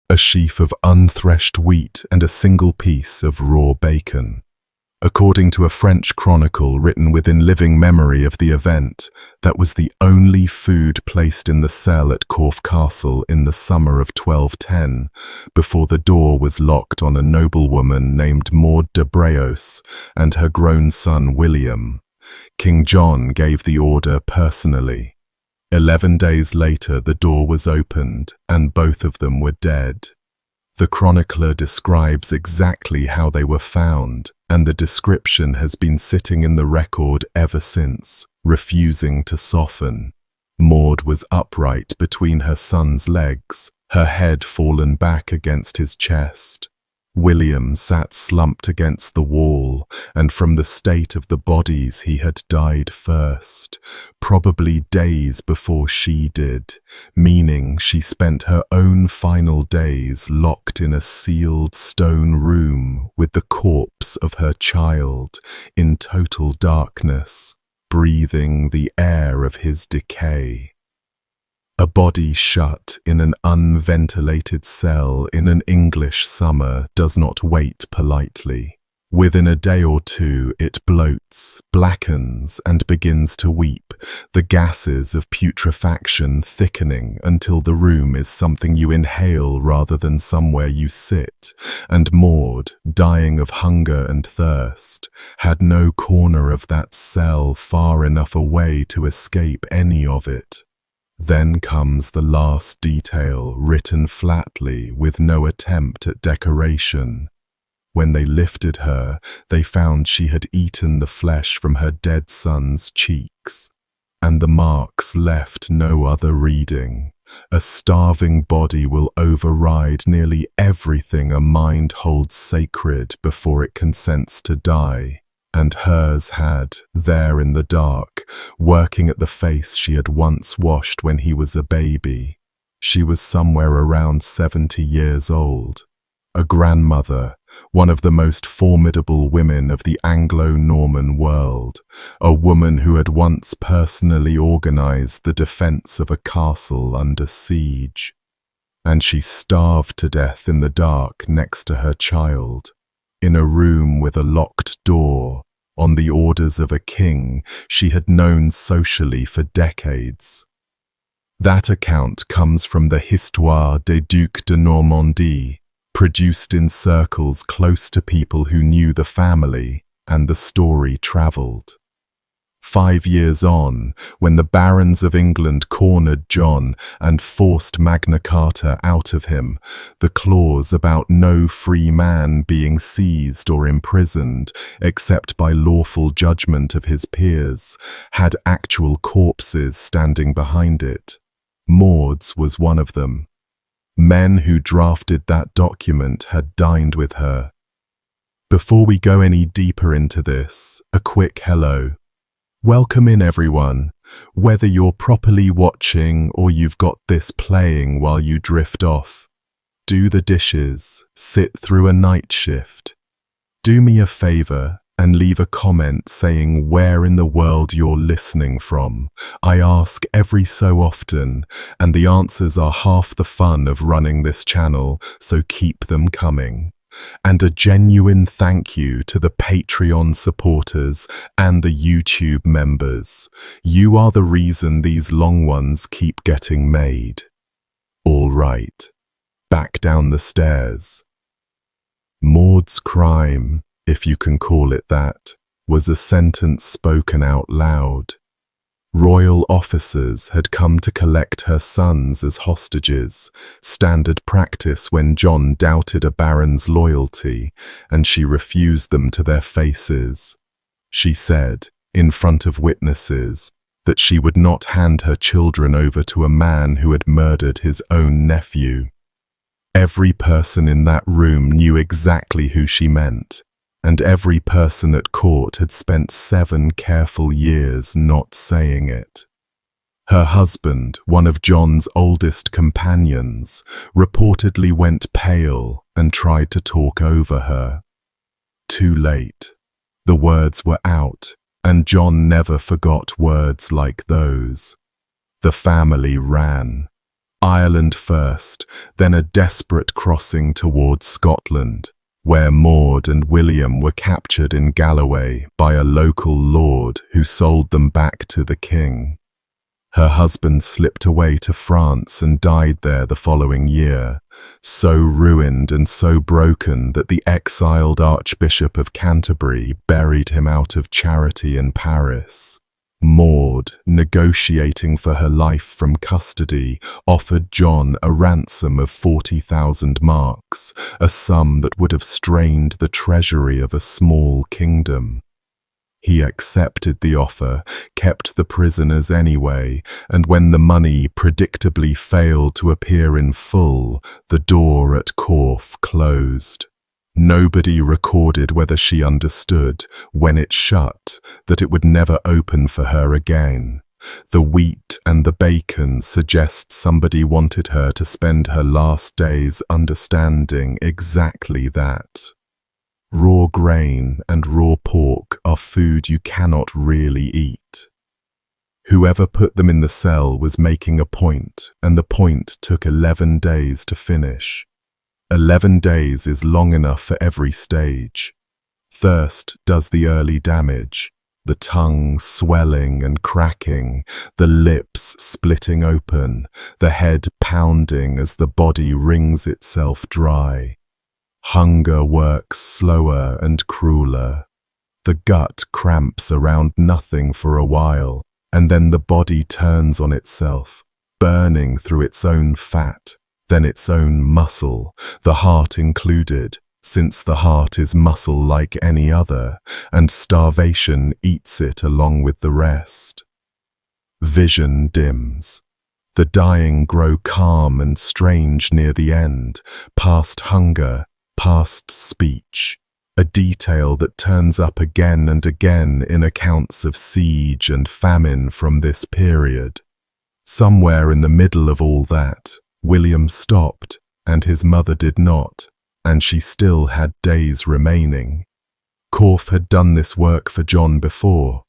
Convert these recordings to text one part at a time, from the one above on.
a sheaf of unthreshed wheat and a single piece of raw bacon. According to a French chronicle written within living memory of the event, that was the only food placed in the cell at Corfe Castle in the summer of 1210, before the door was locked on a noblewoman named Maud de Breos and her grown son William. King John gave the order personally. 11 days later, the door was opened, and both of them were dead. The chronicler describes exactly how they were found, and the description has been sitting in the record ever since, refusing to soften. Maud was upright between her son's legs, her head fallen back against his chest. William sat slumped against the wall, and from the state of the bodies he had died first, probably days before she did, meaning she spent her own final days locked in a sealed stone room with the corpse of her child, in total darkness, breathing the air of his decay. A body shut in an unventilated cell in an English summer does not wait politely. Within a day or two it bloats, blackens, and begins to weep, the gases of putrefaction thickening until the room is something you inhale rather than somewhere you sit, and Maud, dying of hunger and thirst, had no corner of that cell far enough away to escape any of it. Then comes the last detail, written flatly with no attempt at decoration. When they lifted her, they found she had eaten the flesh from her dead son's cheeks, and the marks left no other reading. A starving body will override nearly everything a mind holds sacred before it consents to die. And hers had, there in the dark, working at the face she had once washed when he was a baby. She was somewhere around 70 years old. A grandmother, one of the most formidable women of the Anglo-Norman world, a woman who had once personally organized the defense of a castle under siege. And she starved to death in the dark next to her child. In a room with a locked door, on the orders of a king she had known socially for decades. That account comes from the Histoire des Ducs de Normandie, produced in circles close to people who knew the family, and the story travelled. 5 years on, when the barons of England cornered John and forced Magna Carta out of him, the clause about no free man being seized or imprisoned except by lawful judgment of his peers had actual corpses standing behind it. Maud's was one of them. Men who drafted that document had dined with her. Before we go any deeper into this, a quick hello. Welcome in, everyone. Whether you're properly watching or you've got this playing while you drift off, do the dishes, sit through a night shift. Do me a favor and leave a comment saying where in the world you're listening from. I ask every so often, and the answers are half the fun of running this channel, so keep them coming. And a genuine thank you to the Patreon supporters and the YouTube members. You are the reason these long ones keep getting made. All right, back down the stairs. Maud's crime, if you can call it that, was a sentence spoken out loud. Royal officers had come to collect her sons as hostages, standard practice when John doubted a baron's loyalty, and she refused them to their faces. She said, in front of witnesses, that she would not hand her children over to a man who had murdered his own nephew. Every person in that room knew exactly who she meant, and every person at court had spent 7 careful years not saying it. Her husband, one of John's oldest companions, reportedly went pale and tried to talk over her. Too late. The words were out, and John never forgot words like those. The family ran. Ireland first, then a desperate crossing towards Scotland, where Maud and William were captured in Galloway by a local lord who sold them back to the king. Her husband slipped away to France and died there the following year, so ruined and so broken that the exiled Archbishop of Canterbury buried him out of charity in Paris. Maud, negotiating for her life from custody, offered John a ransom of 40,000 marks, a sum that would have strained the treasury of a small kingdom. He accepted the offer, kept the prisoners anyway, and when the money predictably failed to appear in full, the door at Corfe closed. Nobody recorded whether she understood, when it shut, that it would never open for her again. The wheat and the bacon suggest somebody wanted her to spend her last days understanding exactly that. Raw grain and raw pork are food you cannot really eat. Whoever put them in the cell was making a point, and the point took 11 days to finish. 11 days is long enough for every stage. Thirst does the early damage, the tongue swelling and cracking, the lips splitting open, the head pounding as the body wrings itself dry. Hunger works slower and crueler. The gut cramps around nothing for a while, and then the body turns on itself, burning through its own fat, then its own muscle, the heart included, since the heart is muscle like any other, and starvation eats it along with the rest. Vision dims. The dying grow calm and strange near the end, past hunger, past speech, a detail that turns up again and again in accounts of siege and famine from this period. Somewhere in the middle of all that, William stopped, and his mother did not, and she still had days remaining. Corfe had done this work for John before,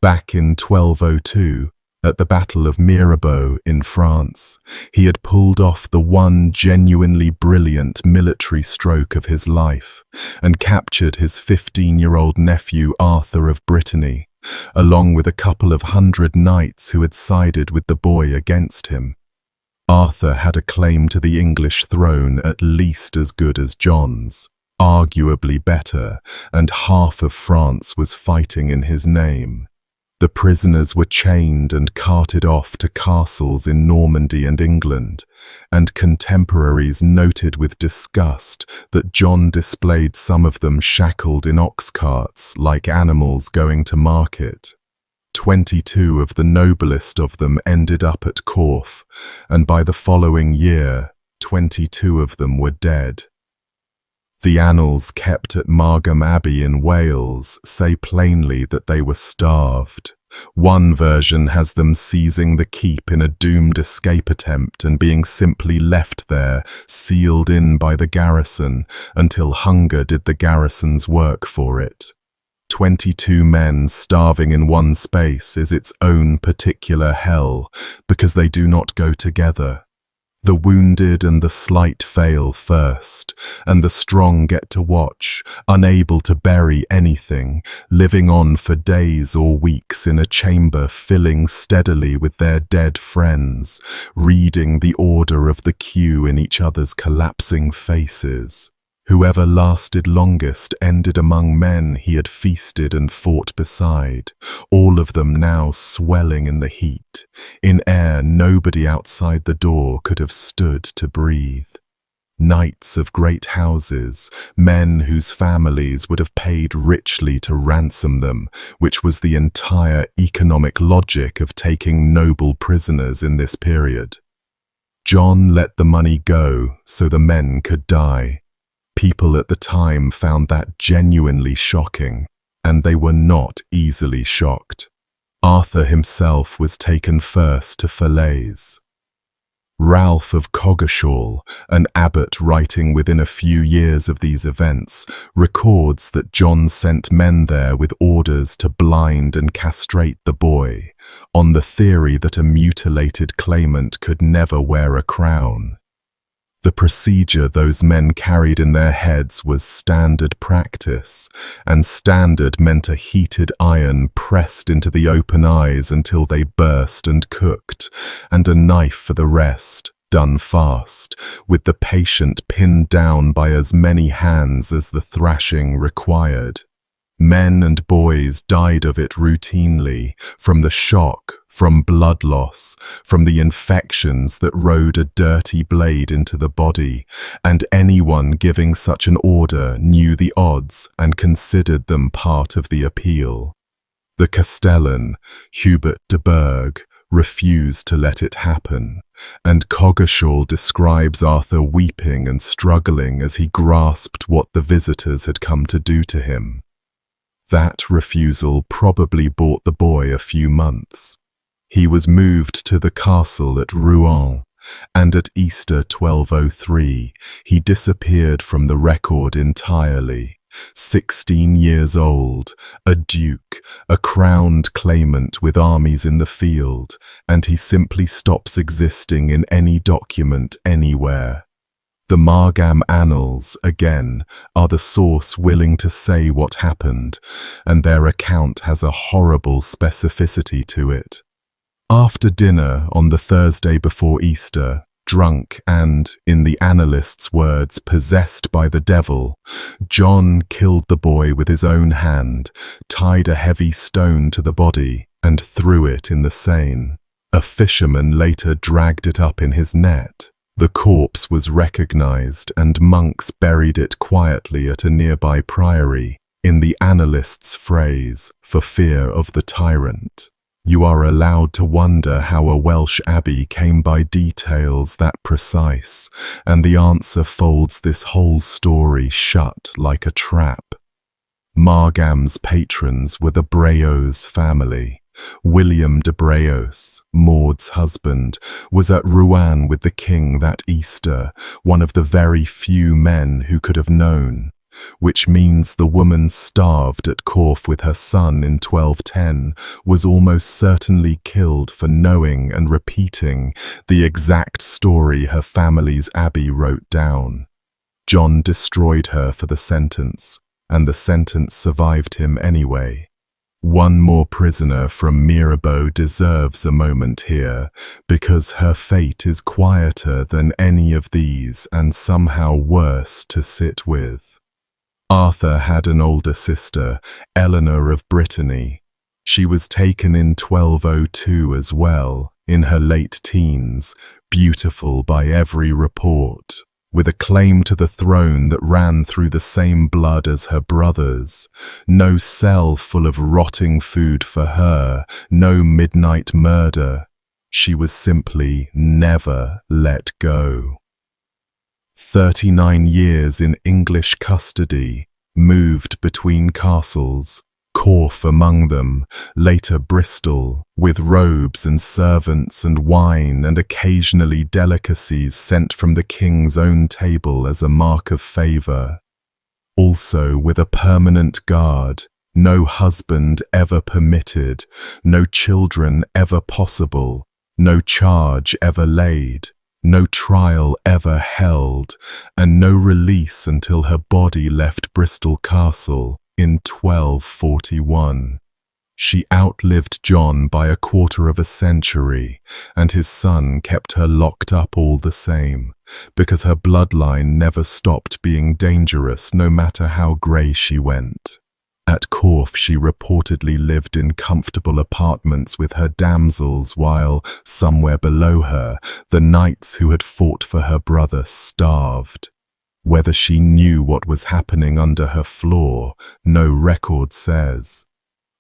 back in 1202, at the Battle of Mirabeau in France. He had pulled off the one genuinely brilliant military stroke of his life and captured his 15-year-old nephew Arthur of Brittany, along with a couple of 100 knights who had sided with the boy against him. Arthur had a claim to the English throne at least as good as John's, arguably better, and half of France was fighting in his name. The prisoners were chained and carted off to castles in Normandy and England, and contemporaries noted with disgust that John displayed some of them shackled in ox carts like animals going to market. 22 of the noblest of them ended up at Corfe, and by the following year, 22 of them were dead. The annals kept at Margam Abbey in Wales say plainly that they were starved. One version has them seizing the keep in a doomed escape attempt and being simply left there, sealed in by the garrison, until hunger did the garrison's work for it. 22 men starving in one space is its own particular hell, because they do not go together. The wounded and the slight fail first, and the strong get to watch, unable to bury anything, living on for days or weeks in a chamber filling steadily with their dead friends, reading the order of the queue in each other's collapsing faces. Whoever lasted longest ended among men he had feasted and fought beside, all of them now swelling in the heat, in air nobody outside the door could have stood to breathe. Knights of great houses, men whose families would have paid richly to ransom them, which was the entire economic logic of taking noble prisoners in this period. John let the money go so the men could die. People at the time found that genuinely shocking, and they were not easily shocked. Arthur himself was taken first to Falaise. Ralph of Coggeshall, an abbot writing within a few years of these events, records that John sent men there with orders to blind and castrate the boy, on the theory that a mutilated claimant could never wear a crown. The procedure those men carried in their heads was standard practice, and standard meant a heated iron pressed into the open eyes until they burst and cooked, and a knife for the rest, done fast, with the patient pinned down by as many hands as the thrashing required. Men and boys died of it routinely, from the shock, from blood loss, from the infections that rode a dirty blade into the body, and anyone giving such an order knew the odds and considered them part of the appeal. The Castellan, Hubert de Burgh, refused to let it happen, and Coggeshall describes Arthur weeping and struggling as he grasped what the visitors had come to do to him. That refusal probably bought the boy a few months. He was moved to the castle at Rouen, and at Easter 1203 he disappeared from the record entirely. 16 years old, a duke, a crowned claimant with armies in the field, and he simply stops existing in any document anywhere. The Margam Annals, again, are the source willing to say what happened, and their account has a horrible specificity to it. After dinner on the Thursday before Easter, drunk and, in the annalists' words, possessed by the devil, John killed the boy with his own hand, tied a heavy stone to the body, and threw it in the Seine. A fisherman later dragged it up in his net. The corpse was recognized, and monks buried it quietly at a nearby priory, in the annalists' phrase, for fear of the tyrant. You are allowed to wonder how a Welsh abbey came by details that precise, and the answer folds this whole story shut like a trap. Margam's patrons were the Breaus family. William de Breaus, Maud's husband, was at Rouen with the king that Easter, one of the very few men who could have known, which means the woman starved at Corfe with her son in 1210 was almost certainly killed for knowing and repeating the exact story her family's abbey wrote down. John destroyed her for the sentence, and the sentence survived him anyway. One more prisoner from Mirabeau deserves a moment here, because her fate is quieter than any of these and somehow worse to sit with. Arthur had an older sister, Eleanor of Brittany. She was taken in 1202 as well, in her late teens, beautiful by every report, with a claim to the throne that ran through the same blood as her brothers. No cell full of rotting food for her, no midnight murder. She was simply never let go. 39 years in English custody, moved between castles, Corfe among them, later Bristol, with robes and servants and wine and occasionally delicacies sent from the king's own table as a mark of favour. Also with a permanent guard, no husband ever permitted, no children ever possible, no charge ever laid, no trial ever held, and no release until her body left Bristol Castle in 1241. She outlived John by 1/4 century, and his son kept her locked up all the same, because her bloodline never stopped being dangerous no matter how grey she went. At Corfe she reportedly lived in comfortable apartments with her damsels while, somewhere below her, the knights who had fought for her brother starved. Whether she knew what was happening under her floor, no record says.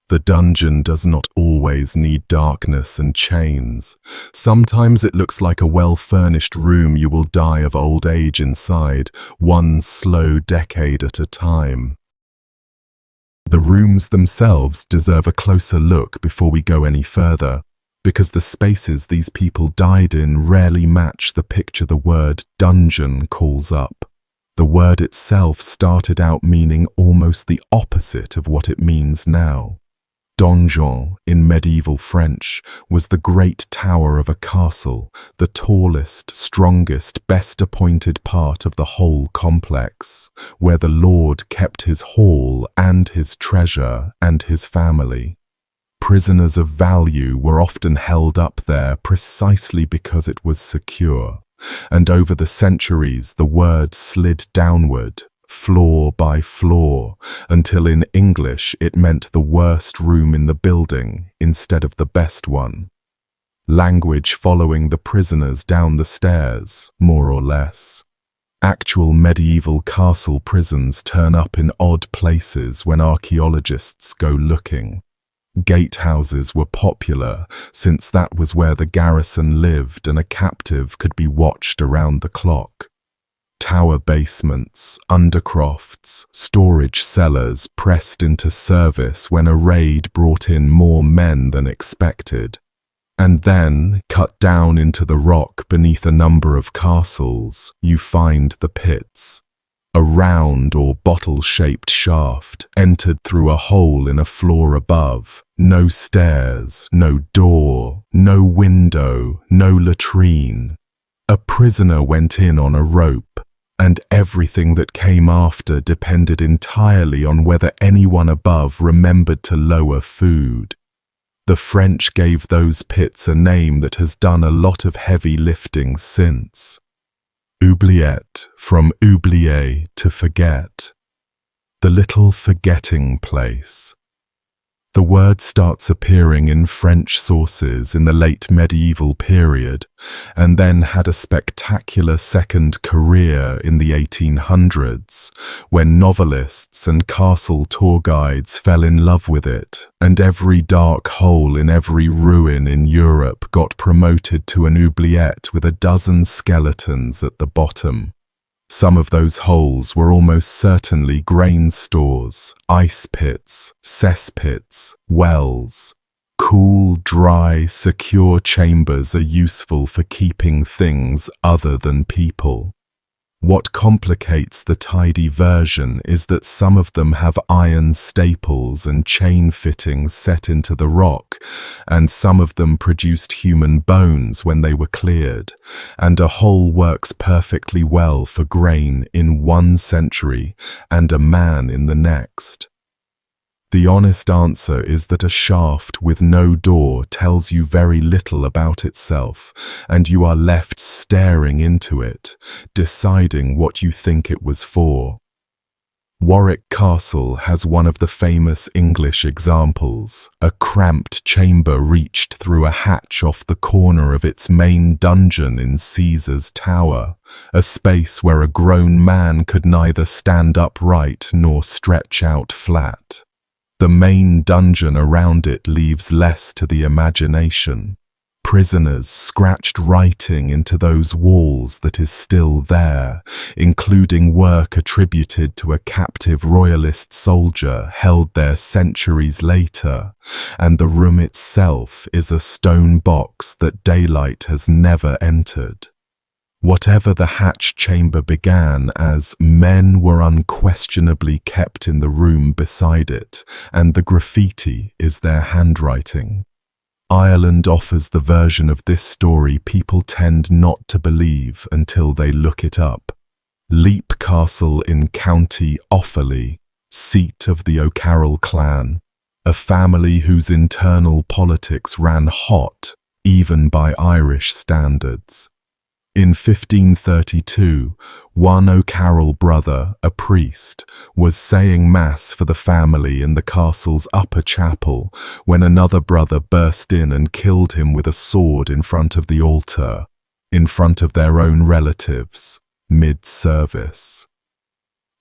The dungeon does not always need darkness and chains. Sometimes it looks like a well-furnished room you will die of old age inside, one slow decade at a time. The rooms themselves deserve a closer look before we go any further. because the spaces these people died in rarely match the picture the word dungeon calls up. The word itself started out meaning almost the opposite of what it means now. Donjon, in medieval French, was the great tower of a castle, the tallest, strongest, best appointed part of the whole complex, where the lord kept his hall and his treasure and his family. Prisoners of value were often held up there precisely because it was secure, and over the centuries the word slid downward, floor by floor, until in English it meant the worst room in the building instead of the best one. Language following the prisoners down the stairs, more or less. Actual medieval castle prisons turn up in odd places when archaeologists go looking. Gatehouses were popular, since that was where the garrison lived and a captive could be watched around the clock. Tower basements, undercrofts, storage cellars pressed into service when a raid brought in more men than expected. And then, cut down into the rock beneath a number of castles, you find the pits. A round or bottle-shaped shaft entered through a hole in a floor above. No stairs, no door, no window, no latrine. A prisoner went in on a rope, and everything that came after depended entirely on whether anyone above remembered to lower food. The French gave those pits a name that has done a lot of heavy lifting since. Oubliette, from oublier, to forget. The little forgetting place. The word starts appearing in French sources in the late medieval period, and then had a spectacular second career in the 1800s, when novelists and castle tour guides fell in love with it, and every dark hole in every ruin in Europe got promoted to an oubliette with a dozen skeletons at the bottom. Some of those holes were almost certainly grain stores, ice pits, cesspits, wells. Cool, dry, secure chambers are useful for keeping things other than people. What complicates the tidy version is that some of them have iron staples and chain fittings set into the rock, and some of them produced human bones when they were cleared, and a hole works perfectly well for grain in one century and a man in the next. The honest answer is that a shaft with no door tells you very little about itself, and you are left staring into it, deciding what you think it was for. Warwick Castle has one of the famous English examples, a cramped chamber reached through a hatch off the corner of its main dungeon in Caesar's Tower, a space where a grown man could neither stand upright nor stretch out flat. The main dungeon around it leaves less to the imagination. Prisoners scratched writing into those walls that is still there, including work attributed to a captive royalist soldier held there centuries later, and the room itself is a stone box that daylight has never entered. Whatever the hatch chamber began as, men were unquestionably kept in the room beside it, and the graffiti is their handwriting. Ireland offers the version of this story people tend not to believe until they look it up. Leap Castle in County Offaly, seat of the O'Carroll clan, a family whose internal politics ran hot, even by Irish standards. In 1532, one O'Carroll brother, a priest, was saying mass for the family in the castle's upper chapel when another brother burst in and killed him with a sword in front of the altar, in front of their own relatives, mid-service.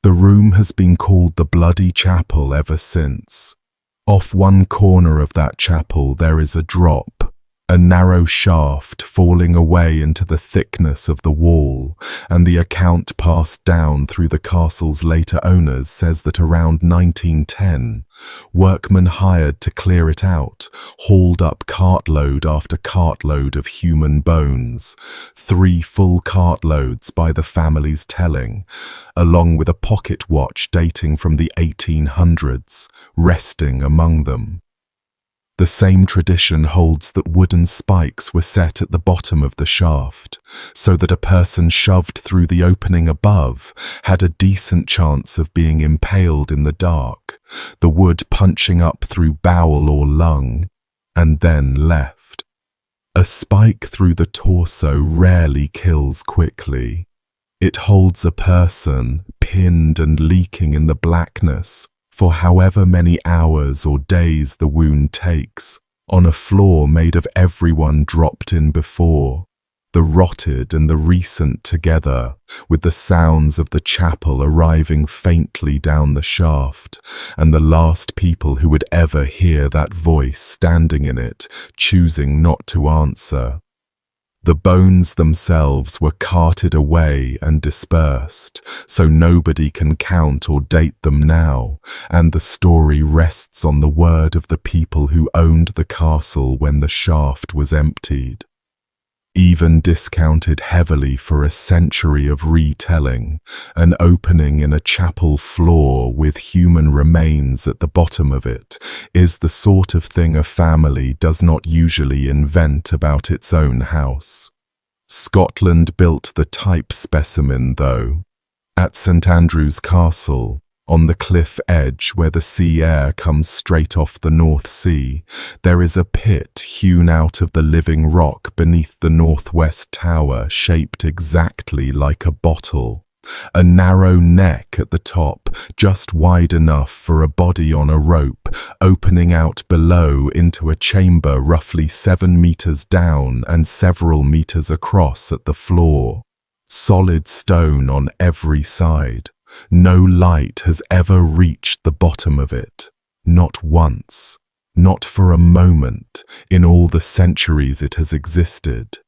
The room has been called the Bloody Chapel ever since. Off one corner of that chapel there is a drop, a narrow shaft falling away into the thickness of the wall, and the account passed down through the castle's later owners says that around 1910, workmen hired to clear it out hauled up cartload after cartload of human bones, 3 full cartloads by the family's telling, along with a pocket watch dating from the 1800s, resting among them. The same tradition holds that wooden spikes were set at the bottom of the shaft, so that a person shoved through the opening above had a decent chance of being impaled in the dark, the wood punching up through bowel or lung, and then left. A spike through the torso rarely kills quickly. It holds a person, pinned and leaking in the blackness, for however many hours or days the wound takes, on a floor made of everyone dropped in before, the rotted and the recent together, with the sounds of the chapel arriving faintly down the shaft, and the last people who would ever hear that voice standing in it, choosing not to answer. The bones themselves were carted away and dispersed, so nobody can count or date them now, and the story rests on the word of the people who owned the castle when the shaft was emptied. Even discounted heavily for a century of retelling, an opening in a chapel floor with human remains at the bottom of it is the sort of thing a family does not usually invent about its own house. Scotland built the type specimen, though. At St Andrew's Castle, on the cliff edge where the sea air comes straight off the North Sea, there is a pit hewn out of the living rock beneath the northwest tower, shaped exactly like a bottle. A narrow neck at the top, just wide enough for a body on a rope, opening out below into a chamber roughly 7 meters down and several meters across at the floor. Solid stone on every side. No light has ever reached the bottom of it. Not once. Not for a moment in all the centuries it has existed.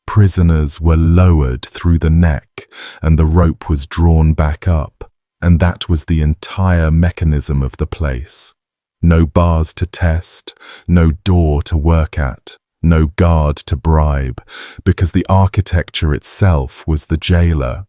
Prisoners were lowered through the neck and the rope was drawn back up, and that was the entire mechanism of the place. No bars to test, no door to work at, no guard to bribe, because the architecture itself was the jailer.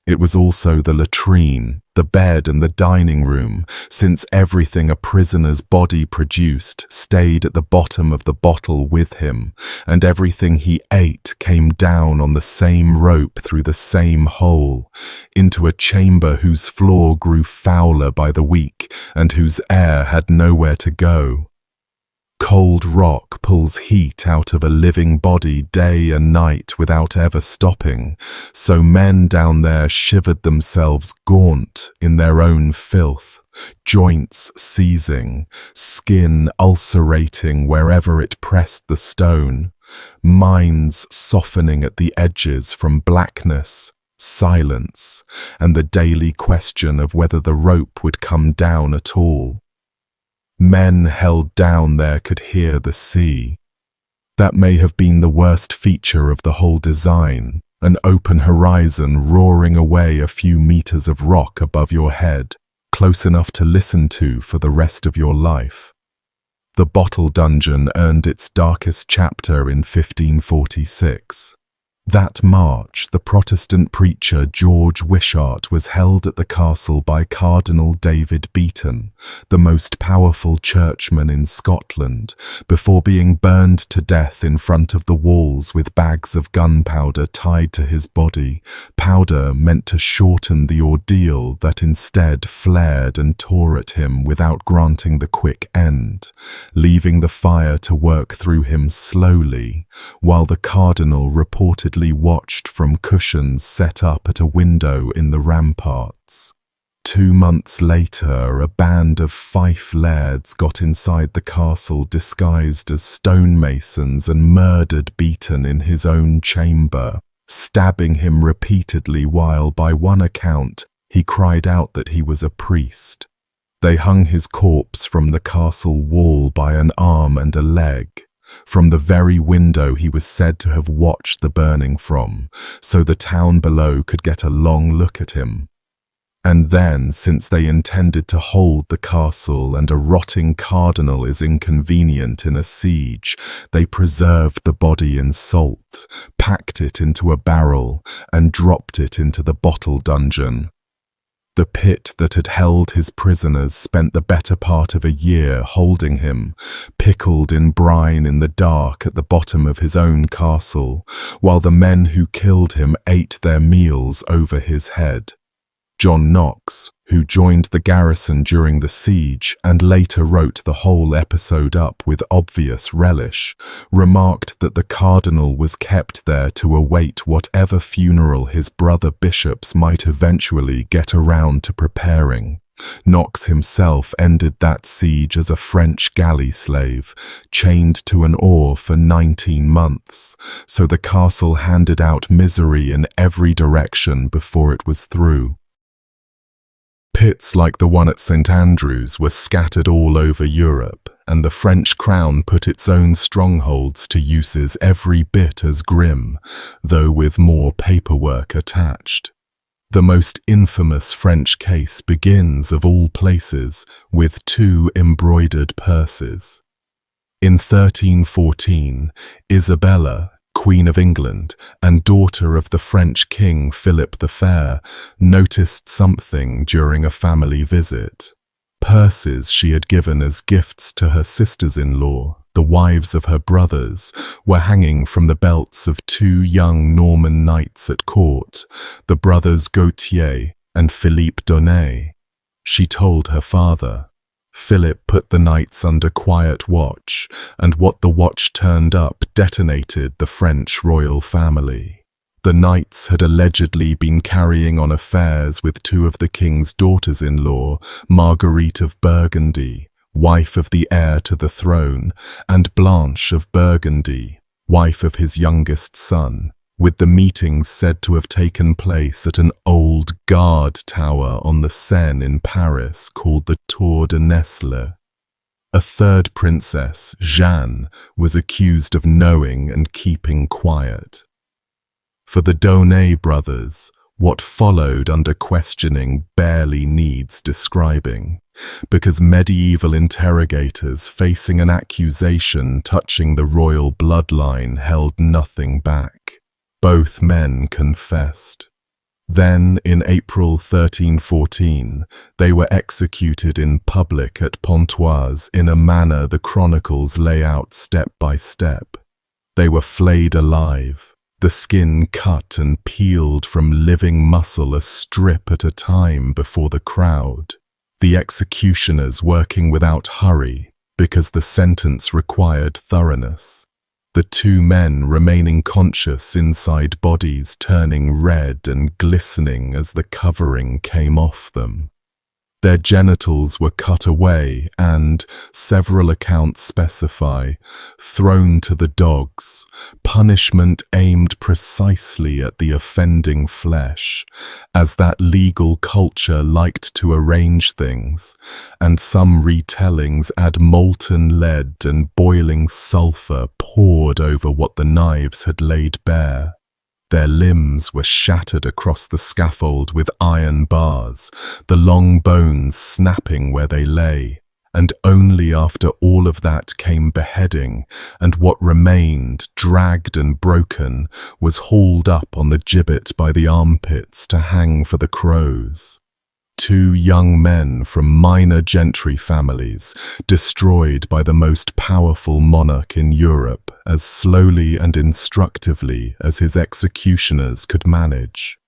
It was also the latrine, the bed and the dining room, since everything a prisoner's body produced stayed at the bottom of the bottle with him, and everything he ate came down on the same rope through the same hole, into a chamber whose floor grew fouler by the week and whose air had nowhere to go. Cold rock pulls heat out of a living body day and night without ever stopping, so men down there shivered themselves gaunt in their own filth, joints seizing, skin ulcerating wherever it pressed the stone, minds softening at the edges from blackness, silence, and the daily question of whether the rope would come down at all. Men held down there could hear the sea. That may have been the worst feature of the whole design, an open horizon roaring away a few meters of rock above your head, close enough to listen to for the rest of your life. The bottle dungeon earned its darkest chapter in 1546. That March, the Protestant preacher George Wishart was held at the castle by Cardinal David Beaton, the most powerful churchman in Scotland, before being burned to death in front of the walls with bags of gunpowder tied to his body, powder meant to shorten the ordeal that instead flared and tore at him without granting the quick end, leaving the fire to work through him slowly, while the cardinal reportedly watched from cushions set up at a window in the ramparts. 2 months later, a band of Fife lairds got inside the castle disguised as stonemasons and murdered Beaton in his own chamber, stabbing him repeatedly while, by one account, he cried out that he was a priest. They hung his corpse from the castle wall by an arm and a leg. from the very window he was said to have watched the burning from, so the town below could get a long look at him. And then, since they intended to hold the castle and a rotting cardinal is inconvenient in a siege, they preserved the body in salt, packed it into a barrel, and dropped it into the bottle dungeon. The pit that had held his prisoners spent the better part of a year holding him, pickled in brine in the dark at the bottom of his own castle, while the men who killed him ate their meals over his head. John Knox, who joined the garrison during the siege and later wrote the whole episode up with obvious relish, remarked that the cardinal was kept there to await whatever funeral his brother bishops might eventually get around to preparing. Knox himself ended that siege as a French galley slave, chained to an oar for 19 months, so the castle handed out misery in every direction before it was through. Pits like the one at St. Andrews were scattered all over Europe, and the French crown put its own strongholds to uses every bit as grim, though with more paperwork attached. The most infamous French case begins, of all places, with 2 embroidered purses. In 1314, Isabella, Queen of England and daughter of the French King Philip the Fair, noticed something during a family visit. Purses she had given as gifts to her sisters-in-law, the wives of her brothers, were hanging from the belts of 2 young Norman knights at court, the brothers Gautier and Philippe d'Aunay. She told her father. Philip put the knights under quiet watch, and what the watch turned up detonated the French royal family. The knights had allegedly been carrying on affairs with 2 of the king's daughters-in-law, Marguerite of Burgundy, wife of the heir to the throne, and Blanche of Burgundy, wife of his youngest son, with the meetings said to have taken place at an old guard tower on the Seine in Paris called the Tour de Nesle. A third princess, Jeanne, was accused of knowing and keeping quiet. For the d'Aunay brothers, what followed under questioning barely needs describing, because medieval interrogators facing an accusation touching the royal bloodline held nothing back. Both men confessed. Then, in April 1314, they were executed in public at Pontoise in a manner the chronicles lay out step by step. They were flayed alive, the skin cut and peeled from living muscle a strip at a time before the crowd, the executioners working without hurry because the sentence required thoroughness. The 2 men remaining conscious inside bodies turning red and glistening as the covering came off them. Their genitals were cut away and, several accounts specify, thrown to the dogs, punishment aimed precisely at the offending flesh, as that legal culture liked to arrange things, and some retellings add molten lead and boiling sulphur poured over what the knives had laid bare. Their limbs were shattered across the scaffold with iron bars, the long bones snapping where they lay, and only after all of that came beheading, and what remained, dragged and broken, was hauled up on the gibbet by the armpits to hang for the crows. 2 young men from minor gentry families, destroyed by the most powerful monarch in Europe as slowly and instructively as his executioners could manage.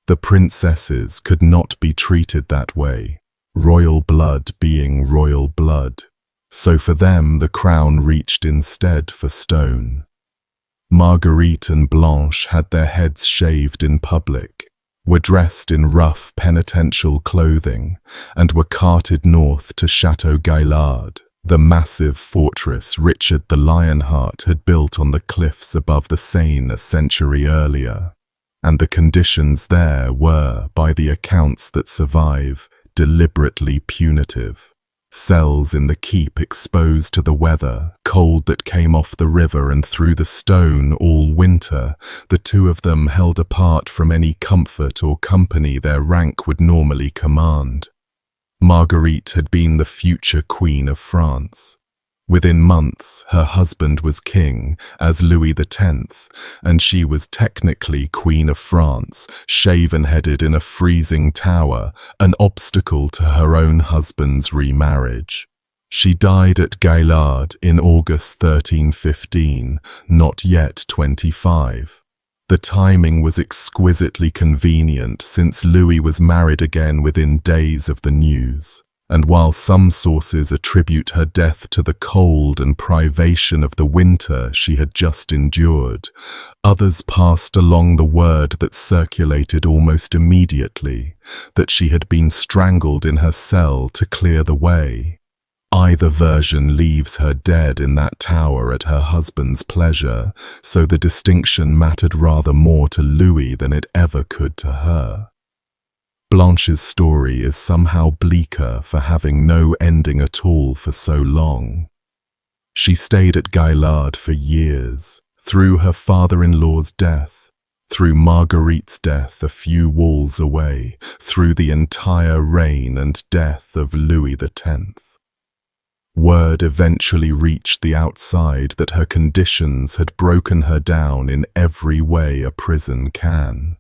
The princesses could not be treated that way, royal blood being royal blood, so for them the crown reached instead for stone. Marguerite and Blanche had their heads shaved in public, were dressed in rough penitential clothing, and were carted north to Château Gaillard, the massive fortress Richard the Lionheart had built on the cliffs above the Seine a century earlier, and the conditions there were, by the accounts that survive, deliberately punitive. Cells in the keep exposed to the weather, cold that came off the river and through the stone all winter, the two of them held apart from any comfort or company their rank would normally command. Marguerite had been the future Queen of France. Within months, her husband was king, as Louis X, and she was technically Queen of France, shaven-headed in a freezing tower, an obstacle to her own husband's remarriage. She died at Gaillard in August 1315, not yet 25. The timing was exquisitely convenient since Louis was married again within days of the news. And while some sources attribute her death to the cold and privation of the winter she had just endured, others passed along the word that circulated almost immediately, that she had been strangled in her cell to clear the way. Either version leaves her dead in that tower at her husband's pleasure, so the distinction mattered rather more to Louis than it ever could to her. Blanche's story is somehow bleaker for having no ending at all for so long. She stayed at Gaillard for years, through her father-in-law's death, through Marguerite's death a few walls away, through the entire reign and death of Louis X. Word eventually reached the outside that her conditions had broken her down in every way a prison can.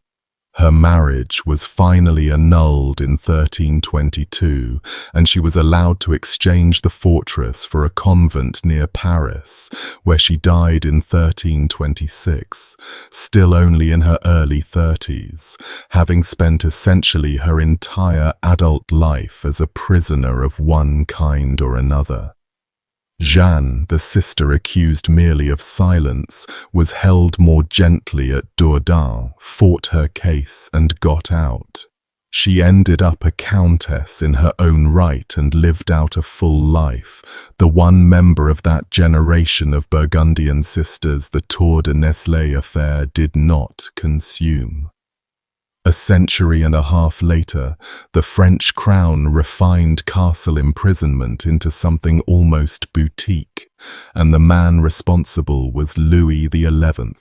Her marriage was finally annulled in 1322, and she was allowed to exchange the fortress for a convent near Paris, where she died in 1326, still only in her early 30s, having spent essentially her entire adult life as a prisoner of one kind or another. Jeanne, the sister accused merely of silence, was held more gently at Dourdan, fought her case and got out. She ended up a countess in her own right and lived out a full life, the one member of that generation of Burgundian sisters the Tour de Nesle affair did not consume. A century and a half later, the French crown refined castle imprisonment into something almost boutique, and the man responsible was Louis XI,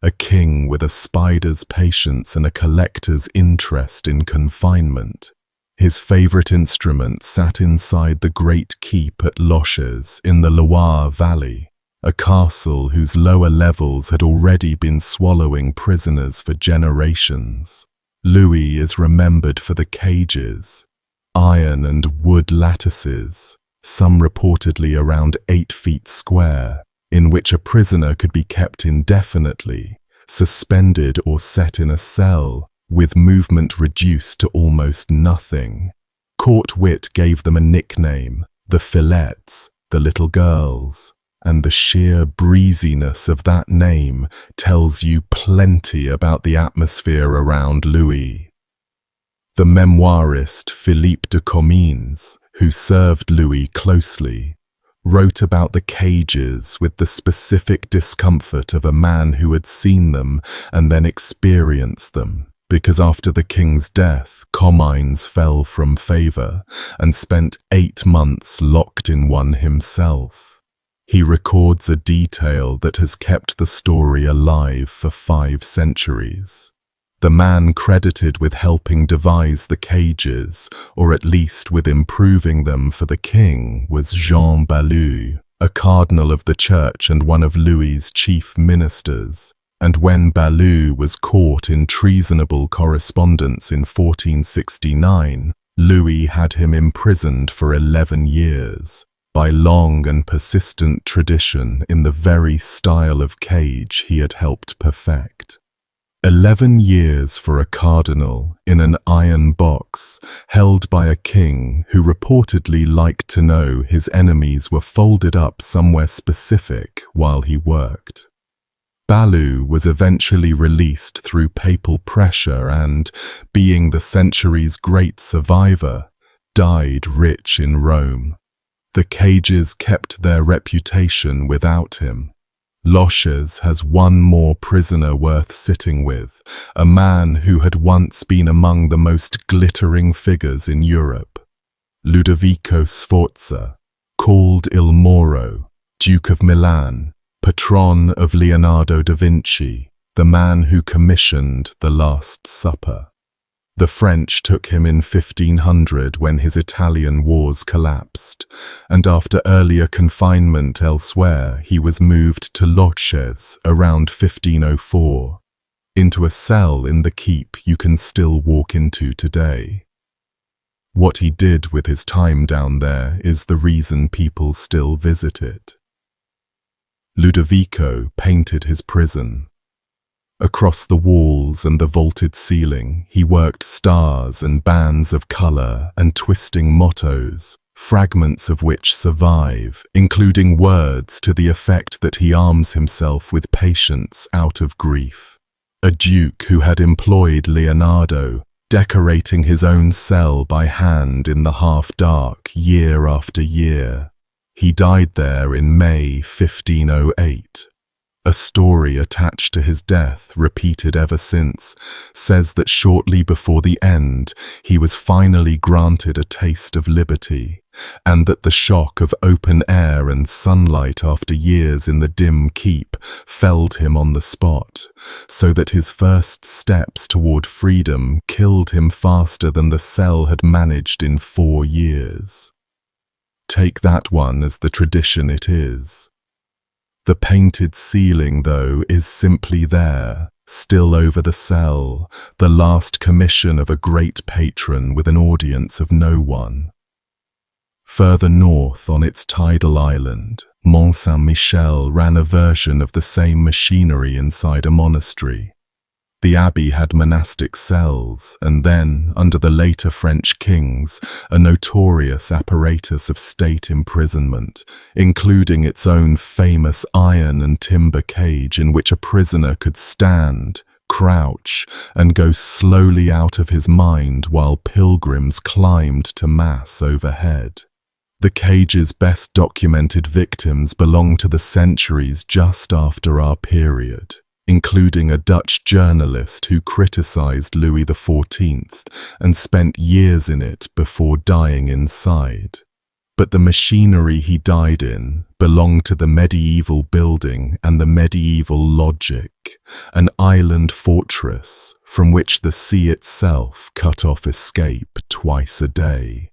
a king with a spider's patience and a collector's interest in confinement. His favorite instrument sat inside the great keep at Loches in the Loire Valley, a castle whose lower levels had already been swallowing prisoners for generations. Louis is remembered for the cages, iron and wood lattices, some reportedly around 8 feet square, in which a prisoner could be kept indefinitely, suspended or set in a cell, with movement reduced to almost nothing. Court wit gave them a nickname, the fillettes, the little girls, and the sheer breeziness of that name tells you plenty about the atmosphere around Louis. The memoirist Philippe de Comines, who served Louis closely, wrote about the cages with the specific discomfort of a man who had seen them and then experienced them, because after the king's death, Comines fell from favour and spent 8 months locked in one himself. He records a detail that has kept the story alive for 5 centuries. The man credited with helping devise the cages, or at least with improving them for the king, was Jean Balue, a cardinal of the church and one of Louis's chief ministers. And when Balue was caught in treasonable correspondence in 1469, Louis had him imprisoned for 11 years. By long and persistent tradition in the very style of cage he had helped perfect. 11 years for a cardinal in an iron box held by a king who reportedly liked to know his enemies were folded up somewhere specific while he worked. Balue was eventually released through papal pressure and, being the century's great survivor, died rich in Rome. The cages kept their reputation without him. Loches has one more prisoner worth sitting with, a man who had once been among the most glittering figures in Europe. Ludovico Sforza, called Il Moro, Duke of Milan, patron of Leonardo da Vinci, the man who commissioned The Last Supper. The French took him in 1500 when his Italian wars collapsed, and after earlier confinement elsewhere, he was moved to Loches around 1504, into a cell in the keep you can still walk into today. What he did with his time down there is the reason people still visit it. Ludovico painted his prison. Across the walls and the vaulted ceiling, he worked stars and bands of color and twisting mottos, fragments of which survive, including words to the effect that he arms himself with patience out of grief. A duke who had employed Leonardo, decorating his own cell by hand in the half-dark year after year. He died there in May 1508. A story attached to his death, repeated ever since, says that shortly before the end, he was finally granted a taste of liberty, and that the shock of open air and sunlight after years in the dim keep felled him on the spot, so that his first steps toward freedom killed him faster than the cell had managed in 4 years. Take that one as the tradition it is. The painted ceiling, though, is simply there, still over the cell, the last commission of a great patron with an audience of no one. Further north on its tidal island, Mont Saint-Michel ran a version of the same machinery inside a monastery. The abbey had monastic cells, and then, under the later French kings, a notorious apparatus of state imprisonment, including its own famous iron and timber cage in which a prisoner could stand, crouch, and go slowly out of his mind while pilgrims climbed to mass overhead. The cage's best documented victims belong to the centuries just after our period, including a Dutch journalist who criticized Louis XIV and spent years in it before dying inside. But the machinery he died in belonged to the medieval building and the medieval logic, an island fortress from which the sea itself cut off escape twice a day.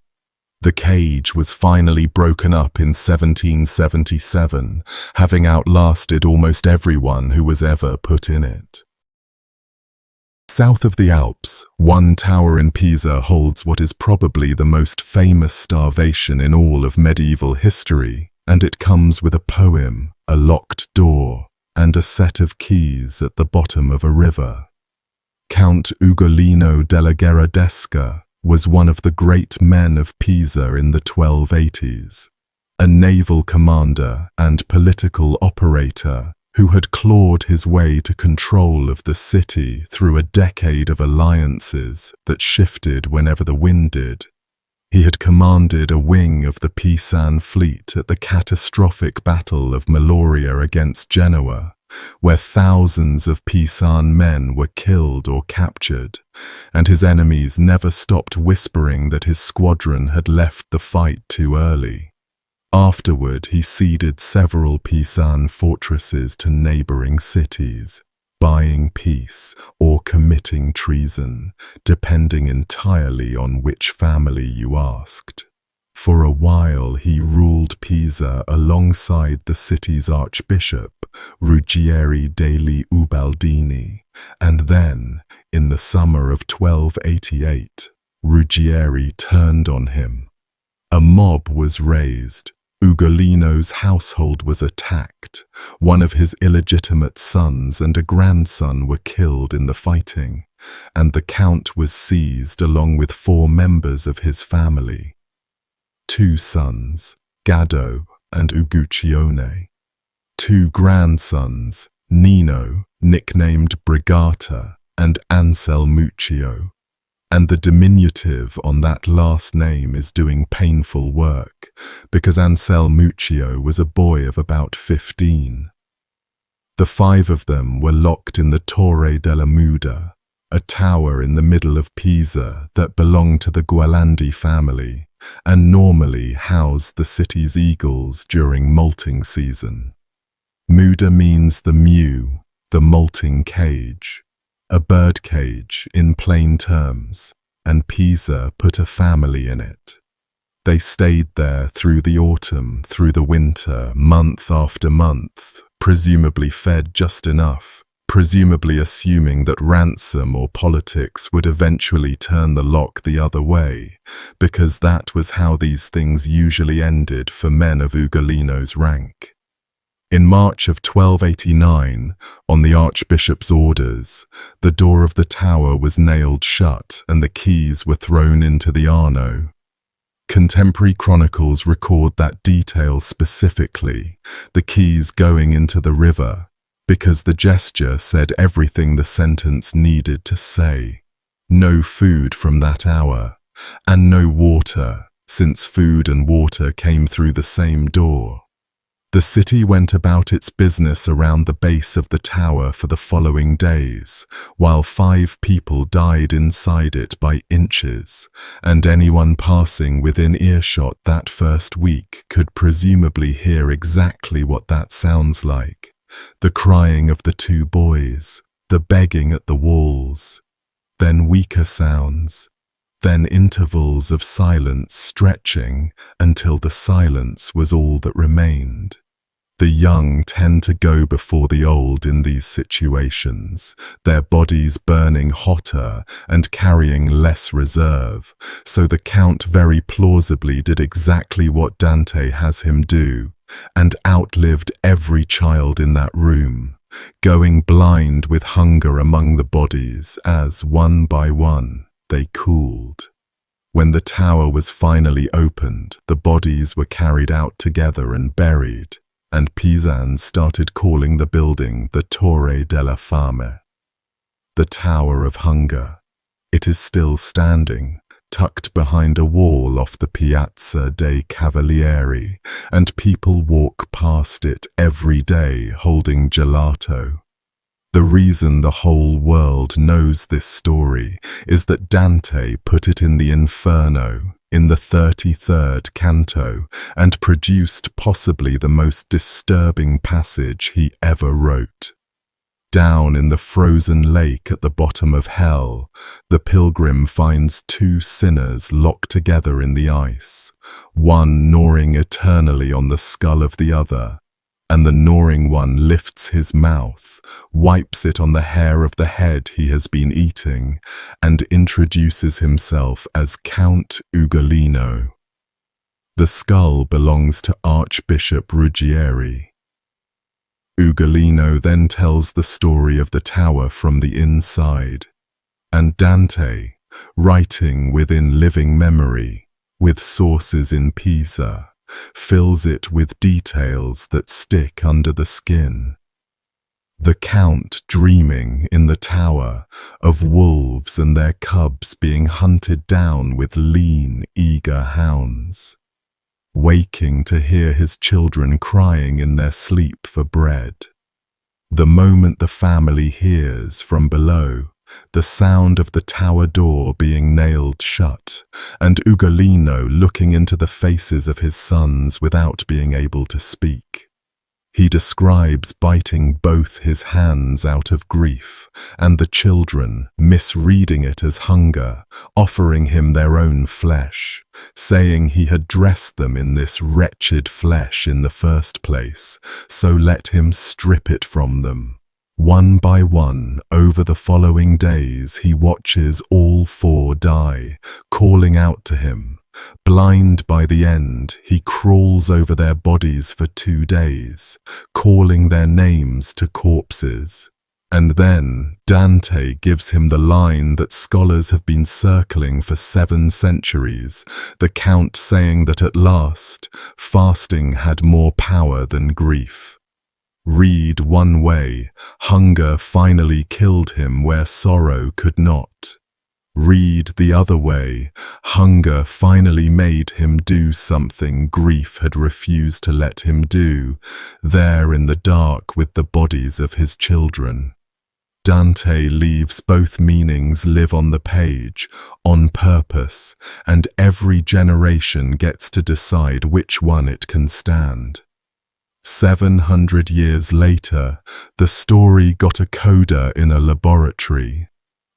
The cage was finally broken up in 1777, having outlasted almost everyone who was ever put in it. South of the Alps, one tower in Pisa holds what is probably the most famous starvation in all of medieval history, and it comes with a poem, a locked door, and a set of keys at the bottom of a river. Count Ugolino della Gherardesca was one of the great men of Pisa in the 1280s, a naval commander and political operator who had clawed his way to control of the city through a decade of alliances that shifted whenever the wind did. He had commanded a wing of the Pisan fleet at the catastrophic Battle of Meloria against Genoa, where thousands of Pisan men were killed or captured, and his enemies never stopped whispering that his squadron had left the fight too early. Afterward, he ceded several Pisan fortresses to neighboring cities, buying peace or committing treason, depending entirely on which family you asked. For a while, he ruled Pisa alongside the city's archbishop, Ruggieri degli Ubaldini, and then, in the summer of 1288, Ruggieri turned on him. A mob was raised. Ugolino's household was attacked. One of his illegitimate sons and a grandson were killed in the fighting, and the count was seized along with 4 members of his family. 2 sons, Gaddo and Uguccione. 2 grandsons, Nino, nicknamed Brigata, and Anselmuccio. And the diminutive on that last name is doing painful work, because Anselmuccio was a boy of about 15. The 5 of them were locked in the Torre della Muda, a tower in the middle of Pisa that belonged to the Gualandi family and normally housed the city's eagles during molting season. Muda means the mew, the molting cage, a bird cage in plain terms, and Pisa put a family in it. They stayed there through the autumn, through the winter, month after month, presumably fed just enough, presumably assuming that ransom or politics would eventually turn the lock the other way, because that was how these things usually ended for men of Ugolino's rank. In March of 1289, on the Archbishop's orders, the door of the tower was nailed shut and the keys were thrown into the Arno. Contemporary chronicles record that detail specifically, the keys going into the river, because the gesture said everything the sentence needed to say. No food from that hour, and no water, since food and water came through the same door. The city went about its business around the base of the tower for the following days, while 5 people died inside it by inches, and anyone passing within earshot that first week could presumably hear exactly what that sounds like. The crying of the 2 boys, the begging at the walls, then weaker sounds, then intervals of silence stretching until the silence was all that remained. The young tend to go before the old in these situations, their bodies burning hotter and carrying less reserve, so the Count very plausibly did exactly what Dante has him do, and outlived every child in that room, going blind with hunger among the bodies as, one by one, they cooled. When the tower was finally opened, the bodies were carried out together and buried, and Pisans started calling the building the Torre della Fame, the Tower of Hunger. It is still standing, tucked behind a wall off the Piazza dei Cavalieri, and people walk past it every day holding gelato. The reason the whole world knows this story is that Dante put it in the Inferno, in the 33rd canto, and produced possibly the most disturbing passage he ever wrote. Down in the frozen lake at the bottom of hell, the pilgrim finds 2 sinners locked together in the ice, one gnawing eternally on the skull of the other, and the gnawing one lifts his mouth, wipes it on the hair of the head he has been eating, and introduces himself as Count Ugolino. The skull belongs to Archbishop Ruggieri. Ugolino then tells the story of the tower from the inside, and Dante, writing within living memory, with sources in Pisa, fills it with details that stick under the skin. The Count dreaming in the tower of wolves and their cubs being hunted down with lean, eager hounds, waking to hear his children crying in their sleep for bread. The moment the family hears from below the sound of the tower door being nailed shut, and Ugolino looking into the faces of his sons without being able to speak. He describes biting both his hands out of grief, and the children, misreading it as hunger, offering him their own flesh, saying he had dressed them in this wretched flesh in the first place, so let him strip it from them. One by one, over the following days, he watches all 4 die, calling out to him. Blind by the end, he crawls over their bodies for 2 days, calling their names to corpses. And then Dante gives him the line that scholars have been circling for 7 centuries, the Count saying that at last, fasting had more power than grief. Read one way, hunger finally killed him where sorrow could not. Read the other way, hunger finally made him do something grief had refused to let him do, there in the dark with the bodies of his children. Dante leaves both meanings live on the page, on purpose, and every generation gets to decide which one it can stand. 700 years later, the story got a coda in a laboratory.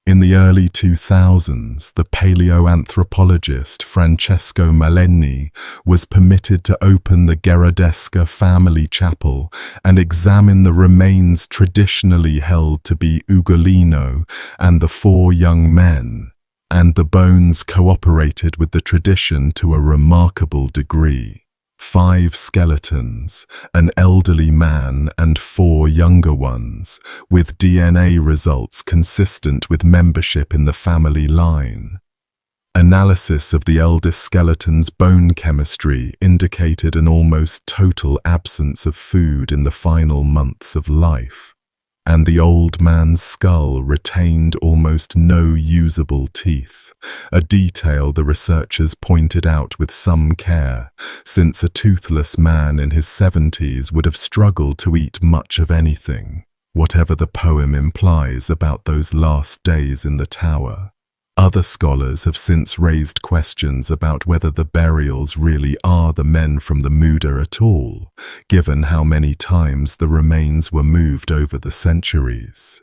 In the early 2000s, the paleoanthropologist Francesco Maleni was permitted to open the Gherardesca family chapel and examine the remains traditionally held to be Ugolino and the 4 young men, and the bones cooperated with the tradition to a remarkable degree. 5 skeletons, an elderly man and 4 younger ones, with DNA results consistent with membership in the family line. Analysis of the eldest skeleton's bone chemistry indicated an almost total absence of food in the final months of life, and the old man's skull retained almost no usable teeth, a detail the researchers pointed out with some care, since a toothless man in his 70s would have struggled to eat much of anything, whatever the poem implies about those last days in the tower. Other scholars have since raised questions about whether the burials really are the men from the Muda at all, given how many times the remains were moved over the centuries.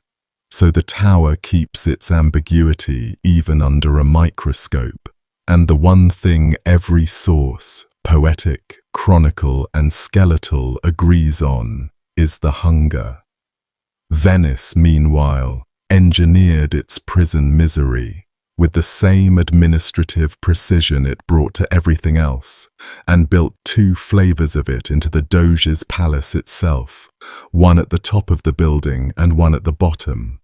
So the tower keeps its ambiguity even under a microscope, and the one thing every source, poetic, chronicle, and skeletal, agrees on is the hunger. Venice, meanwhile, engineered its prison misery with the same administrative precision it brought to everything else, and built 2 flavors of it into the Doge's palace itself, one at the top of the building and one at the bottom.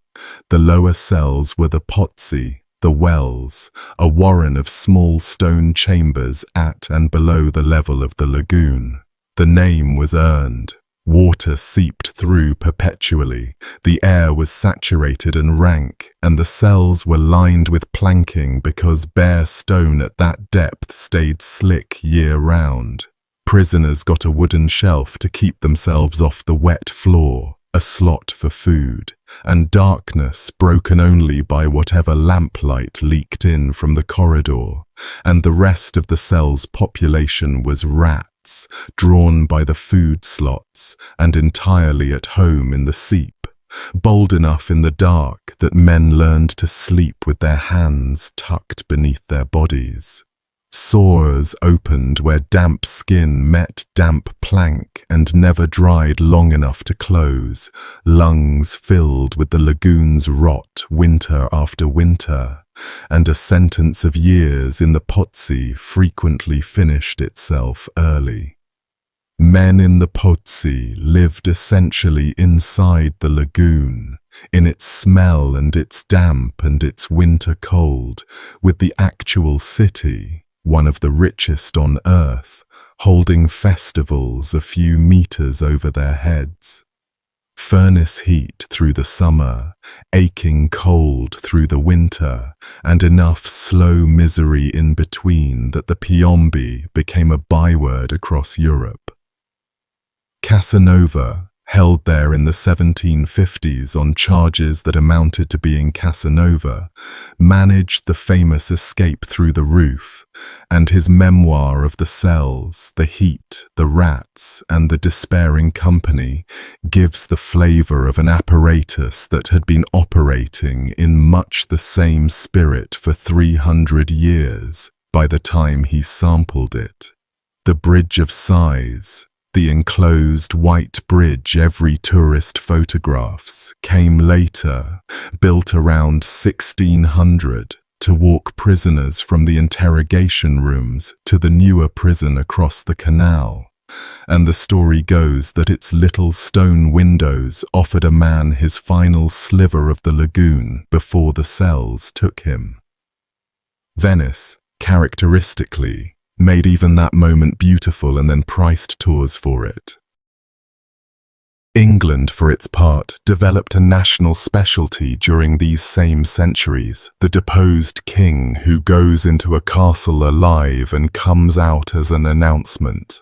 The lower cells were the pozzi, the wells, a warren of small stone chambers at and below the level of the lagoon. The name was earned. Water seeped through perpetually, the air was saturated and rank, and the cells were lined with planking because bare stone at that depth stayed slick year-round. Prisoners got a wooden shelf to keep themselves off the wet floor, a slot for food, and darkness broken only by whatever lamplight leaked in from the corridor, and the rest of the cell's population was rats, drawn by the food slots and entirely at home in the seep, bold enough in the dark that men learned to sleep with their hands tucked beneath their bodies. Sores opened where damp skin met damp plank and never dried long enough to close, lungs filled with the lagoon's rot winter after winter, and a sentence of years in the pozzi frequently finished itself early. Men in the pozzi lived essentially inside the lagoon, in its smell and its damp and its winter cold, with the actual city, one of the richest on earth, holding festivals a few meters over their heads. Furnace heat through the summer, aching cold through the winter, and enough slow misery in between that the Piombi became a byword across Europe. Casanova, held there in the 1750s on charges that amounted to being Casanova, managed the famous escape through the roof, and his memoir of the cells, the heat, the rats, and the despairing company gives the flavor of an apparatus that had been operating in much the same spirit for 300 years by the time he sampled it. The Bridge of Sighs, the enclosed white bridge every tourist photographs, came later, built around 1600, to walk prisoners from the interrogation rooms to the newer prison across the canal, and the story goes that its little stone windows offered a man his final sliver of the lagoon before the cells took him. Venice, characteristically, made even that moment beautiful and then priced tours for it. England, for its part, developed a national specialty during these same centuries, the deposed king who goes into a castle alive and comes out as an announcement.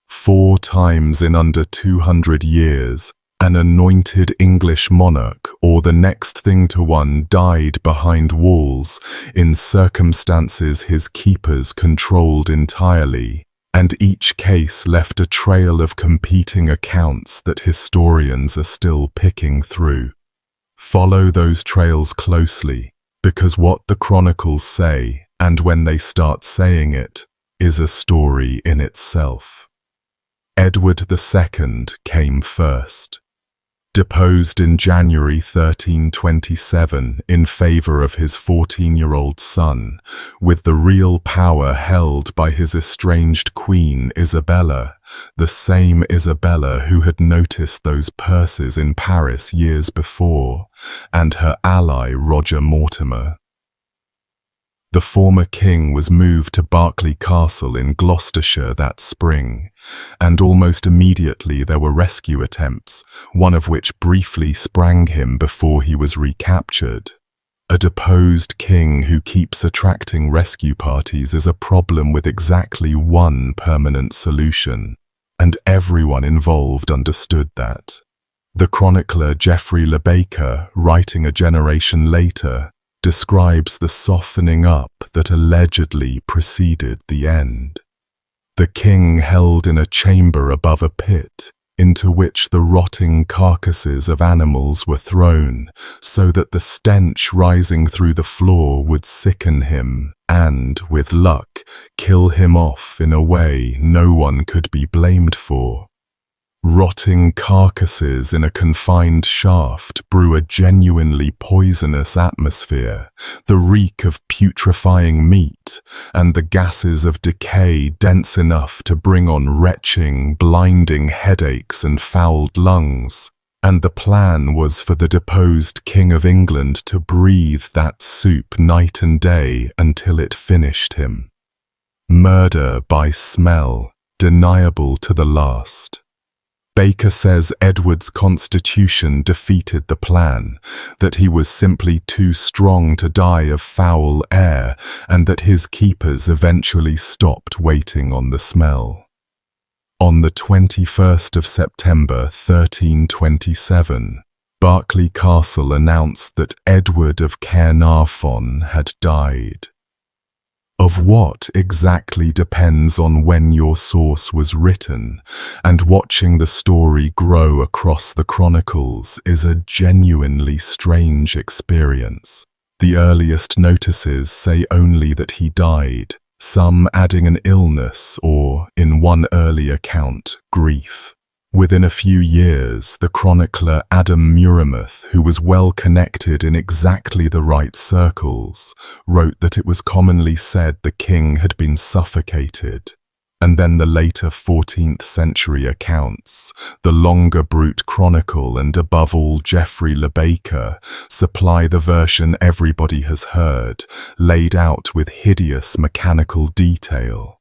4 times in under 200 years, An anointed English monarch, or the next thing to one, died behind walls in circumstances his keepers controlled entirely, and each case left a trail of competing accounts that historians are still picking through. Follow those trails closely, because what the chronicles say, and when they start saying it, is a story in itself. Edward II came first. Deposed in January 1327 in favor of his 14-year-old son, with the real power held by his estranged queen Isabella, the same Isabella who had noticed those purses in Paris years before, and her ally Roger Mortimer. The former king was moved to Berkeley Castle in Gloucestershire that spring, and almost immediately there were rescue attempts, one of which briefly sprang him before he was recaptured. A deposed king who keeps attracting rescue parties is a problem with exactly one permanent solution, and everyone involved understood that. The chronicler Geoffrey Le Baker, writing a generation later, describes the softening up that allegedly preceded the end. The king held in a chamber above a pit, into which the rotting carcasses of animals were thrown, so that the stench rising through the floor would sicken him and, with luck, kill him off in a way no one could be blamed for. Rotting carcasses in a confined shaft brew a genuinely poisonous atmosphere, the reek of putrefying meat, and the gases of decay dense enough to bring on retching, blinding headaches and fouled lungs. And the plan was for the deposed King of England to breathe that soup night and day until it finished him. Murder by smell, deniable to the last. Baker says Edward's constitution defeated the plan, that he was simply too strong to die of foul air, and that his keepers eventually stopped waiting on the smell. On the 21st of September 1327, Berkeley Castle announced that Edward of Caernarfon had died. Of what exactly depends on when your source was written, and watching the story grow across the chronicles is a genuinely strange experience. The earliest notices say only that he died, some adding an illness or, in one early account, grief. Within a few years, the chronicler Adam Muirmouth, who was well connected in exactly the right circles, wrote that it was commonly said the king had been suffocated. And then the later 14th century accounts, the longer Brut Chronicle and above all Geoffrey Le Baker, supply the version everybody has heard, laid out with hideous mechanical detail.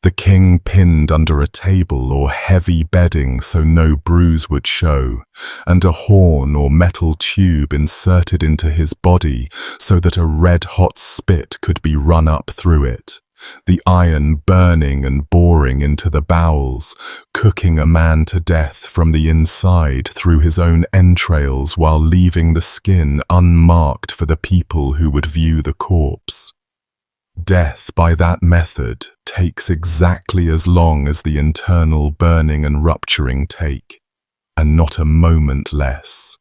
The king pinned under a table or heavy bedding so no bruise would show, and a horn or metal tube inserted into his body so that a red-hot spit could be run up through it, the iron burning and boring into the bowels, cooking a man to death from the inside through his own entrails while leaving the skin unmarked for the people who would view the corpse. Death by that method takes exactly as long as the internal burning and rupturing take, and not a moment less.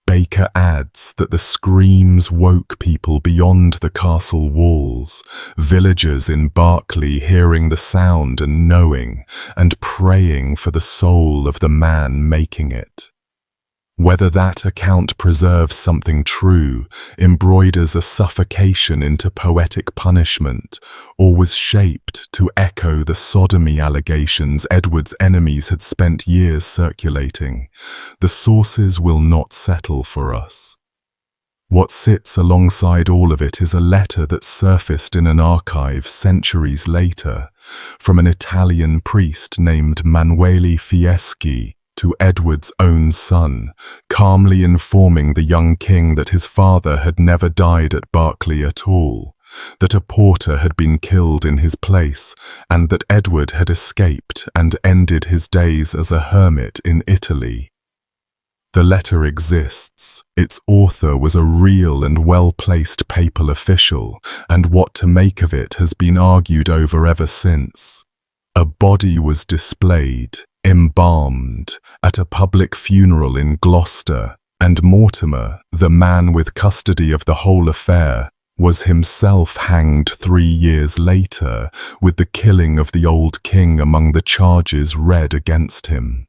Baker adds that the screams woke people beyond the castle walls, villagers in Berkeley hearing the sound and knowing, and praying for the soul of the man making it. Whether that account preserves something true, embroiders a suffocation into poetic punishment, or was shaped to echo the sodomy allegations Edward's enemies had spent years circulating, the sources will not settle for us. What sits alongside all of it is a letter that surfaced in an archive centuries later, from an Italian priest named Manuele Fieschi, to Edward's own son, calmly informing the young king that his father had never died at Berkeley at all, that a porter had been killed in his place, and that Edward had escaped and ended his days as a hermit in Italy. The letter exists. Its author was a real and well-placed papal official, and what to make of it has been argued over ever since. A body was displayed, embalmed, at a public funeral in Gloucester, and Mortimer, the man with custody of the whole affair, was himself hanged 3 years later, with the killing of the old king among the charges read against him.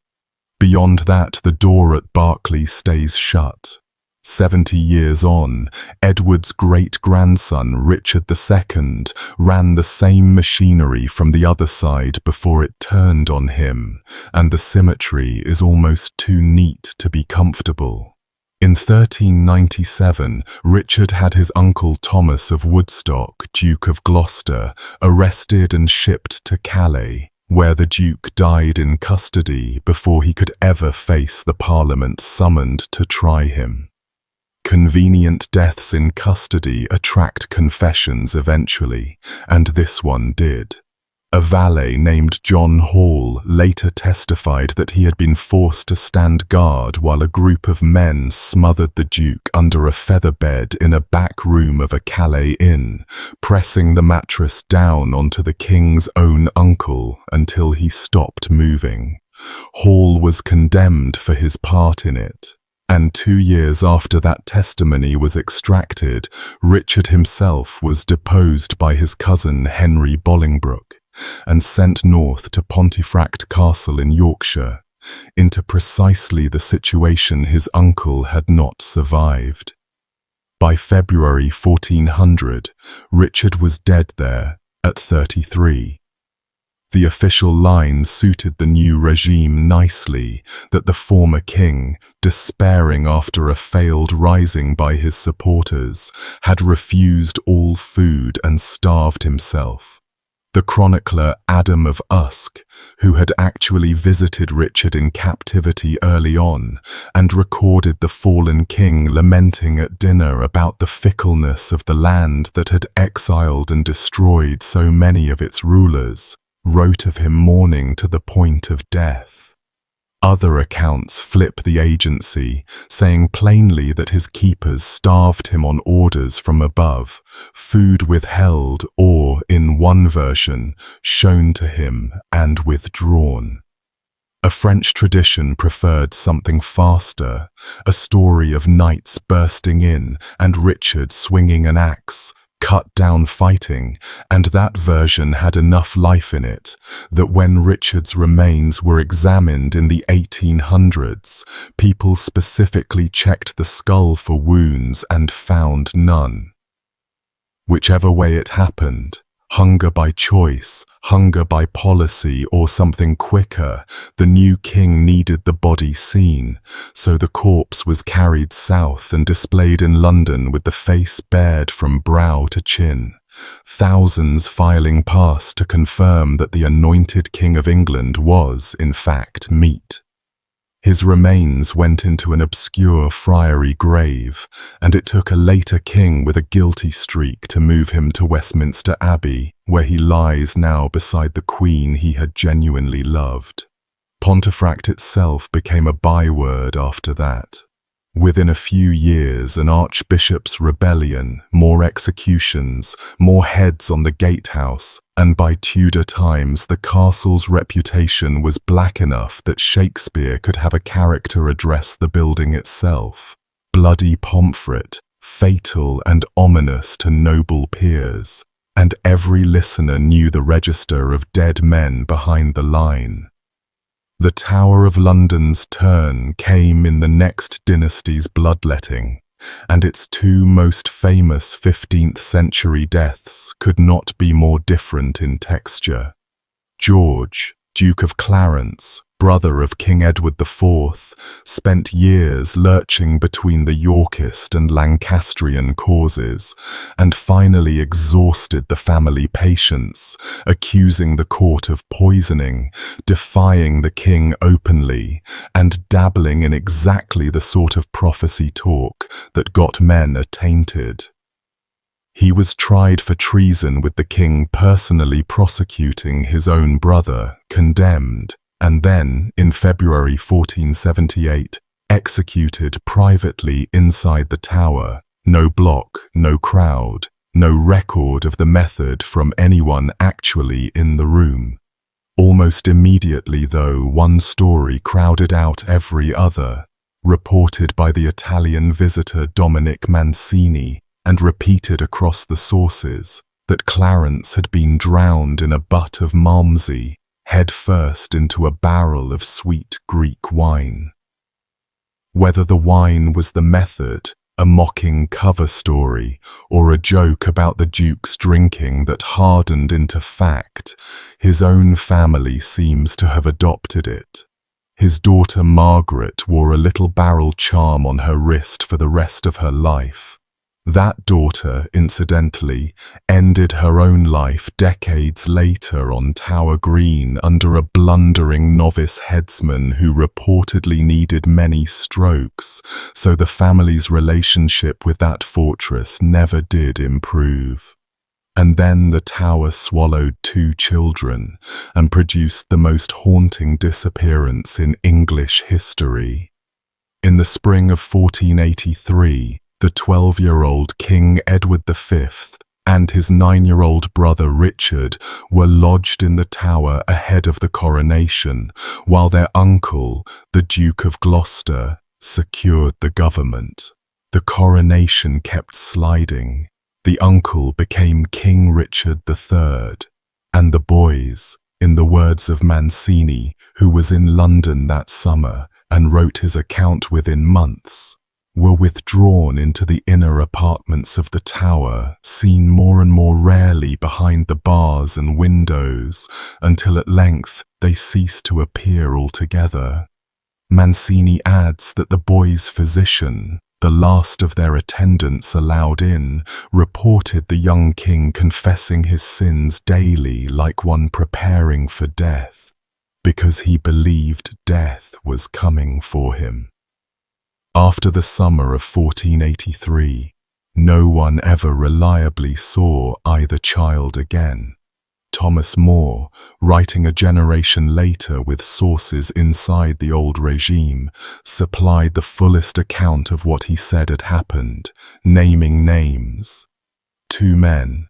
Beyond that, the door at Berkeley stays shut. 70 years on, Edward's great-grandson, Richard II, ran the same machinery from the other side before it turned on him, and the symmetry is almost too neat to be comfortable. In 1397, Richard had his uncle Thomas of Woodstock, Duke of Gloucester, arrested and shipped to Calais, where the Duke died in custody before he could ever face the Parliament summoned to try him. Convenient deaths in custody attract confessions eventually, and this one did. A valet named John Hall later testified that he had been forced to stand guard while a group of men smothered the Duke under a feather bed in a back room of a Calais inn, pressing the mattress down onto the king's own uncle until he stopped moving. Hall was condemned for his part in it, and 2 years after that testimony was extracted, Richard himself was deposed by his cousin Henry Bolingbroke and sent north to Pontefract Castle in Yorkshire, into precisely the situation his uncle had not survived. By February 1400, Richard was dead there at 33. The official line suited the new regime nicely, that the former king, despairing after a failed rising by his supporters, had refused all food and starved himself. The chronicler Adam of Usk, who had actually visited Richard in captivity early on, and recorded the fallen king lamenting at dinner about the fickleness of the land that had exiled and destroyed so many of its rulers, wrote of him mourning to the point of death. Other accounts flip the agency, saying plainly that his keepers starved him on orders from above, food withheld or, in one version, shown to him and withdrawn. A French tradition preferred something faster, a story of knights bursting in and Richard swinging an axe, cut down fighting, and that version had enough life in it that when Richard's remains were examined in the 1800s, people specifically checked the skull for wounds and found none. Whichever way it happened, hunger by choice, hunger by policy, or something quicker, the new king needed the body seen, so the corpse was carried south and displayed in London with the face bared from brow to chin, thousands filing past to confirm that the anointed King of England was, in fact, meat. His remains went into an obscure friary grave, and it took a later king with a guilty streak to move him to Westminster Abbey, where he lies now beside the Queen he had genuinely loved. Pontefract itself became a byword after that. Within a few years, an archbishop's rebellion, more executions, more heads on the gatehouse, and by Tudor times the castle's reputation was black enough that Shakespeare could have a character address the building itself. Bloody Pomfret, fatal and ominous to noble peers, and every listener knew the register of dead men behind the line. The Tower of London's turn came in the next dynasty's bloodletting, and its two most famous 15th century deaths could not be more different in texture. George, Duke of Clarence, brother of King Edward IV, spent years lurching between the Yorkist and Lancastrian causes, and finally exhausted the family patience, accusing the court of poisoning, defying the king openly, and dabbling in exactly the sort of prophecy talk that got men attainted. He was tried for treason with the king personally prosecuting his own brother, condemned, and then, in February 1478, executed privately inside the tower. No block, no crowd, no record of the method from anyone actually in the room. Almost immediately, though, one story crowded out every other, reported by the Italian visitor Dominic Mancini and repeated across the sources, that Clarence had been drowned in a butt of malmsey, head first into a barrel of sweet Greek wine. Whether the wine was the method, a mocking cover story, or a joke about the Duke's drinking that hardened into fact, his own family seems to have adopted it. His daughter Margaret wore a little barrel charm on her wrist for the rest of her life. That daughter, incidentally, ended her own life decades later on Tower Green under a blundering novice headsman who reportedly needed many strokes, so the family's relationship with that fortress never did improve. And then the tower swallowed 2 children and produced the most haunting disappearance in English history. In the spring of 1483, the 12-year-old King Edward V and his 9-year-old brother Richard were lodged in the tower ahead of the coronation, while their uncle, the Duke of Gloucester, secured the government. The coronation kept sliding. The uncle became King Richard III, and the boys, in the words of Mancini, who was in London that summer and wrote his account within months, were withdrawn into the inner apartments of the tower, seen more and more rarely behind the bars and windows, until at length they ceased to appear altogether. Mancini adds that the boys' physician, the last of their attendants allowed in, reported the young king confessing his sins daily like one preparing for death, because he believed death was coming for him. After the summer of 1483, no one ever reliably saw either child again. Thomas More, writing a generation later with sources inside the old regime, supplied the fullest account of what he said had happened, naming names. 2 men,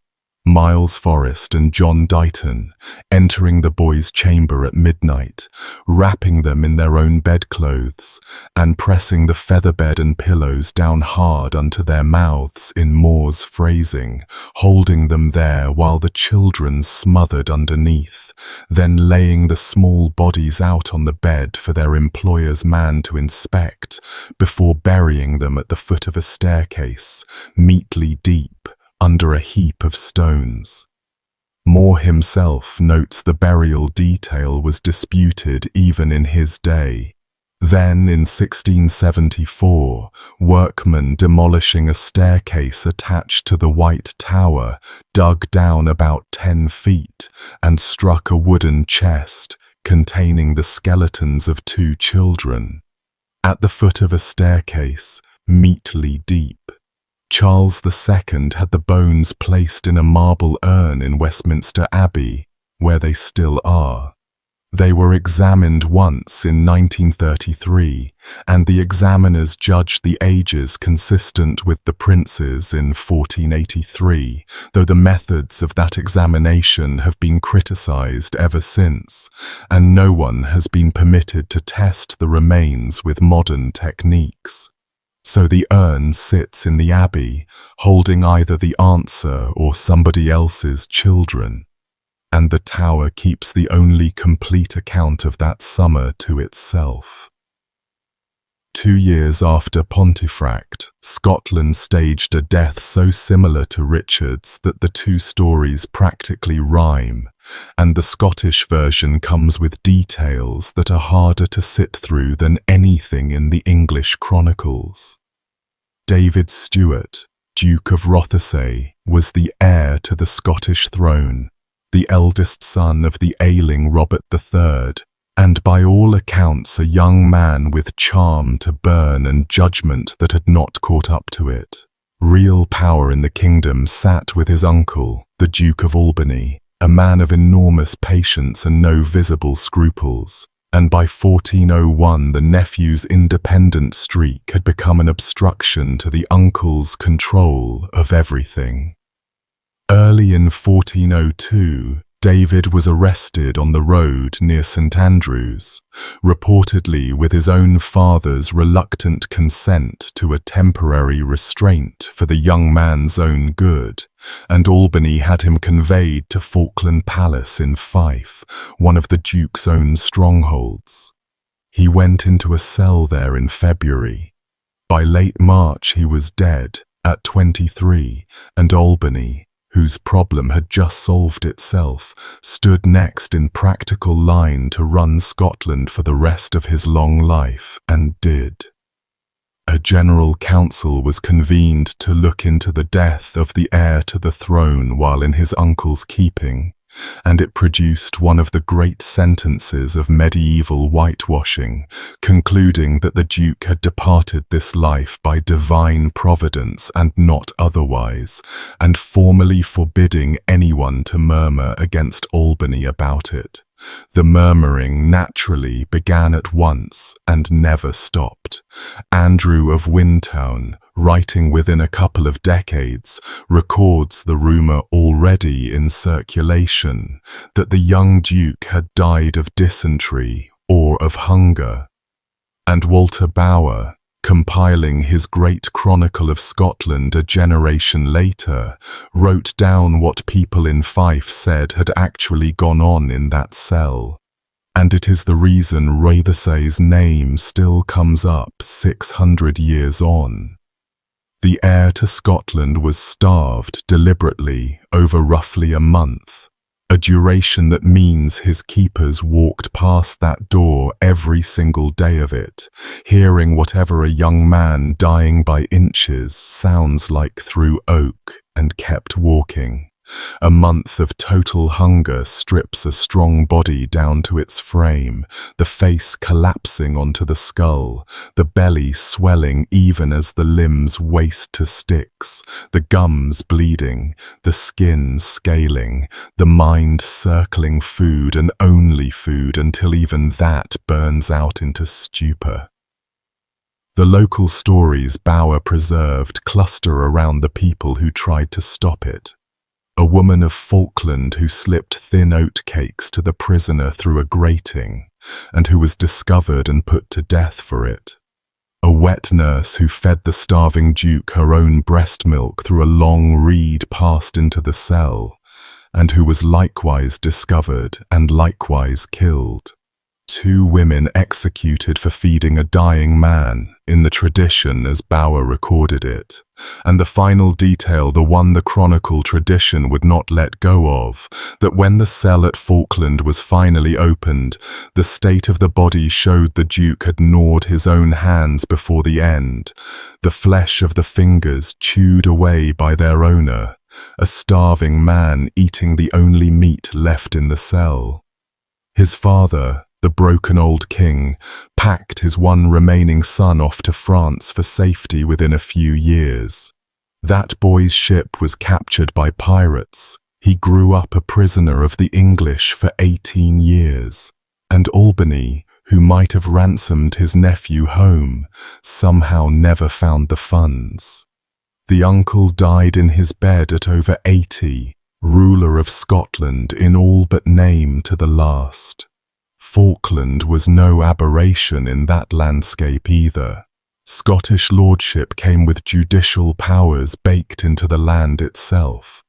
Miles Forrest and John Dighton, entering the boys' chamber at midnight, wrapping them in their own bedclothes, and pressing the featherbed and pillows down hard unto their mouths in Moore's phrasing, holding them there while the children smothered underneath, then laying the small bodies out on the bed for their employer's man to inspect, before burying them at the foot of a staircase, meatly deep, under a heap of stones. More himself notes the burial detail was disputed even in his day. Then, in 1674, workmen demolishing a staircase attached to the White Tower dug down about 10 feet and struck a wooden chest containing the skeletons of 2 children. At the foot of a staircase, meatly deep, Charles II had the bones placed in a marble urn in Westminster Abbey, where they still are. They were examined once in 1933, and the examiners judged the ages consistent with the prince's in 1483, though the methods of that examination have been criticized ever since, and no one has been permitted to test the remains with modern techniques. So the urn sits in the abbey, holding either the answer or somebody else's children, and the tower keeps the only complete account of that summer to itself. 2 years after Pontefract, Scotland staged a death so similar to Richard's that the 2 stories practically rhyme, and the Scottish version comes with details that are harder to sit through than anything in the English chronicles. David Stewart, Duke of Rothesay, was the heir to the Scottish throne, the eldest son of the ailing Robert III, and by all accounts a young man with charm to burn and judgment that had not caught up to it. Real power in the kingdom sat with his uncle, the Duke of Albany, a man of enormous patience and no visible scruples, and by 1401 the nephew's independent streak had become an obstruction to the uncle's control of everything. Early in 1402, David was arrested on the road near St. Andrews, reportedly with his own father's reluctant consent to a temporary restraint for the young man's own good, and Albany had him conveyed to Falkland Palace in Fife, one of the Duke's own strongholds. He went into a cell there in February. By late March he was dead, at 23, and Albany, whose problem had just solved itself, stood next in practical line to run Scotland for the rest of his long life, and did. A general council was convened to look into the death of the heir to the throne while in his uncle's keeping, and it produced one of the great sentences of medieval whitewashing, concluding that the Duke had departed this life by divine providence and not otherwise, and formally forbidding anyone to murmur against Albany about it. The murmuring naturally began at once and never stopped. Andrew of Windtown, writing within a couple of decades, records the rumour already in circulation that the young Duke had died of dysentery or of hunger. And Walter Bower, compiling his great Chronicle of Scotland a generation later, wrote down what people in Fife said had actually gone on in that cell. And it is the reason Rothesay's name still comes up 600 years on. The heir to Scotland was starved deliberately over roughly a month, a duration that means his keepers walked past that door every single day of it, hearing whatever a young man dying by inches sounds like through oak, and kept walking. A month of total hunger strips a strong body down to its frame, the face collapsing onto the skull, the belly swelling even as the limbs waste to sticks, the gums bleeding, the skin scaling, the mind circling food and only food until even that burns out into stupor. The local stories Bower preserved cluster around the people who tried to stop it. A woman of Falkland who slipped thin oat cakes to the prisoner through a grating, and who was discovered and put to death for it. A wet nurse who fed the starving Duke her own breast milk through a long reed passed into the cell, and who was likewise discovered and likewise killed. 2 women executed for feeding a dying man, in the tradition as Bower recorded it, and the final detail, the one the chronicle tradition would not let go of, that when the cell at Falkland was finally opened, the state of the body showed the Duke had gnawed his own hands before the end, the flesh of the fingers chewed away by their owner, a starving man eating the only meat left in the cell. His father, the broken old king, packed his one remaining son off to France for safety within a few years. That boy's ship was captured by pirates. He grew up a prisoner of the English for 18 years. And Albany, who might have ransomed his nephew home, somehow never found the funds. The uncle died in his bed at over 80, ruler of Scotland in all but name to the last. Falkland was no aberration in that landscape either. Scottish lordship came with judicial powers baked into the land itself.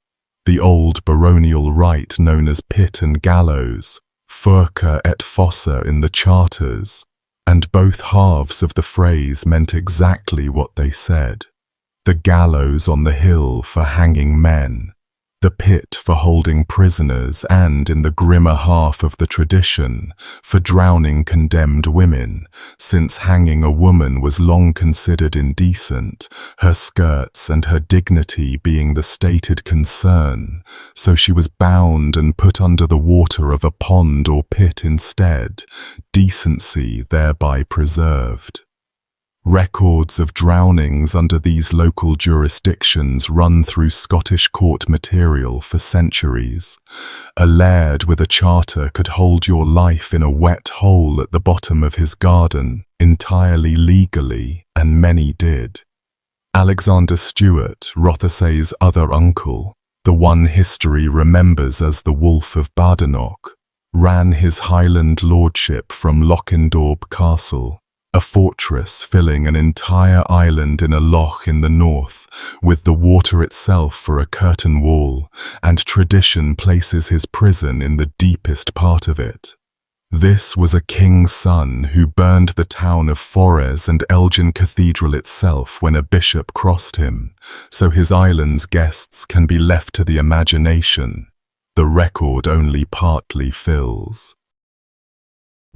The old baronial right known as pit and gallows, furca et fossa in the charters, and both halves of the phrase meant exactly what they said. The gallows on the hill for hanging men, the pit for holding prisoners, and, in the grimmer half of the tradition, for drowning condemned women, since hanging a woman was long considered indecent, her skirts and her dignity being the stated concern, so she was bound and put under the water of a pond or pit instead, decency thereby preserved. Records of drownings under these local jurisdictions run through Scottish court material for centuries. A laird with a charter could hold your life in a wet hole at the bottom of his garden, entirely legally, and many did. Alexander Stewart, Rothesay's other uncle, the one history remembers as the Wolf of Badenoch, ran his Highland lordship from Lochindorb Castle, a fortress filling an entire island in a loch in the north, with the water itself for a curtain wall, and tradition places his prison in the deepest part of it. This was a king's son who burned the town of Forres and Elgin Cathedral itself when a bishop crossed him, so his island's guests can be left to the imagination. The record only partly fills.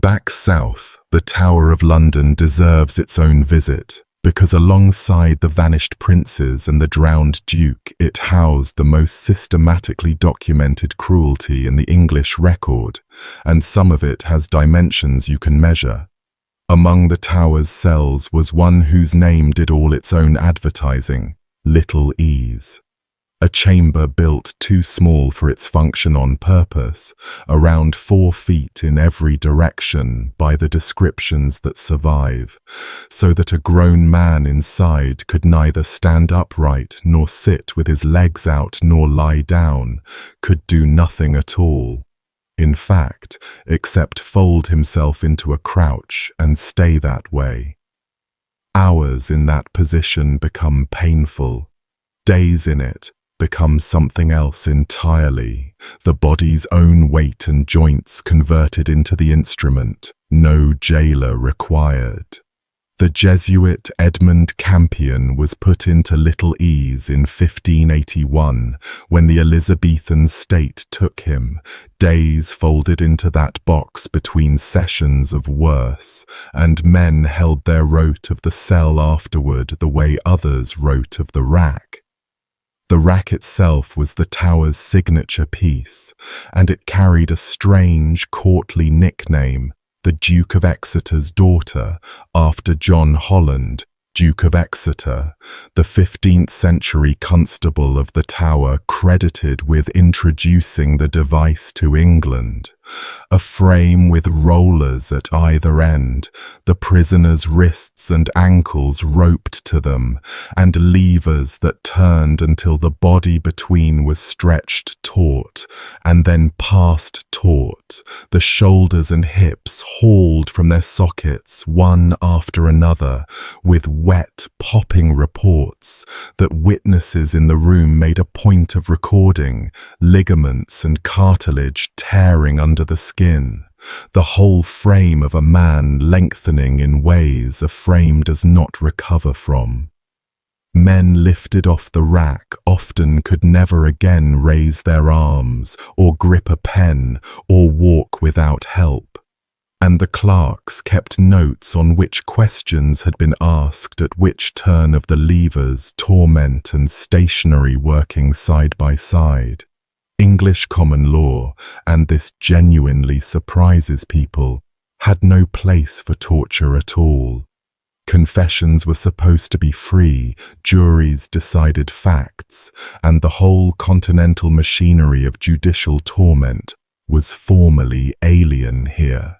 Back south, the Tower of London deserves its own visit, because alongside the vanished princes and the drowned duke, it housed the most systematically documented cruelty in the English record, and some of it has dimensions you can measure. Among the tower's cells was one whose name did all its own advertising, Little Ease. A chamber built too small for its function on purpose, around 4 feet in every direction by the descriptions that survive, so that a grown man inside could neither stand upright nor sit with his legs out nor lie down, could do nothing at all. In fact, except fold himself into a crouch and stay that way. Hours in that position become painful. Days in it become something else entirely, the body's own weight and joints converted into the instrument, no jailer required. The Jesuit Edmund Campion was put into Little Ease in 1581 when the Elizabethan state took him, days folded into that box between sessions of worse, and men held their rote of the cell afterward the way others wrote of the rack. The rack itself was the tower's signature piece, and it carried a strange, courtly nickname, the Duke of Exeter's daughter, after John Holland, Duke of Exeter, the 15th century constable of the Tower credited with introducing the device to England. A frame with rollers at either end, the prisoner's wrists and ankles roped to them, and levers that turned until the body between was stretched taut, and then passed taut, the shoulders and hips hauled from their sockets one after another, with wet, popping reports that witnesses in the room made a point of recording, ligaments and cartilage tearing under the skin, the whole frame of a man lengthening in ways a frame does not recover from. Men lifted off the rack often could never again raise their arms, or grip a pen, or walk without help. And the clerks kept notes on which questions had been asked at which turn of the levers, torment and stationery working side by side. English common law, and this genuinely surprises people, had no place for torture at all. Confessions were supposed to be free, juries decided facts, and the whole continental machinery of judicial torment was formally alien here.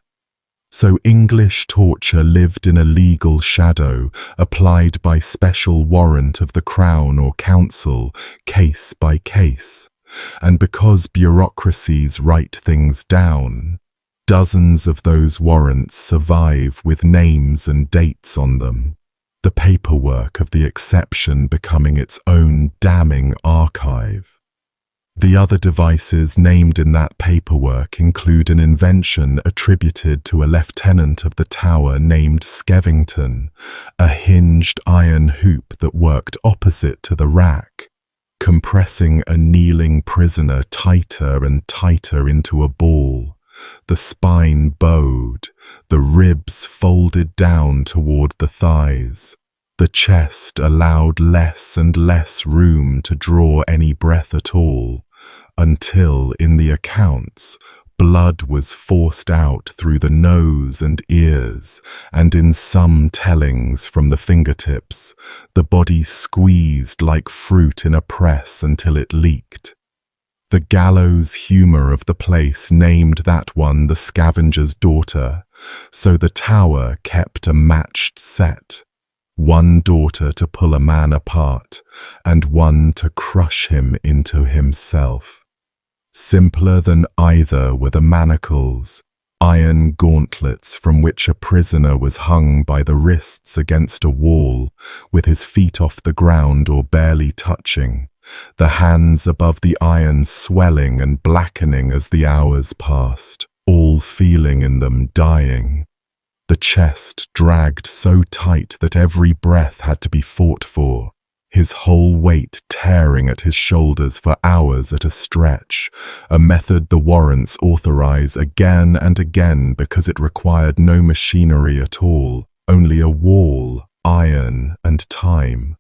So English torture lived in a legal shadow, applied by special warrant of the Crown or Council, case by case. And because bureaucracies write things down, dozens of those warrants survive with names and dates on them, the paperwork of the exception becoming its own damning archive. The other devices named in that paperwork include an invention attributed to a lieutenant of the Tower named Skevington, a hinged iron hoop that worked opposite to the rack, compressing a kneeling prisoner tighter and tighter into a ball, the spine bowed, the ribs folded down toward the thighs. The chest allowed less and less room to draw any breath at all, until, in the accounts, Blood was forced out through the nose and ears, and in some tellings from the fingertips, the body squeezed like fruit in a press until it leaked. The gallows humor of the place named that one the scavenger's daughter, so the tower kept a matched set, one daughter to pull a man apart, and one to crush him into himself. Simpler than either were the manacles, iron gauntlets from which a prisoner was hung by the wrists against a wall, with his feet off the ground or barely touching, the hands above the iron swelling and blackening as the hours passed, all feeling in them dying. The chest dragged so tight that every breath had to be fought for, his whole weight tearing at his shoulders for hours at a stretch, a method the warrants authorize again and again because it required no machinery at all, only a wall, iron, and time.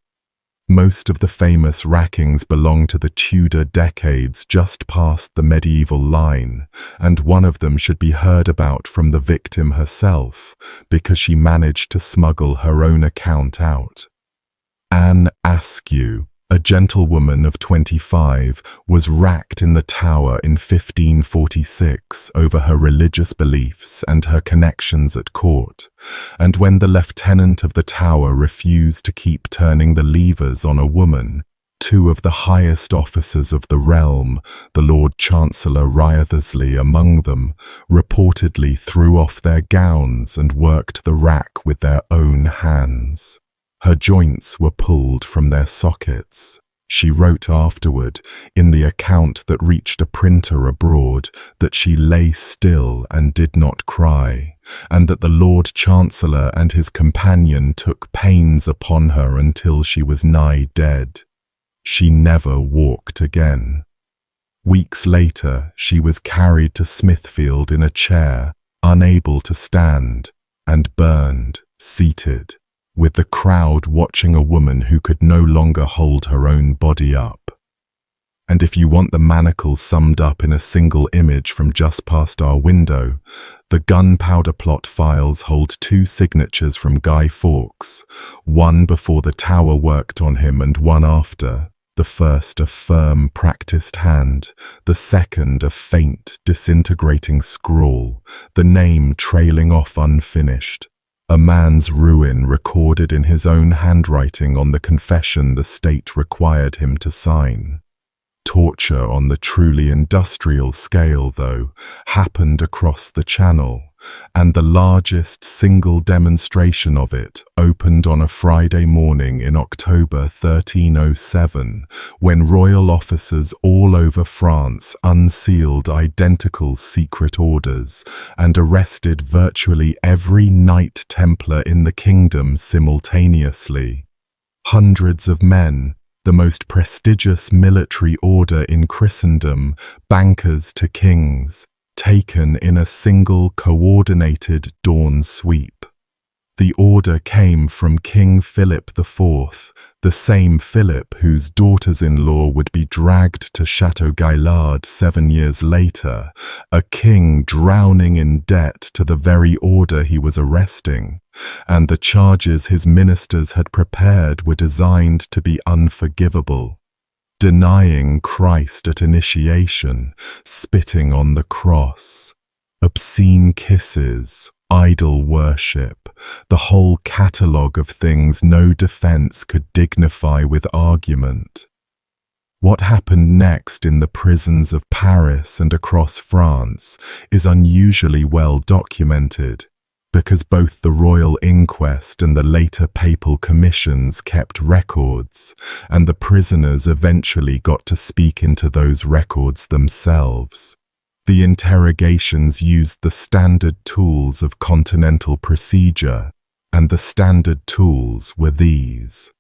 Most of the famous rackings belong to the Tudor decades just past the medieval line, and one of them should be heard about from the victim herself, because she managed to smuggle her own account out. Anne Askew, a gentlewoman of 25, was racked in the Tower in 1546 over her religious beliefs and her connections at court, and when the lieutenant of the Tower refused to keep turning the levers on a woman, two of the highest officers of the realm, the Lord Chancellor Wriothesley among them, reportedly threw off their gowns and worked the rack with their own hands. Her joints were pulled from their sockets. She wrote afterward, in the account that reached a printer abroad, that she lay still and did not cry, and that the Lord Chancellor and his companion took pains upon her until she was nigh dead. She never walked again. Weeks later, she was carried to Smithfield in a chair, unable to stand, and burned, seated, with the crowd watching a woman who could no longer hold her own body up. And if you want the manacles summed up in a single image from just past our window, the gunpowder plot files hold two signatures from Guy Fawkes, one before the Tower worked on him and one after, the first a firm, practiced hand, the second a faint, disintegrating scrawl, the name trailing off unfinished. A man's ruin recorded in his own handwriting on the confession the state required him to sign. Torture on the truly industrial scale, though, happened across the Channel, and the largest single demonstration of it opened on a Friday morning in October 1307, when royal officers all over France unsealed identical secret orders and arrested virtually every Knight Templar in the kingdom simultaneously. Hundreds of men, the most prestigious military order in Christendom, bankers to kings, taken in a single coordinated dawn sweep. The order came from King Philip IV, the same Philip whose daughters-in-law would be dragged to Chateau Gaillard 7 years later, a king drowning in debt to the very order he was arresting, and the charges his ministers had prepared were designed to be unforgivable. Denying Christ at initiation, spitting on the cross, obscene kisses, idol worship, the whole catalogue of things no defense could dignify with argument. What happened next in the prisons of Paris and across France is unusually well documented, because both the royal inquest and the later papal commissions kept records, and the prisoners eventually got to speak into those records themselves. The interrogations used the standard tools of continental procedure, and the standard tools were these: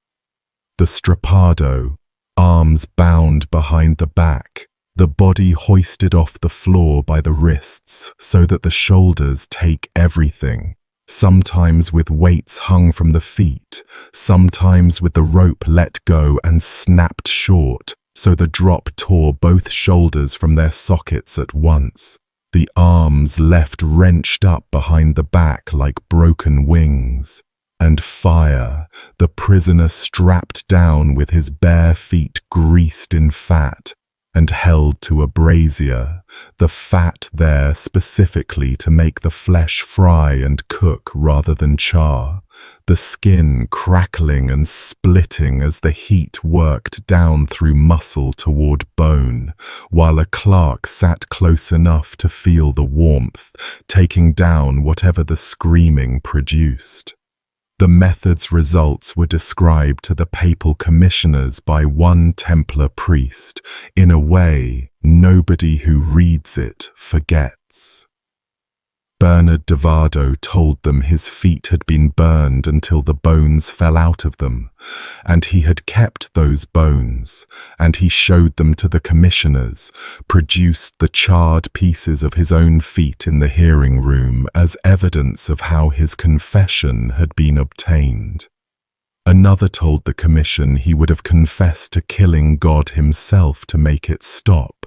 the strappado, arms bound behind the back, the body hoisted off the floor by the wrists so that the shoulders take everything, sometimes with weights hung from the feet, sometimes with the rope let go and snapped short, so the drop tore both shoulders from their sockets at once. the arms left wrenched up behind the back like broken wings, and fire, the prisoner strapped down with his bare feet greased in fat and held to a brazier, the fat there specifically to make the flesh fry and cook rather than char, the skin crackling and splitting as the heat worked down through muscle toward bone, while a clerk sat close enough to feel the warmth, taking down whatever the screaming produced. The method's results were described to the papal commissioners by one Templar priest in a way nobody who reads it forgets. Bernard de Vado told them his feet had been burned until the bones fell out of them, and he had kept those bones, and he showed them to the commissioners, produced the charred pieces of his own feet in the hearing room as evidence of how his confession had been obtained. Another told the commission he would have confessed to killing God himself to make it stop.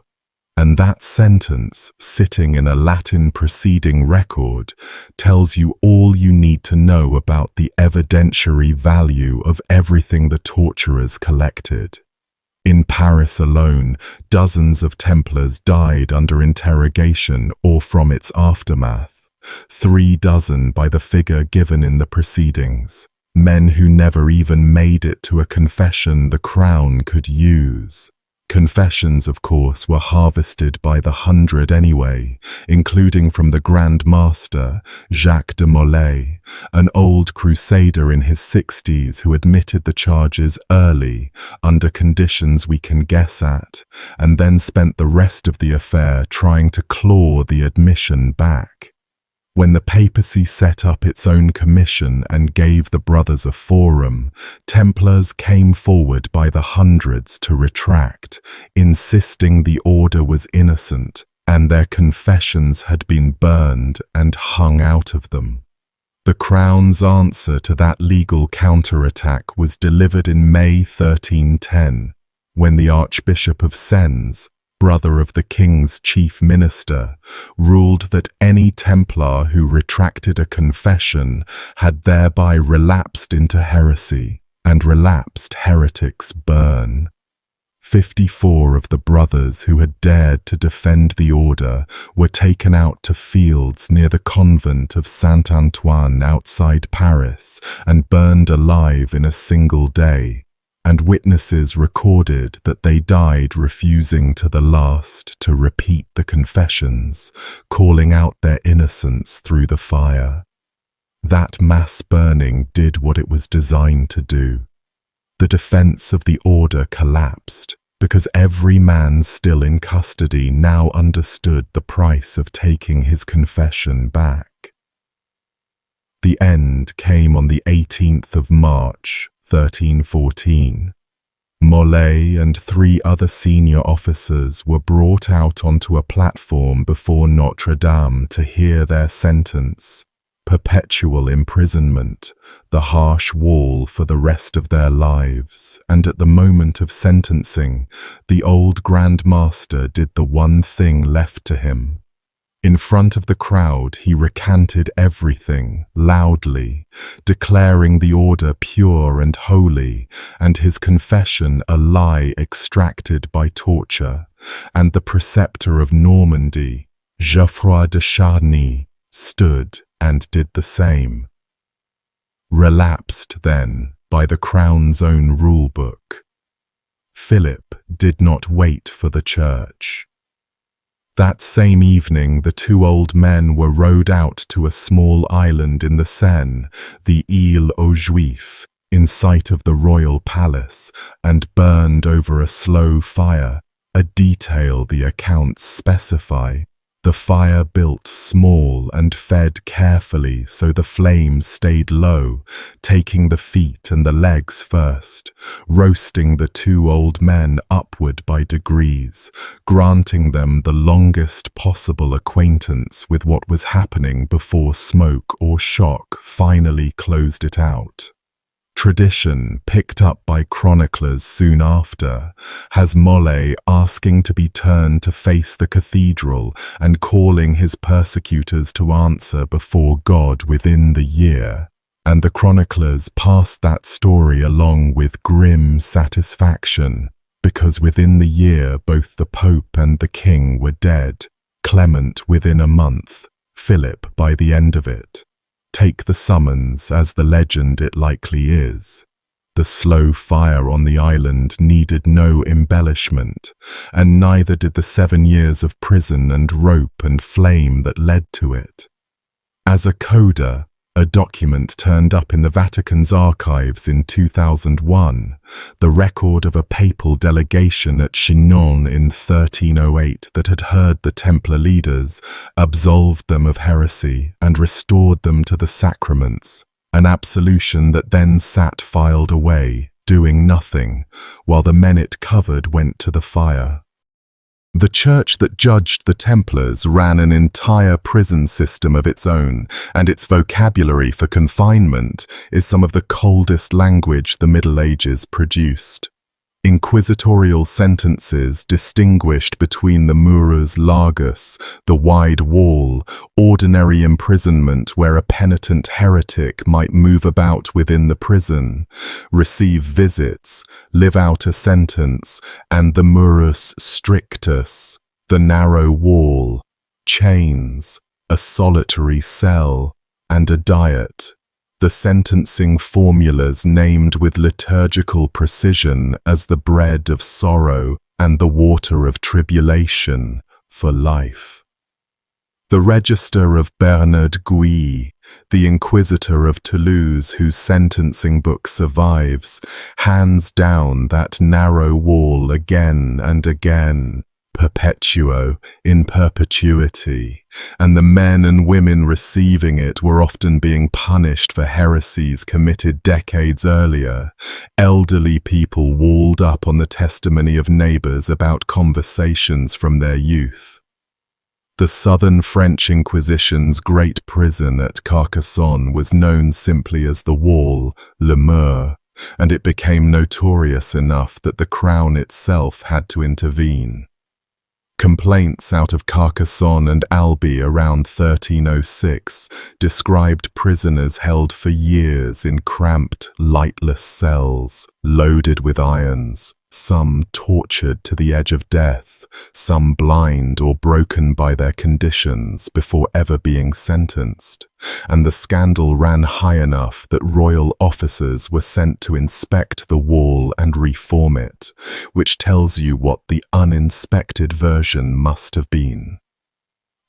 And that sentence, sitting in a Latin preceding record, tells you all you need to know about the evidentiary value of everything the torturers collected. In Paris alone, dozens of Templars died under interrogation or from its aftermath, 36 by the figure given in the proceedings, men who never even made it to a confession the crown could use. Confessions, of course, were harvested by the hundred anyway, including from the Grand Master, Jacques de Molay, an old crusader in his 60s who admitted the charges early, under conditions we can guess at, and then spent the rest of the affair trying to claw the admission back. When the papacy set up its own commission and gave the brothers a forum, Templars came forward by the hundreds to retract, insisting the order was innocent and their confessions had been burned and hung out of them. The Crown's answer to that legal counterattack was delivered in May 1310, when the Archbishop of Sens, brother of the king's chief minister, ruled that any Templar who retracted a confession had thereby relapsed into heresy, and relapsed heretics burn. 54 of the brothers who had dared to defend the order were taken out to fields near the convent of Saint-Antoine outside Paris and burned alive in a single day, and witnesses recorded that they died refusing to the last to repeat the confessions, calling out their innocence through the fire. That mass burning did what it was designed to do. The defense of the order collapsed because every man still in custody now understood the price of taking his confession back. The end came on the 18th of March, 1314. Molay and 3 other senior officers were brought out onto a platform before Notre Dame to hear their sentence: perpetual imprisonment, the harsh wall for the rest of their lives. And at the moment of sentencing, the old Grand Master did the one thing left to him. In front of the crowd, he recanted everything, loudly, declaring the order pure and holy, and his confession a lie extracted by torture. And the preceptor of Normandy, Geoffroy de Charny, stood and did the same. Relapsed, then, by the crown's own rulebook. Philip did not wait for the church. That same evening, the 2 old men were rowed out to a small island in the Seine, the Île aux Juifs, in sight of the royal palace, and burned over a slow fire, a detail the accounts specify. The fire built small and fed carefully so the flames stayed low, taking the feet and the legs first, roasting the 2 old men upward by degrees, granting them the longest possible acquaintance with what was happening before smoke or shock finally closed it out. Tradition, picked up by chroniclers soon after, has Mole asking to be turned to face the cathedral and calling his persecutors to answer before God within the year. And the chroniclers passed that story along with grim satisfaction, because within the year both the Pope and the King were dead, Clement within a month, Philip by the end of it. Take the summons as the legend it likely is. The slow fire on the island needed no embellishment, and neither did the 7 years of prison and rope and flame that led to it. As a coda, a document turned up in the Vatican's archives in 2001, the record of a papal delegation at Chinon in 1308 that had heard the Templar leaders, absolved them of heresy and restored them to the sacraments, an absolution that then sat filed away, doing nothing, while the men it covered went to the fire. The church that judged the Templars ran an entire prison system of its own, and its vocabulary for confinement is some of the coldest language the Middle Ages produced. Inquisitorial sentences distinguished between the murus largus, the wide wall, ordinary imprisonment where a penitent heretic might move about within the prison, receive visits, live out a sentence, and the murus strictus, the narrow wall, chains, a solitary cell, and a diet. The sentencing formulas named with liturgical precision as the bread of sorrow and the water of tribulation for life. The register of Bernard Gouy, the Inquisitor of Toulouse whose sentencing book survives, hands down that narrow wall again and again, perpetuo, in perpetuity, and the men and women receiving it were often being punished for heresies committed decades earlier, elderly people walled up on the testimony of neighbors about conversations from their youth. The southern French Inquisition's great prison at Carcassonne was known simply as the Wall, le Mur, and it became notorious enough that the Crown itself had to intervene. Complaints out of Carcassonne and Albi around 1306 described prisoners held for years in cramped, lightless cells, loaded with irons, some tortured to the edge of death, some blind or broken by their conditions before ever being sentenced, and the scandal ran high enough that royal officers were sent to inspect the wall and reform it, which tells you what the uninspected version must have been.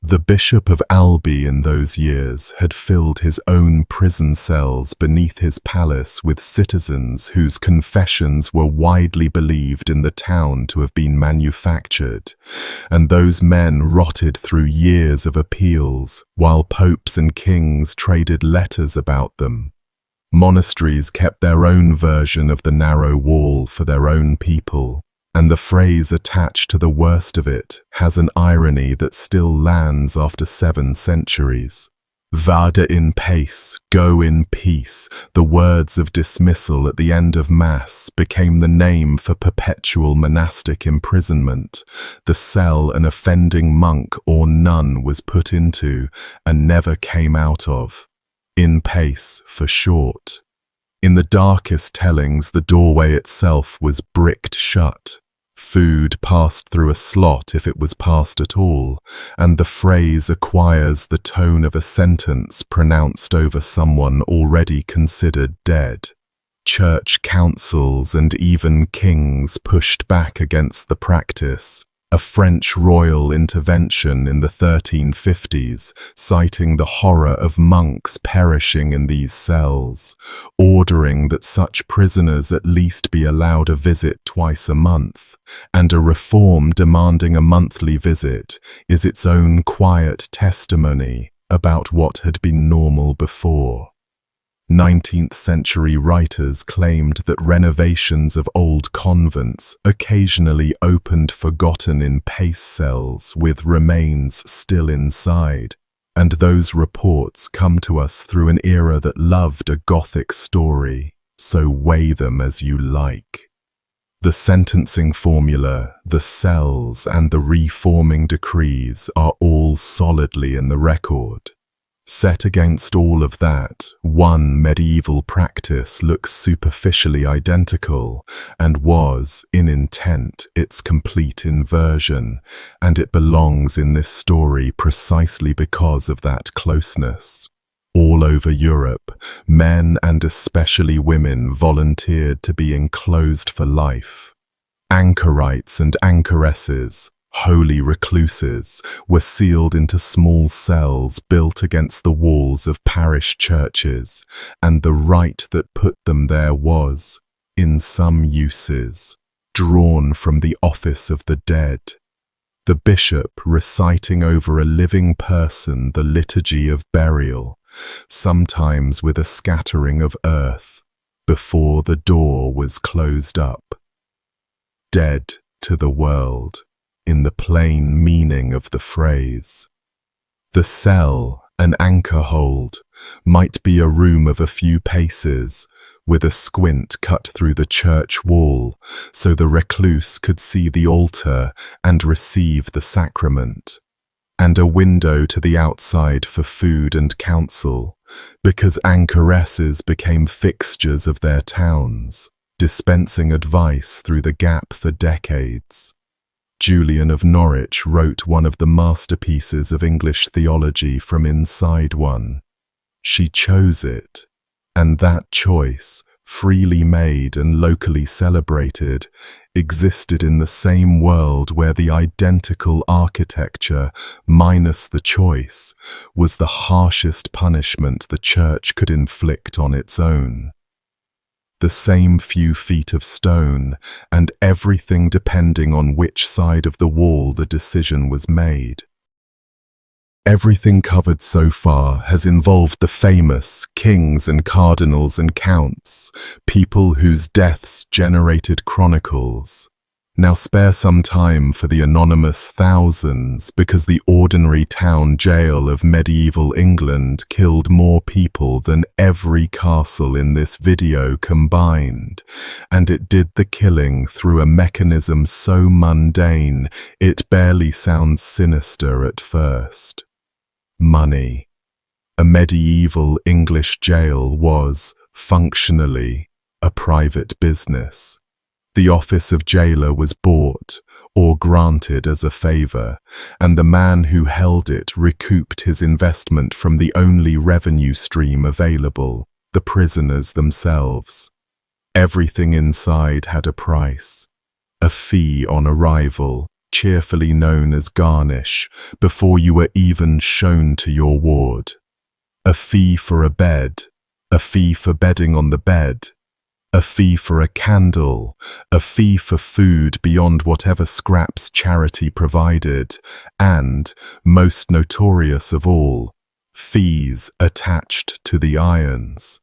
The Bishop of Albi in those years had filled his own prison cells beneath his palace with citizens whose confessions were widely believed in the town to have been manufactured, and those men rotted through years of appeals while popes and kings traded letters about them. Monasteries kept their own version of the narrow wall for their own people, and the phrase attached to the worst of it has an irony that still lands after 7 centuries. Vade in pace, go in peace, the words of dismissal at the end of Mass became the name for perpetual monastic imprisonment, the cell an offending monk or nun was put into and never came out of. In pace for short. In the darkest tellings, the doorway itself was bricked shut. Food passed through a slot if it was passed at all, and the phrase acquires the tone of a sentence pronounced over someone already considered dead. Church councils and even kings pushed back against the practice. A French royal intervention in the 1350s, citing the horror of monks perishing in these cells, ordering that such prisoners at least be allowed a visit twice a month, and a reform demanding a monthly visit, is its own quiet testimony about what had been normal before. 19th century writers claimed that renovations of old convents occasionally opened forgotten in pace cells with remains still inside, and those reports come to us through an era that loved a Gothic story, so weigh them as you like. The sentencing formula, the cells, and the reforming decrees are all solidly in the record. Set against all of that, one medieval practice looks superficially identical and was, in intent, its complete inversion, and it belongs in this story precisely because of that closeness. All over Europe, men and especially women volunteered to be enclosed for life. Anchorites and anchoresses, holy recluses, were sealed into small cells built against the walls of parish churches, and the rite that put them there was, in some uses, drawn from the office of the dead. The bishop reciting over a living person the liturgy of burial, sometimes with a scattering of earth, before the door was closed up. Dead to the world, in the plain meaning of the phrase. The cell, an anchor hold, might be a room of a few paces, with a squint cut through the church wall, so the recluse could see the altar and receive the sacrament, and a window to the outside for food and counsel, because anchoresses became fixtures of their towns, dispensing advice through the gap for decades. Julian of Norwich wrote one of the masterpieces of English theology from inside one. She chose it, and that choice, freely made and locally celebrated, existed in the same world where the identical architecture, minus the choice, was the harshest punishment the church could inflict on its own. The same few feet of stone, and everything depending on which side of the wall the decision was made. Everything covered so far has involved the famous kings and cardinals and counts, people whose deaths generated chronicles. Now spare some time for the anonymous thousands, because the ordinary town jail of medieval England killed more people than every castle in this video combined, and it did the killing through a mechanism so mundane it barely sounds sinister at first. Money. A medieval English jail was, functionally, a private business. The office of jailer was bought or granted as a favour, and the man who held it recouped his investment from the only revenue stream available, the prisoners themselves. Everything inside had a price, a fee on arrival, cheerfully known as garnish, before you were even shown to your ward. A fee for a bed, a fee for bedding on the bed, a fee for a candle, a fee for food beyond whatever scraps charity provided, and, most notorious of all, fees attached to the irons.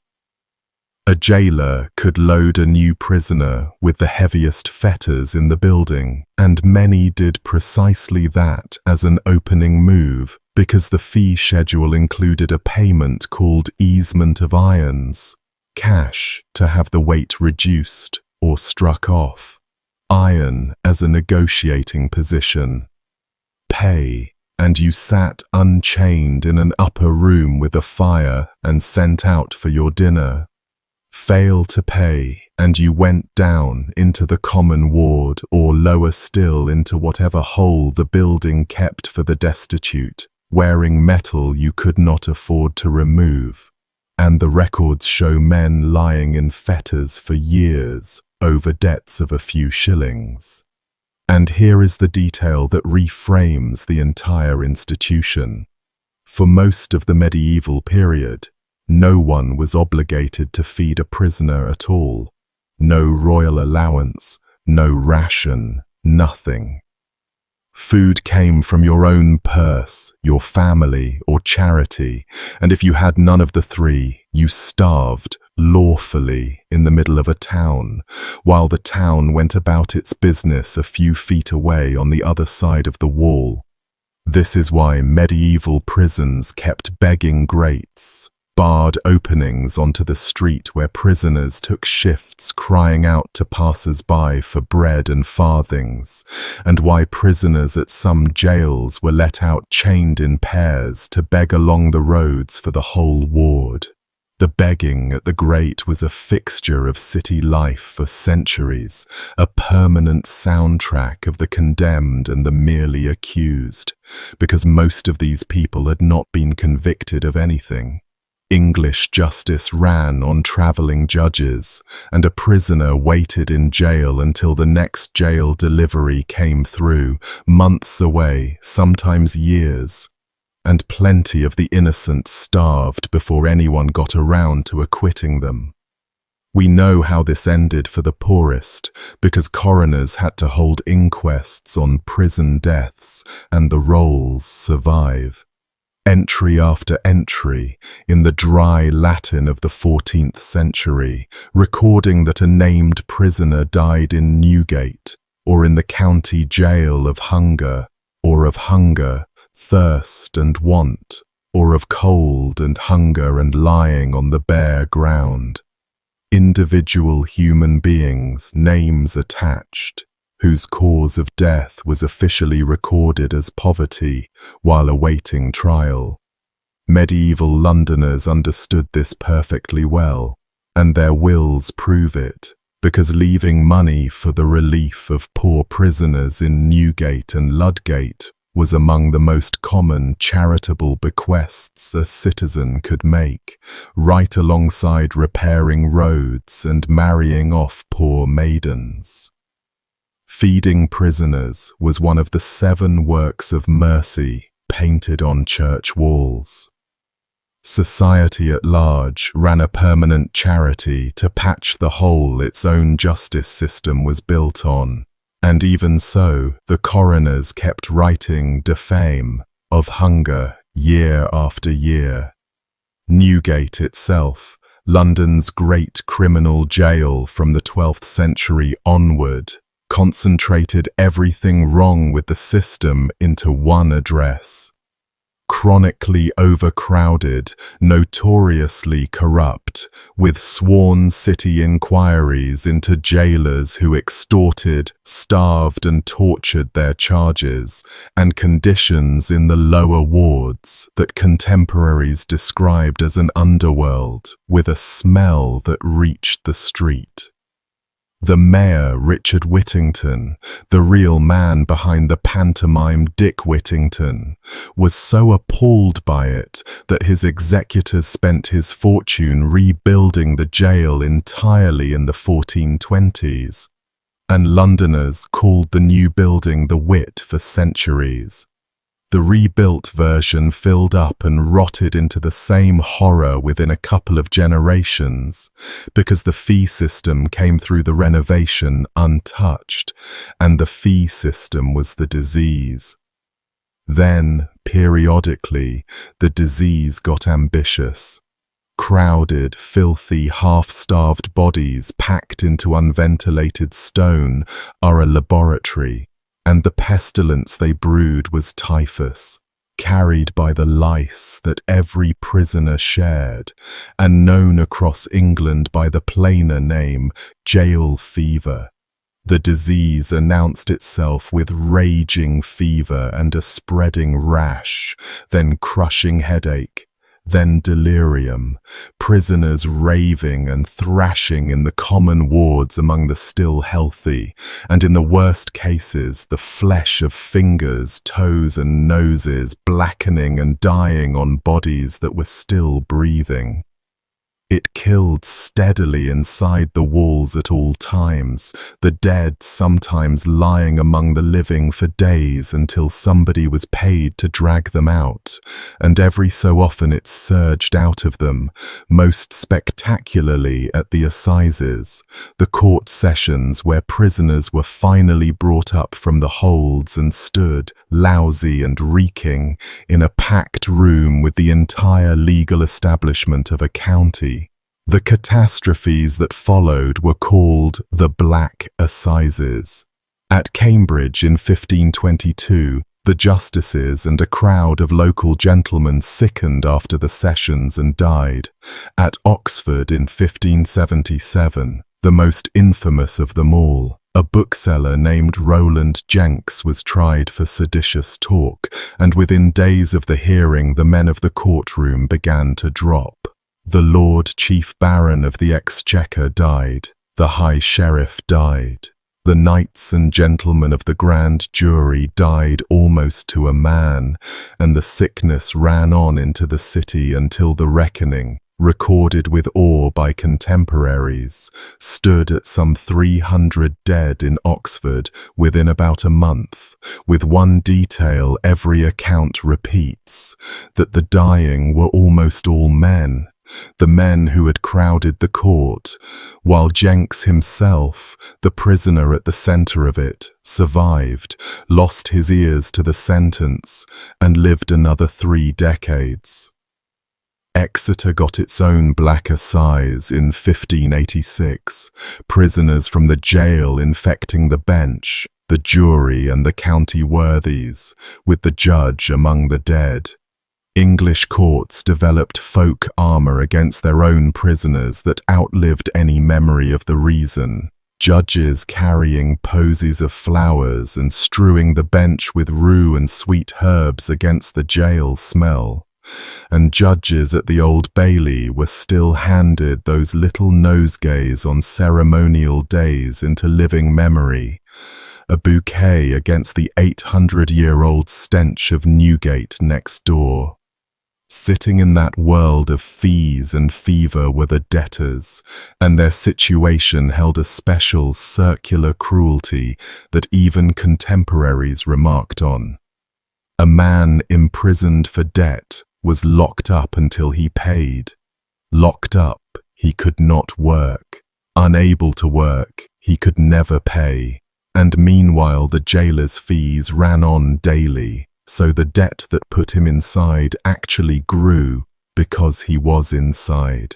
A jailer could load a new prisoner with the heaviest fetters in the building, and many did precisely that as an opening move, because the fee schedule included a payment called easement of irons, cash to have the weight reduced or struck off, iron as a negotiating position, pay, and you sat unchained in an upper room with a fire and sent out for your dinner. Fail to pay, and you went down into the common ward, or lower still into whatever hole the building kept for the destitute, wearing metal you could not afford to remove. And the records show men lying in fetters for years over debts of a few shillings. And here is the detail that reframes the entire institution. For most of the medieval period, no one was obligated to feed a prisoner at all. No royal allowance, no ration, nothing. Food came from your own purse, your family, or charity, and if you had none of the three, you starved, lawfully, in the middle of a town, while the town went about its business a few feet away on the other side of the wall. This is why medieval prisons kept begging grates, barred openings onto the street where prisoners took shifts crying out to passers-by for bread and farthings, and why prisoners at some jails were let out chained in pairs to beg along the roads for the whole ward. The begging at the grate was a fixture of city life for centuries, a permanent soundtrack of the condemned and the merely accused, because most of these people had not been convicted of anything. English justice ran on travelling judges, and a prisoner waited in jail until the next jail delivery came through, months away, sometimes years. And plenty of the innocent starved before anyone got around to acquitting them. We know how this ended for the poorest, because coroners had to hold inquests on prison deaths, and the rolls survive. Entry after entry, in the dry Latin of the 14th century, recording that a named prisoner died in Newgate, or in the county jail of hunger, or of hunger, thirst and want, or of cold and hunger and lying on the bare ground. Individual human beings, names attached, whose cause of death was officially recorded as poverty while awaiting trial. Medieval Londoners understood this perfectly well, and their wills prove it, because leaving money for the relief of poor prisoners in Newgate and Ludgate was among the most common charitable bequests a citizen could make, right alongside repairing roads and marrying off poor maidens. Feeding prisoners was one of the 7 works of mercy painted on church walls. Society at large ran a permanent charity to patch the hole its own justice system was built on. And even so, the coroners kept writing defame of hunger year after year. Newgate itself, London's great criminal jail from the 12th century onward, concentrated everything wrong with the system into one address. Chronically overcrowded, notoriously corrupt, with sworn city inquiries into jailers who extorted, starved and tortured their charges, and conditions in the lower wards that contemporaries described as an underworld with a smell that reached the street. The mayor, Richard Whittington, the real man behind the pantomime Dick Whittington, was so appalled by it that his executors spent his fortune rebuilding the jail entirely in the 1420s, and Londoners called the new building the Whit for centuries. The rebuilt version filled up and rotted into the same horror within a couple of generations, because the fee system came through the renovation untouched, and the fee system was the disease. Then, periodically, the disease got ambitious. Crowded, filthy, half-starved bodies packed into unventilated stone are a laboratory, and the pestilence they brewed was typhus, carried by the lice that every prisoner shared, and known across England by the plainer name jail fever. The disease announced itself with raging fever and a spreading rash, then crushing headache, then delirium, prisoners raving and thrashing in the common wards among the still healthy, and in the worst cases the flesh of fingers, toes and noses blackening and dying on bodies that were still breathing. It killed steadily inside the walls at all times, the dead sometimes lying among the living for days until somebody was paid to drag them out, and every so often it surged out of them, most spectacularly at the assizes, the court sessions where prisoners were finally brought up from the holds and stood, lousy and reeking, in a packed room with the entire legal establishment of a county. The catastrophes that followed were called the Black Assizes. At Cambridge in 1522, the The justices and a crowd of local gentlemen sickened after the sessions and died. At Oxford in 1577, the most infamous of them all, a bookseller named Rowland Jenks was tried for seditious talk, and within days of the hearing the men of the courtroom began to drop. The Lord Chief Baron of the Exchequer died. The High Sheriff died. The knights and gentlemen of the grand jury died almost to a man, and the sickness ran on into the city until the reckoning, recorded with awe by contemporaries, stood at some 300 dead in Oxford within about a month, with one detail every account repeats, that the dying were almost all men, the men who had crowded the court, while Jenks himself, the prisoner at the centre of it, survived, lost his ears to the sentence, and lived another 3 decades. Exeter got its own Black Assize in 1586, prisoners from the jail infecting the bench, the jury and the county worthies, with the judge among the dead. English courts developed folk armour against their own prisoners that outlived any memory of the reason, judges carrying posies of flowers and strewing the bench with rue and sweet herbs against the jail smell. And judges at the Old Bailey were still handed those little nosegays on ceremonial days into living memory, a bouquet against the 800-year-old stench of Newgate next door. Sitting in that world of fees and fever were the debtors, and their situation held a special circular cruelty that even contemporaries remarked on. A man imprisoned for debt was locked up until he paid. Locked up, he could not work. Unable to work, he could never pay. And meanwhile the jailer's fees ran on daily, so the debt that put him inside actually grew because he was inside.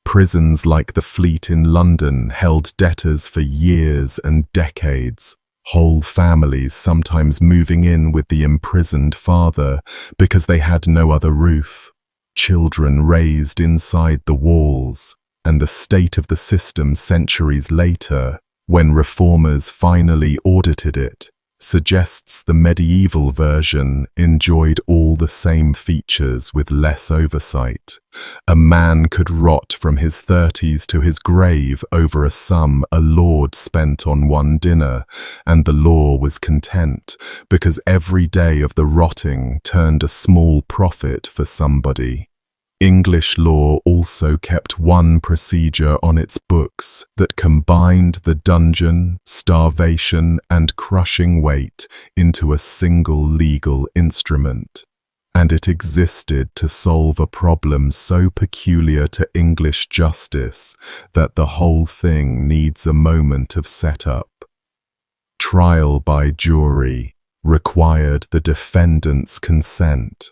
Prisons like the Fleet in London held debtors for years and decades, whole families sometimes moving in with the imprisoned father because they had no other roof, children raised inside the walls, and the state of the system centuries later, when reformers finally audited it, suggests the medieval version enjoyed all the same features with less oversight. A man could rot from his 30s to his grave over a sum a lord spent on one dinner, and the law was content, because every day of the rotting turned a small profit for somebody. English law also kept one procedure on its books that combined the dungeon, starvation, and crushing weight into a single legal instrument. And it existed to solve a problem so peculiar to English justice that the whole thing needs a moment of setup. Trial by jury required the defendant's consent.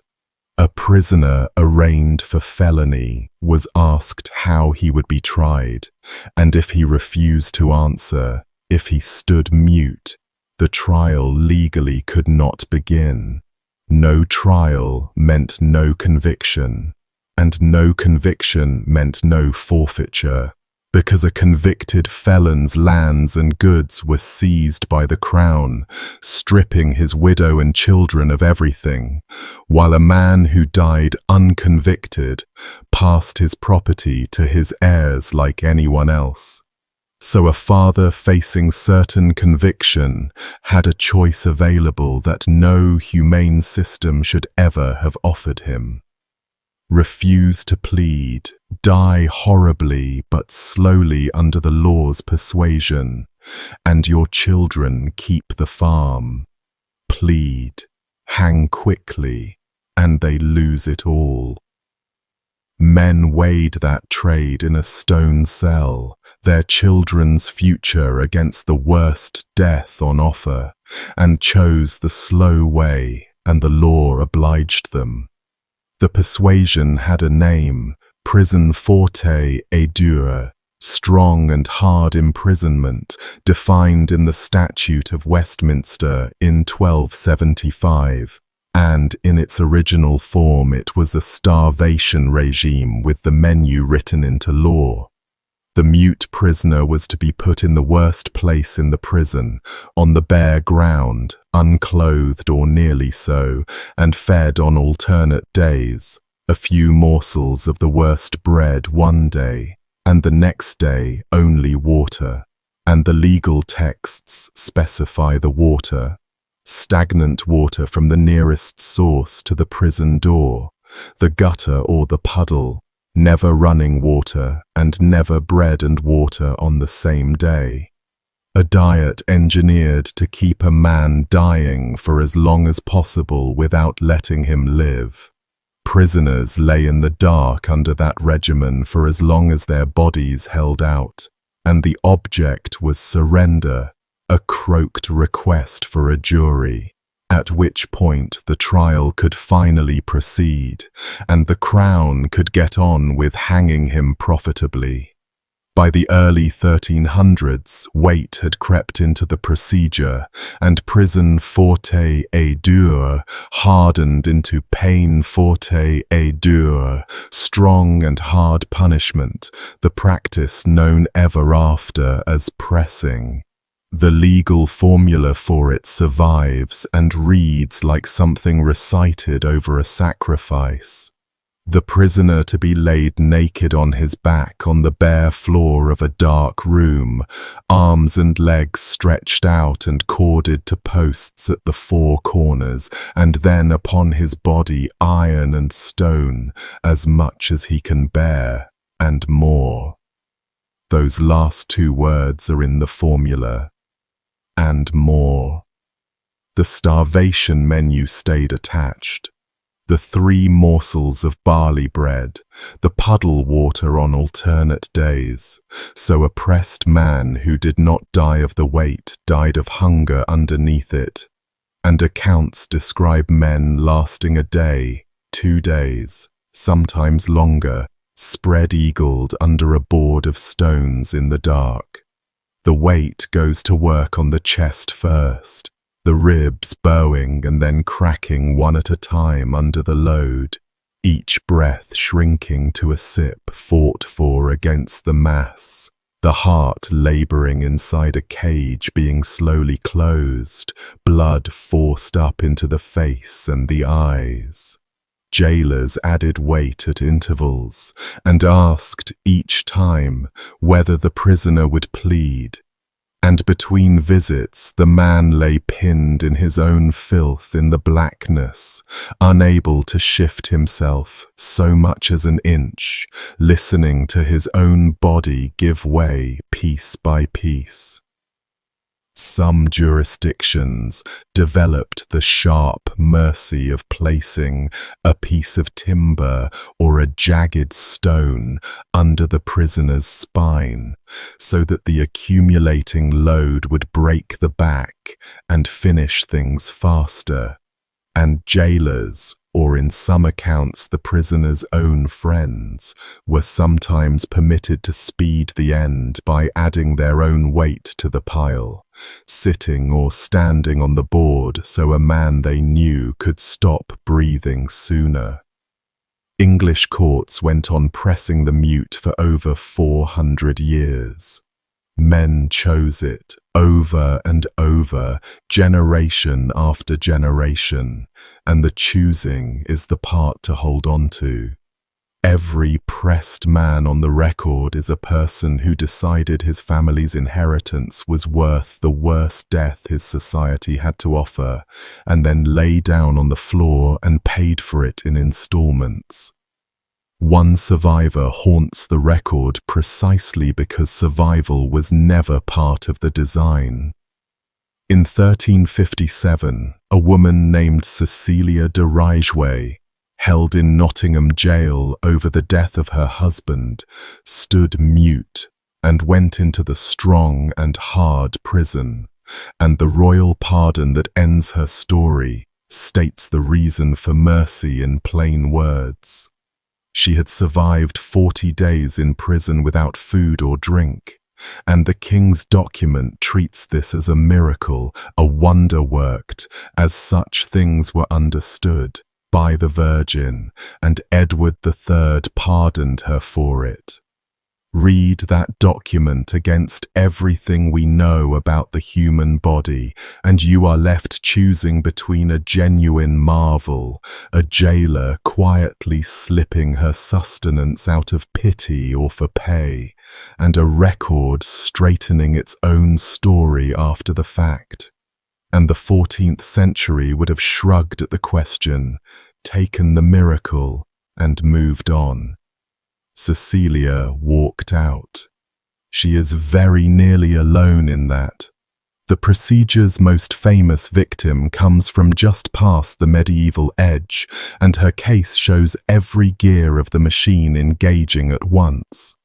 A prisoner arraigned for felony was asked how he would be tried, and if he refused to answer, if he stood mute, the trial legally could not begin. No trial meant no conviction, and no conviction meant no forfeiture, because a convicted felon's lands and goods were seized by the crown, stripping his widow and children of everything, while a man who died unconvicted passed his property to his heirs like anyone else. So a father facing certain conviction had a choice available that no humane system should ever have offered him. Refuse to plead, die horribly but slowly under the law's persuasion, and your children keep the farm. Plead, hang quickly, and they lose it all. Men weighed that trade in a stone cell, their children's future against the worst death on offer, and chose the slow way, and the law obliged them. The persuasion had a name, prison forte et dure, strong and hard imprisonment, defined in the Statute of Westminster in 1275, and in its original form it was a starvation regime with the menu written into law. The mute prisoner was to be put in the worst place in the prison, on the bare ground, unclothed or nearly so, and fed on alternate days, a few morsels of the worst bread one day, and the next day only water, and the legal texts specify the water, stagnant water from the nearest source to the prison door, the gutter or the puddle, never running water and never bread and water on the same day. A diet engineered to keep a man dying for as long as possible without letting him live. Prisoners lay in the dark under that regimen for as long as their bodies held out, and the object was surrender, a croaked request for a jury, at which point the trial could finally proceed, and the Crown could get on with hanging him profitably. By the early 1300s, weight had crept into the procedure, and prison forte et dure hardened into peine forte et dure, strong and hard punishment, the practice known ever after as pressing. The legal formula for it survives and reads like something recited over a sacrifice. The prisoner to be laid naked on his back on the bare floor of a dark room, arms and legs stretched out and corded to posts at the four corners, and then upon his body iron and stone, as much as he can bear, and more. Those last two words are in the formula. And more. The starvation menu stayed attached. The 3 morsels of barley bread, the puddle water on alternate days, so a pressed man who did not die of the weight died of hunger underneath it, and accounts describe men lasting a day, 2 days, sometimes longer, spread-eagled under a board of stones in the dark. The weight goes to work on the chest first, the ribs bowing and then cracking one at a time under the load, each breath shrinking to a sip fought for against the mass, the heart labouring inside a cage being slowly closed, blood forced up into the face and the eyes. Jailers added weight at intervals and asked each time whether the prisoner would plead. And between visits the man lay pinned in his own filth in the blackness, unable to shift himself so much as an inch, listening to his own body give way piece by piece. Some jurisdictions developed the sharp mercy of placing a piece of timber or a jagged stone under the prisoner's spine, so that the accumulating load would break the back and finish things faster, and jailers, or in some accounts the prisoner's own friends, were sometimes permitted to speed the end by adding their own weight to the pile, sitting or standing on the board so a man they knew could stop breathing sooner. English courts went on pressing the mute for over 400 years. Men chose it over and over, generation after generation, and the choosing is the part to hold on to. Every pressed man on the record is a person who decided his family's inheritance was worth the worst death his society had to offer, and then lay down on the floor and paid for it in installments. One survivor haunts the record precisely because survival was never part of the design. In 1357, a woman named Cecilia de Rijswijk, held in Nottingham jail over the death of her husband, stood mute and went into the strong and hard prison, and the royal pardon that ends her story states the reason for mercy in plain words. She had survived 40 days in prison without food or drink, and the king's document treats this as a miracle, a wonder worked, as such things were understood by the Virgin, and Edward III pardoned her for it. Read that document against everything we know about the human body, and you are left choosing between a genuine marvel, a jailer quietly slipping her sustenance out of pity or for pay, and a record straightening its own story after the fact. And the 14th century would have shrugged at the question, taken the miracle, and moved on. Cecilia walked out. She is very nearly alone in that. The procedure's most famous victim comes from just past the medieval edge, and her case shows every gear of the machine engaging at once.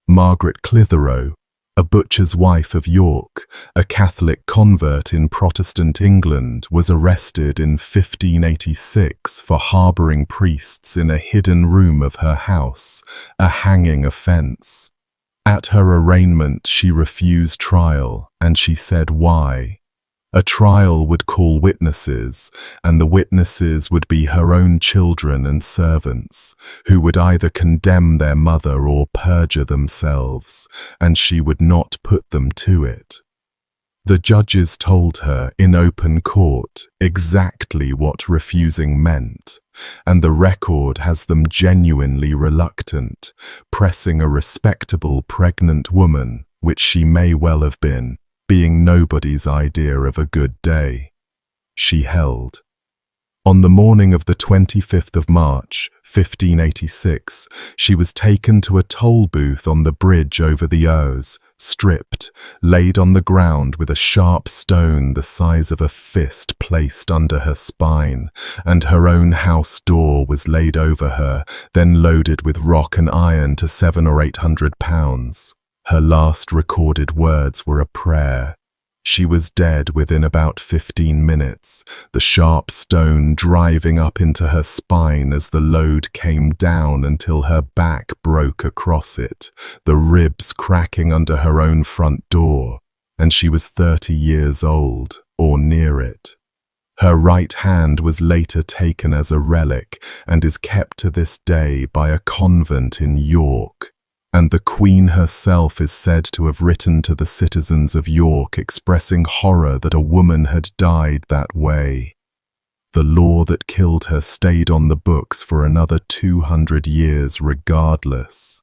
Margaret Clitheroe, a butcher's wife of York, a Catholic convert in Protestant England, was arrested in 1586 for harbouring priests in a hidden room of her house, a hanging offence. At her arraignment, she refused trial, and she said why. A trial would call witnesses, and the witnesses would be her own children and servants, who would either condemn their mother or perjure themselves, and she would not put them to it. The judges told her in open court exactly what refusing meant, and the record has them genuinely reluctant, pressing a respectable pregnant woman, which she may well have been, being nobody's idea of a good day. She held. On the morning of the 25th of March, 1586, she was taken to a toll booth on the bridge over the Ouse, stripped, laid on the ground with a sharp stone the size of a fist placed under her spine, and her own house door was laid over her, then loaded with rock and iron to 700 or 800 pounds. Her last recorded words were a prayer. She was dead within about 15 minutes, the sharp stone driving up into her spine as the load came down until her back broke across it, the ribs cracking under her own front door, and she was 30 years old, or near it. Her right hand was later taken as a relic and is kept to this day by a convent in York, and the Queen herself is said to have written to the citizens of York expressing horror that a woman had died that way. The law that killed her stayed on the books for another 200 years regardless.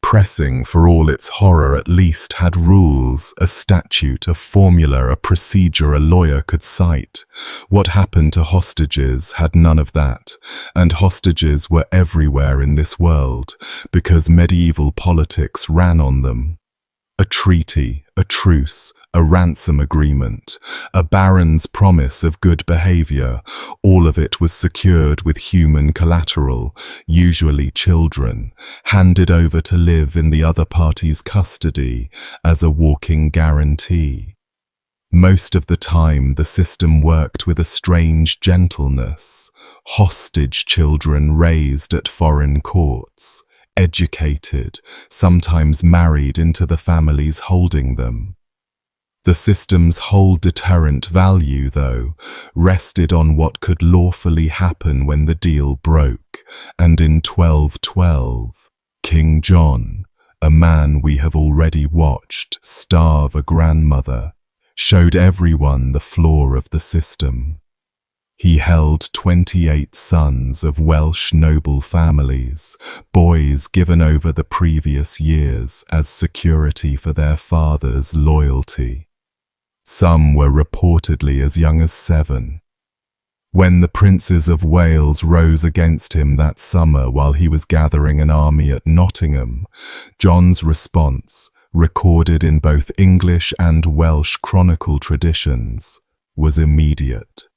Pressing, for all its horror, at least had rules, a statute, a formula, a procedure a lawyer could cite. What happened to hostages had none of that, and hostages were everywhere in this world, because medieval politics ran on them. A treaty, a truce, a ransom agreement, a baron's promise of good behaviour, all of it was secured with human collateral, usually children, handed over to live in the other party's custody as a walking guarantee. Most of the time the system worked with a strange gentleness, hostage children raised at foreign courts, educated, sometimes married into the families holding them. The system's whole deterrent value, though, rested on what could lawfully happen when the deal broke, and in 1212, King John, a man we have already watched starve a grandmother, showed everyone the flaw of the system. He held 28 sons of Welsh noble families, boys given over the previous years as security for their father's loyalty. Some were reportedly as young as 7. When the princes of Wales rose against him that summer while he was gathering an army at Nottingham, John's response, recorded in both English and Welsh chronicle traditions, was immediate.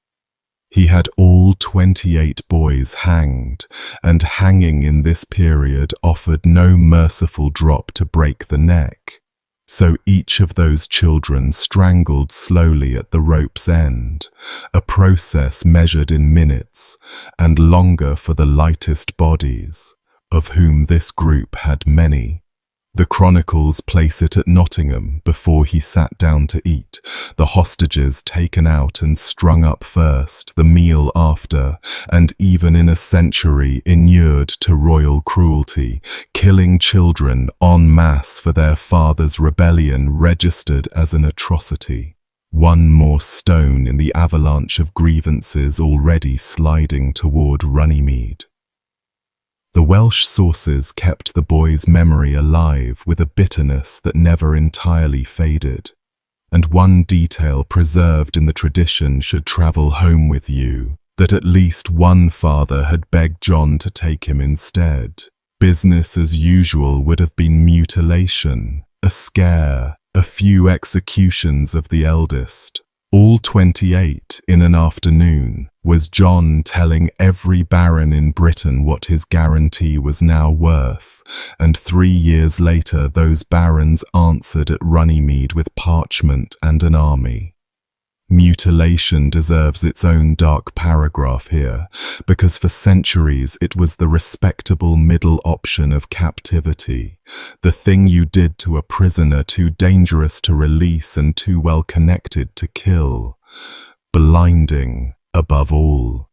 He had all 28 boys hanged, and hanging in this period offered no merciful drop to break the neck. So each of those children strangled slowly at the rope's end, a process measured in minutes, and longer for the lightest bodies, of whom this group had many. The chronicles place it at Nottingham before he sat down to eat, the hostages taken out and strung up first, the meal after, and even in a century inured to royal cruelty, killing children en masse for their father's rebellion registered as an atrocity. One more stone in the avalanche of grievances already sliding toward Runnymede. The Welsh sources kept the boy's memory alive with a bitterness that never entirely faded, and one detail preserved in the tradition should travel home with you, that at least one father had begged John to take him instead. Business as usual would have been mutilation, a scare, a few executions of the eldest. All 28 in an afternoon, was John telling every baron in Britain what his guarantee was now worth, and 3 years later those barons answered at Runnymede with parchment and an army. Mutilation deserves its own dark paragraph here, because for centuries it was the respectable middle option of captivity, the thing you did to a prisoner too dangerous to release and too well connected to kill. Blinding, above all.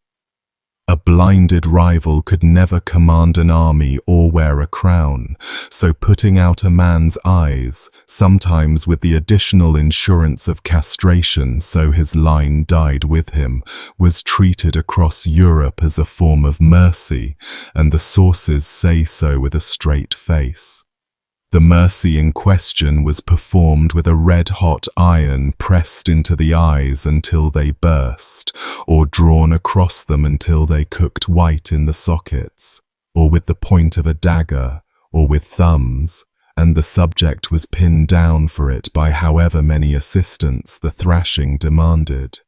A blinded rival could never command an army or wear a crown, so putting out a man's eyes, sometimes with the additional insurance of castration so his line died with him, was treated across Europe as a form of mercy, and the sources say so with a straight face. The mercy in question was performed with a red-hot iron pressed into the eyes until they burst, or drawn across them until they cooked white in the sockets, or with the point of a dagger, or with thumbs, and the subject was pinned down for it by however many assistants the thrashing demanded.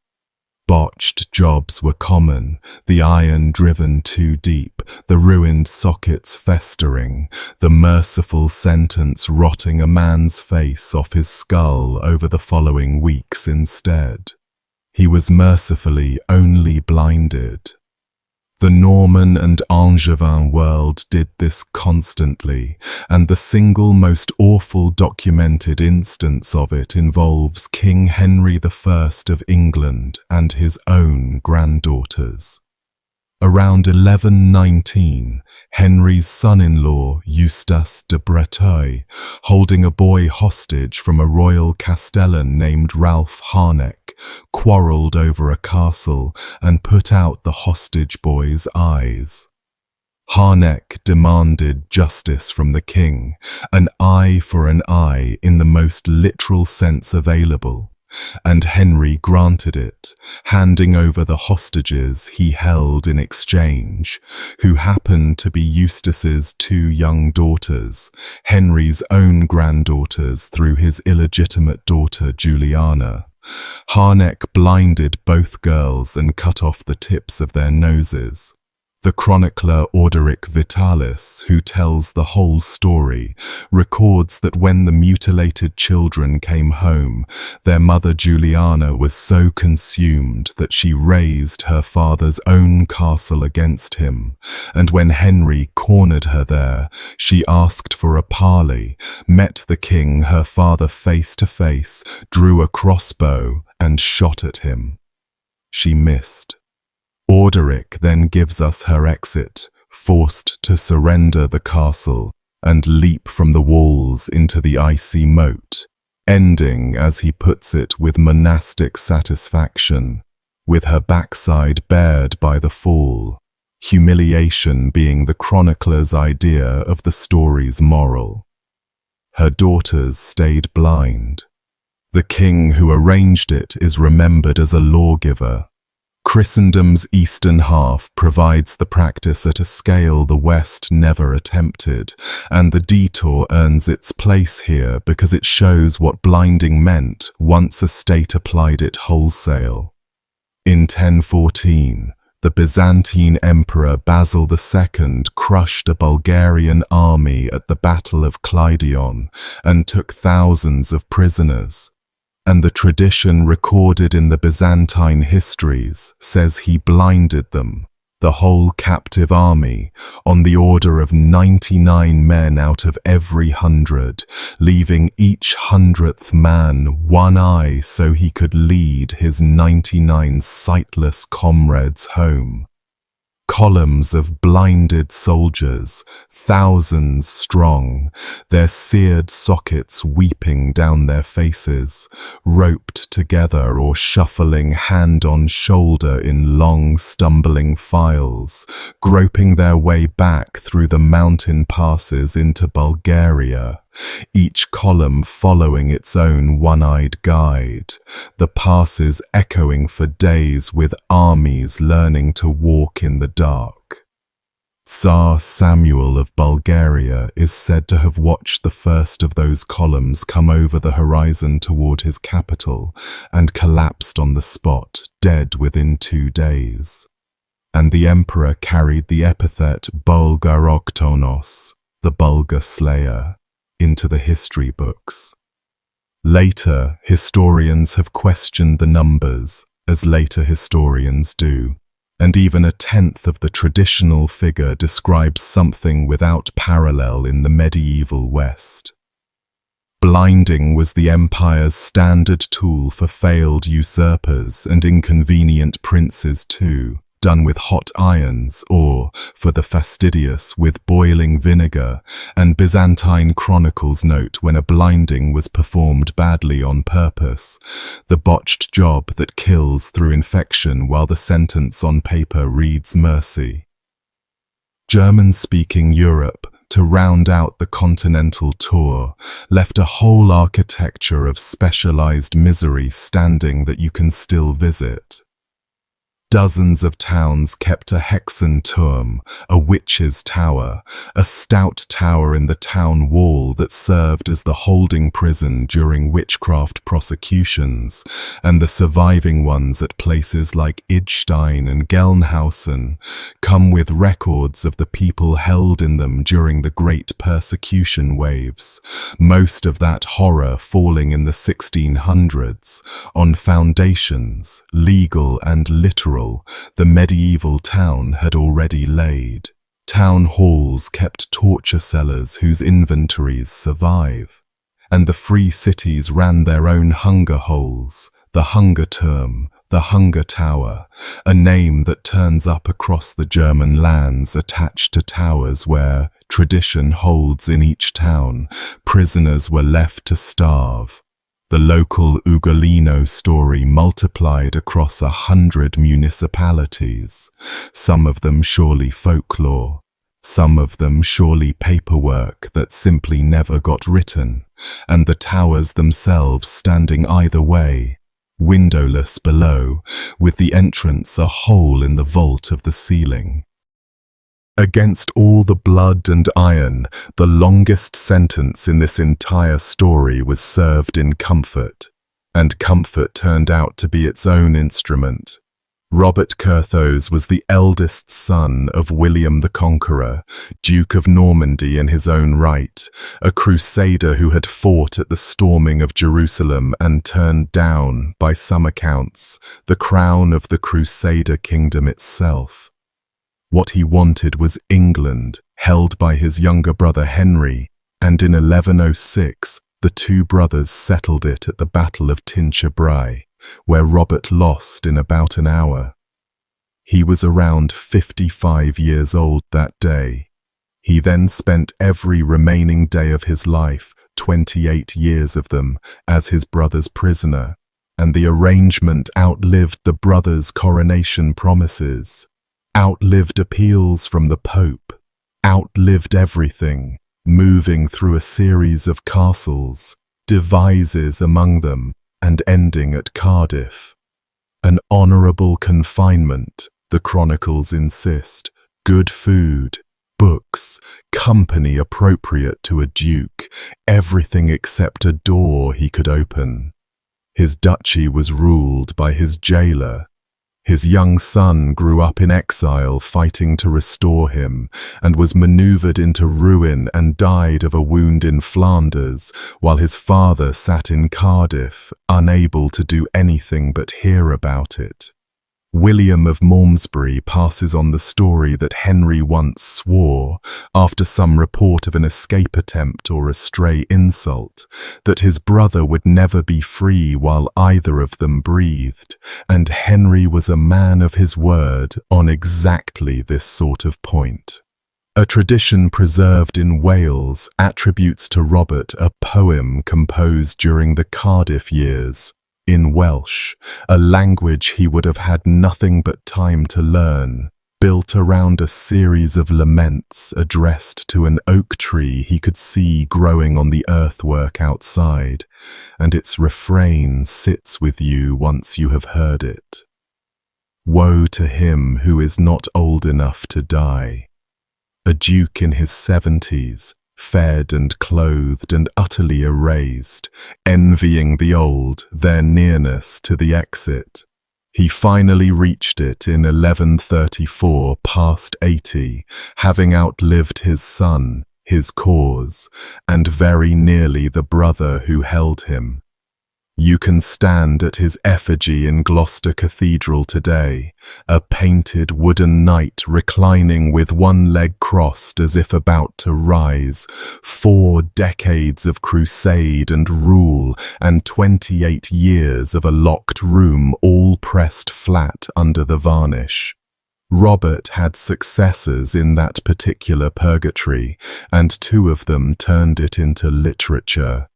Botched jobs were common, the iron driven too deep, the ruined sockets festering, the merciful sentence rotting a man's face off his skull over the following weeks instead. He was mercifully only blinded. The Norman and Angevin world did this constantly, and the single most awful documented instance of it involves King Henry I of England and his own granddaughters. Around 1119, Henry's son-in-law, Eustace de Breteuil, holding a boy hostage from a royal castellan named Ralph Harnack, quarrelled over a castle and put out the hostage boy's eyes. Harnack demanded justice from the king, an eye for an eye in the most literal sense available, and Henry granted it, handing over the hostages he held in exchange, who happened to be Eustace's 2 young daughters, Henry's own granddaughters through his illegitimate daughter Juliana. Harnack blinded both girls and cut off the tips of their noses. The chronicler Orderic Vitalis, who tells the whole story, records that when the mutilated children came home, their mother Juliana was so consumed that she razed her father's own castle against him, and when Henry cornered her there, she asked for a parley, met the king, her father, face to face, drew a crossbow, and shot at him. She missed. Orderic then gives us her exit, forced to surrender the castle and leap from the walls into the icy moat, ending, as he puts it, with monastic satisfaction, with her backside bared by the fall, humiliation being the chronicler's idea of the story's moral. Her daughters stayed blind. The king who arranged it is remembered as a lawgiver. Christendom's eastern half provides the practice at a scale the West never attempted, and the detour earns its place here because it shows what blinding meant once a state applied it wholesale. In 1014, the Byzantine Emperor Basil II crushed a Bulgarian army at the Battle of Clydion and took thousands of prisoners. And the tradition recorded in the Byzantine histories says he blinded them, the whole captive army, on the order of 99 men out of every 100, leaving each 100th man one eye so he could lead his 99 sightless comrades home. Columns of blinded soldiers, thousands strong, their seared sockets weeping down their faces, roped together or shuffling hand on shoulder in long stumbling files, groping their way back through the mountain passes into Bulgaria, each column following its own one-eyed guide, the passes echoing for days with armies learning to walk in the dark. Tsar Samuel of Bulgaria is said to have watched the first of those columns come over the horizon toward his capital and collapsed on the spot, dead within 2 days. And the emperor carried the epithet Bulgaroktonos, the Bulgar slayer, into the history books. Later, historians have questioned the numbers, as later historians do, and even a tenth of the traditional figure describes something without parallel in the medieval West. Blinding was the empire's standard tool for failed usurpers and inconvenient princes too, done with hot irons or, for the fastidious, with boiling vinegar, and Byzantine chronicles note when a blinding was performed badly on purpose, the botched job that kills through infection while the sentence on paper reads mercy. German-speaking Europe, to round out the continental tour, left a whole architecture of specialized misery standing that you can still visit. Dozens of towns kept a Hexenturm, a witch's tower, a stout tower in the town wall that served as the holding prison during witchcraft prosecutions, and the surviving ones at places like Idstein and Gelnhausen come with records of the people held in them during the Great Persecution waves, most of that horror falling in the 1600s, on foundations, legal and literal, the medieval town had already laid. Town halls kept torture cellars whose inventories survive, and the free cities ran their own hunger holes, the Hungerturm, the Hunger Tower, a name that turns up across the German lands attached to towers where, tradition holds in each town, prisoners were left to starve. The local Ugolino story multiplied across 100 municipalities, some of them surely folklore, some of them surely paperwork that simply never got written, and the towers themselves standing either way, windowless below, with the entrance a hole in the vault of the ceiling. Against all the blood and iron, the longest sentence in this entire story was served in comfort, and comfort turned out to be its own instrument. Robert Curthose was the eldest son of William the Conqueror, Duke of Normandy in his own right, a crusader who had fought at the storming of Jerusalem and turned down, by some accounts, the crown of the Crusader kingdom itself. What he wanted was England, held by his younger brother Henry, and in 1106 the two brothers settled it at the Battle of Tinchebrai, where Robert lost in about an hour. He was around 55 years old that day. He then spent every remaining day of his life, 28 years of them, as his brother's prisoner, and the arrangement outlived the brothers' coronation promises, outlived appeals from the Pope, outlived everything, moving through a series of castles, devises among them, and ending at Cardiff. An honourable confinement, the chronicles insist, good food, books, company appropriate to a duke, everything except a door he could open. His duchy was ruled by his jailer. His young son grew up in exile fighting to restore him, and was maneuvered into ruin and died of a wound in Flanders, while his father sat in Cardiff, unable to do anything but hear about it. William of Malmesbury passes on the story that Henry once swore, after some report of an escape attempt or a stray insult, that his brother would never be free while either of them breathed, and Henry was a man of his word on exactly this sort of point. A tradition preserved in Wales attributes to Robert a poem composed during the Cardiff years, in Welsh, a language he would have had nothing but time to learn, built around a series of laments addressed to an oak tree he could see growing on the earthwork outside, and its refrain sits with you once you have heard it. Woe to him who is not old enough to die. A duke in his 70s, fed and clothed and utterly erased, envying the old, their nearness to the exit. He finally reached it in 1134, past 80, having outlived his son, his cause, and very nearly the brother who held him. You can stand at his effigy in Gloucester Cathedral today, a painted wooden knight reclining with one leg crossed as if about to rise, 4 decades of crusade and rule, and 28 years of a locked room all pressed flat under the varnish. Robert had successors in that particular purgatory, and 2 of them turned it into literature.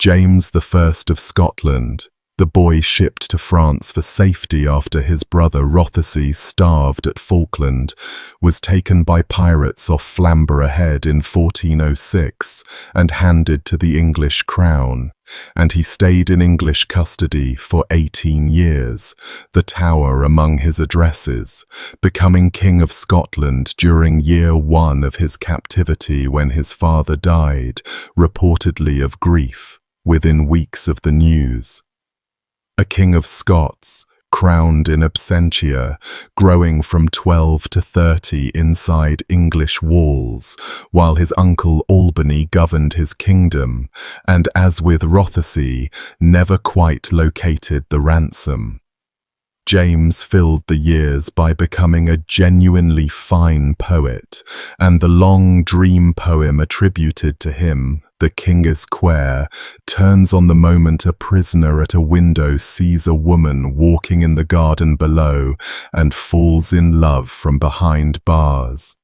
James I of Scotland, the boy shipped to France for safety after his brother Rothesay starved at Falkland, was taken by pirates off Flamborough Head in 1406 and handed to the English crown, and he stayed in English custody for 18 years, the Tower among his addresses, becoming King of Scotland during year 1 of his captivity when his father died, reportedly of grief, within weeks of the news. A King of Scots, crowned in absentia, growing from 12 to 30 inside English walls, while his uncle Albany governed his kingdom, and as with Rothesay, never quite located the ransom. James filled the years by becoming a genuinely fine poet, and the long dream poem attributed to him, The King is Quare, turns on the moment a prisoner at a window sees a woman walking in the garden below and falls in love from behind bars.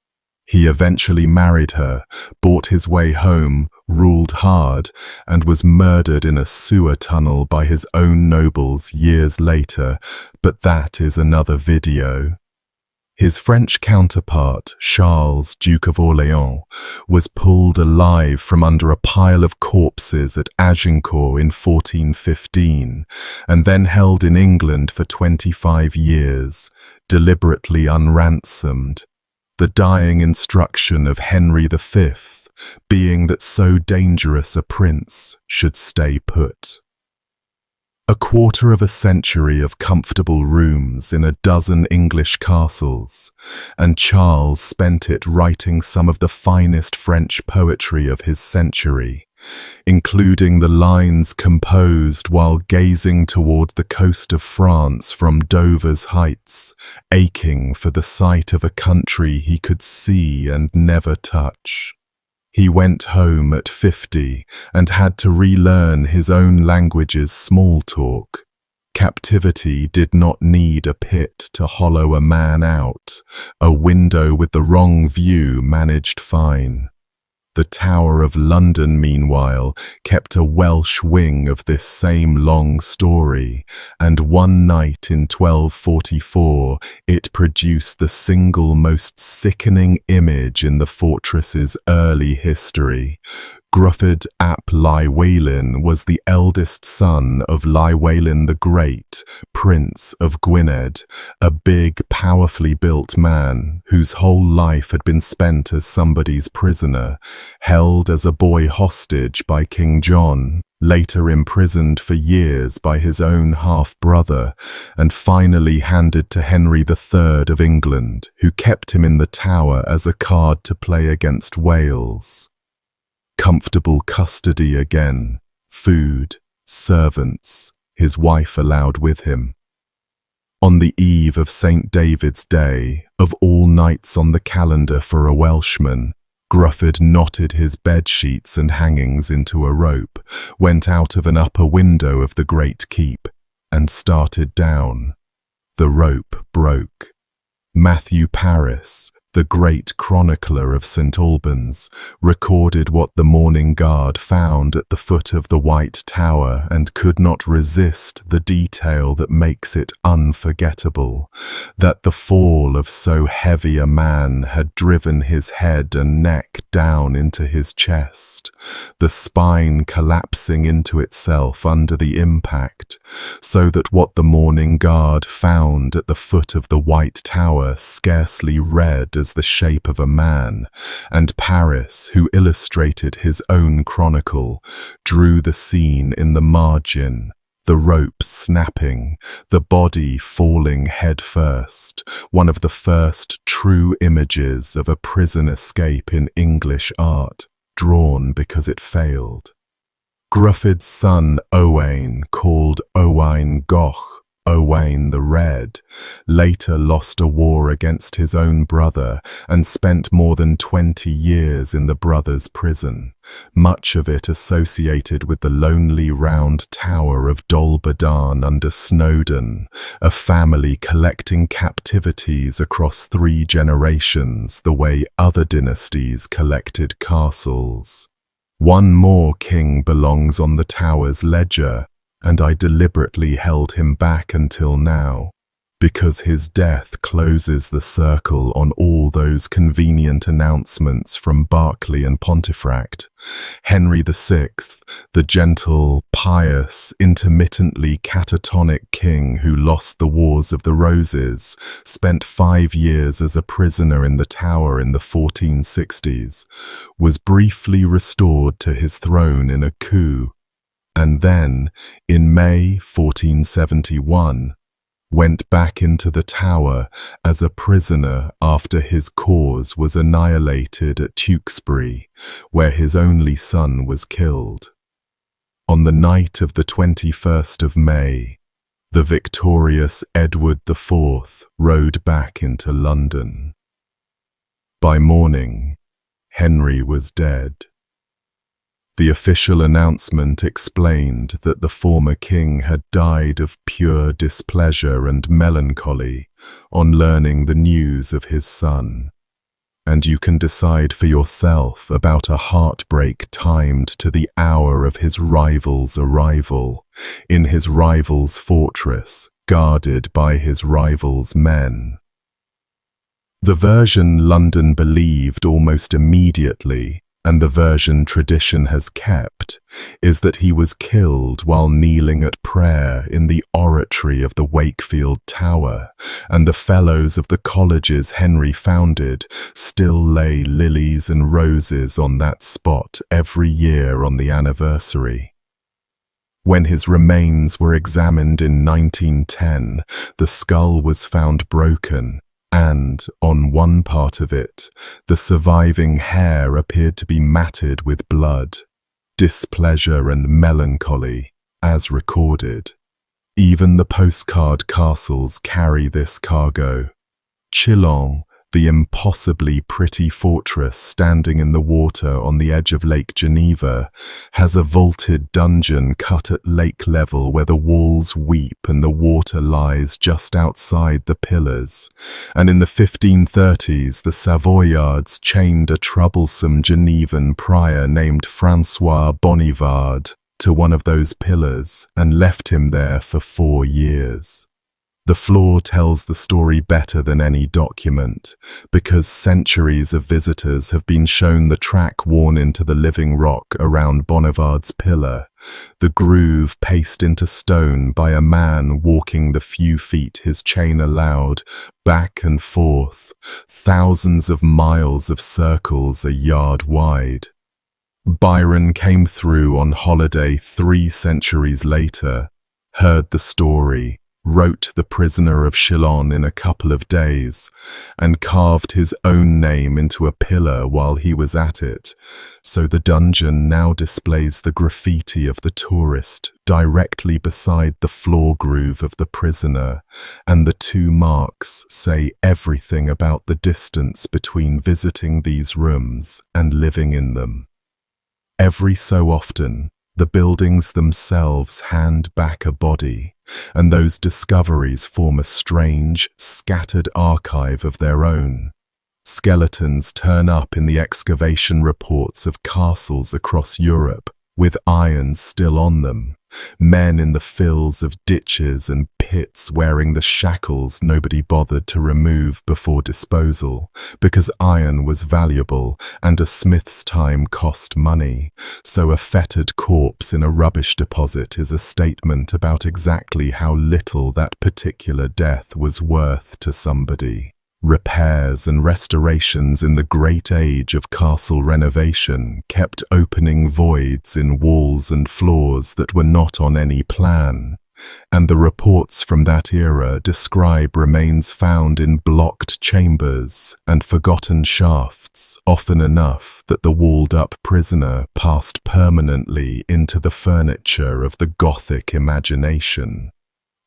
He eventually married her, bought his way home, ruled hard, and was murdered in a sewer tunnel by his own nobles years later, but that is another video. His French counterpart, Charles, Duke of Orléans, was pulled alive from under a pile of corpses at Agincourt in 1415, and then held in England for 25 years, deliberately unransomed. The dying instruction of Henry V being that so dangerous a prince should stay put. A quarter of a century of comfortable rooms in a dozen English castles, and Charles spent it writing some of the finest French poetry of his century, including the lines composed while gazing toward the coast of France from Dover's heights, aching for the sight of a country he could see and never touch. He went home at 50 and had to relearn his own language's small talk. Captivity did not need a pit to hollow a man out. A window with the wrong view managed fine. The Tower of London, meanwhile, kept a Welsh wing of this same long story, and one night in 1244 it produced the single most sickening image in the fortress's early history. Gruffydd ap Llywelyn was the eldest son of Llywelyn the Great, Prince of Gwynedd, a big, powerfully built man whose whole life had been spent as somebody's prisoner, held as a boy hostage by King John, later imprisoned for years by his own half-brother, and finally handed to Henry III of England, who kept him in the Tower as a card to play against Wales. Comfortable custody again, food, servants, his wife allowed with him. On the eve of St. David's Day, of all nights on the calendar for a Welshman, Gruffydd knotted his bedsheets and hangings into a rope, went out of an upper window of the great keep, and started down. The rope broke. Matthew Paris, the great chronicler of St. Albans, recorded what the morning guard found at the foot of the White Tower and could not resist the detail that makes it unforgettable, that the fall of so heavy a man had driven his head and neck down into his chest, the spine collapsing into itself under the impact, so that what the morning guard found at the foot of the White Tower scarcely read as the shape of a man, and Paris, who illustrated his own chronicle, drew the scene in the margin, the rope snapping, the body falling head first, one of the first true images of a prison escape in English art, drawn because it failed. Gruffydd's son Owain, called Owain Goch, Owain the Red, later lost a war against his own brother and spent more than 20 years in the brother's prison, much of it associated with the lonely round tower of Dolbadarn under Snowdon, a family collecting captivities across 3 generations the way other dynasties collected castles. One more king belongs on the tower's ledger, and I deliberately held him back until now, because his death closes the circle on all those convenient announcements from Berkeley and Pontefract. Henry VI, the gentle, pious, intermittently catatonic king who lost the Wars of the Roses, spent 5 years as a prisoner in the Tower in the 1460s, was briefly restored to his throne in a coup, and then, in May 1471, went back into the Tower as a prisoner after his cause was annihilated at Tewkesbury, where his only son was killed. On the night of the 21st of May, the victorious Edward IV rode back into London. By morning, Henry was dead. The official announcement explained that the former king had died of pure displeasure and melancholy on learning the news of his son, and you can decide for yourself about a heartbreak timed to the hour of his rival's arrival, in his rival's fortress, guarded by his rival's men. The version London believed almost immediately, and the version tradition has kept, is that he was killed while kneeling at prayer in the oratory of the Wakefield Tower, and the fellows of the colleges Henry founded still lay lilies and roses on that spot every year on the anniversary. When his remains were examined in 1910, the skull was found broken, and, on one part of it, the surviving hair appeared to be matted with blood, displeasure and melancholy, as recorded. Even the postcard castles carry this cargo. Chillon, the impossibly pretty fortress standing in the water on the edge of Lake Geneva, has a vaulted dungeon cut at lake level where the walls weep and the water lies just outside the pillars, and in the 1530s the Savoyards chained a troublesome Genevan prior named Francois Bonivard to one of those pillars and left him there for 4 years. The floor tells the story better than any document, because centuries of visitors have been shown the track worn into the living rock around Bonivard's pillar, the groove paced into stone by a man walking the few feet his chain allowed, back and forth, thousands of miles of circles a yard wide. Byron came through on holiday 3 centuries later, heard the story, wrote The Prisoner of Chillon in a couple of days, and carved his own name into a pillar while he was at it, so the dungeon now displays the graffiti of the tourist directly beside the floor groove of the prisoner, and the two marks say everything about the distance between visiting these rooms and living in them. Every so often, the buildings themselves hand back a body, and those discoveries form a strange, scattered archive of their own. Skeletons turn up in the excavation reports of castles across Europe, with irons still on them, men in the fills of ditches and pits wearing the shackles nobody bothered to remove before disposal, because iron was valuable and a smith's time cost money, so a fettered corpse in a rubbish deposit is a statement about exactly how little that particular death was worth to somebody. Repairs and restorations in the great age of castle renovation kept opening voids in walls and floors that were not on any plan, and the reports from that era describe remains found in blocked chambers and forgotten shafts, often enough that the walled-up prisoner passed permanently into the furniture of the Gothic imagination.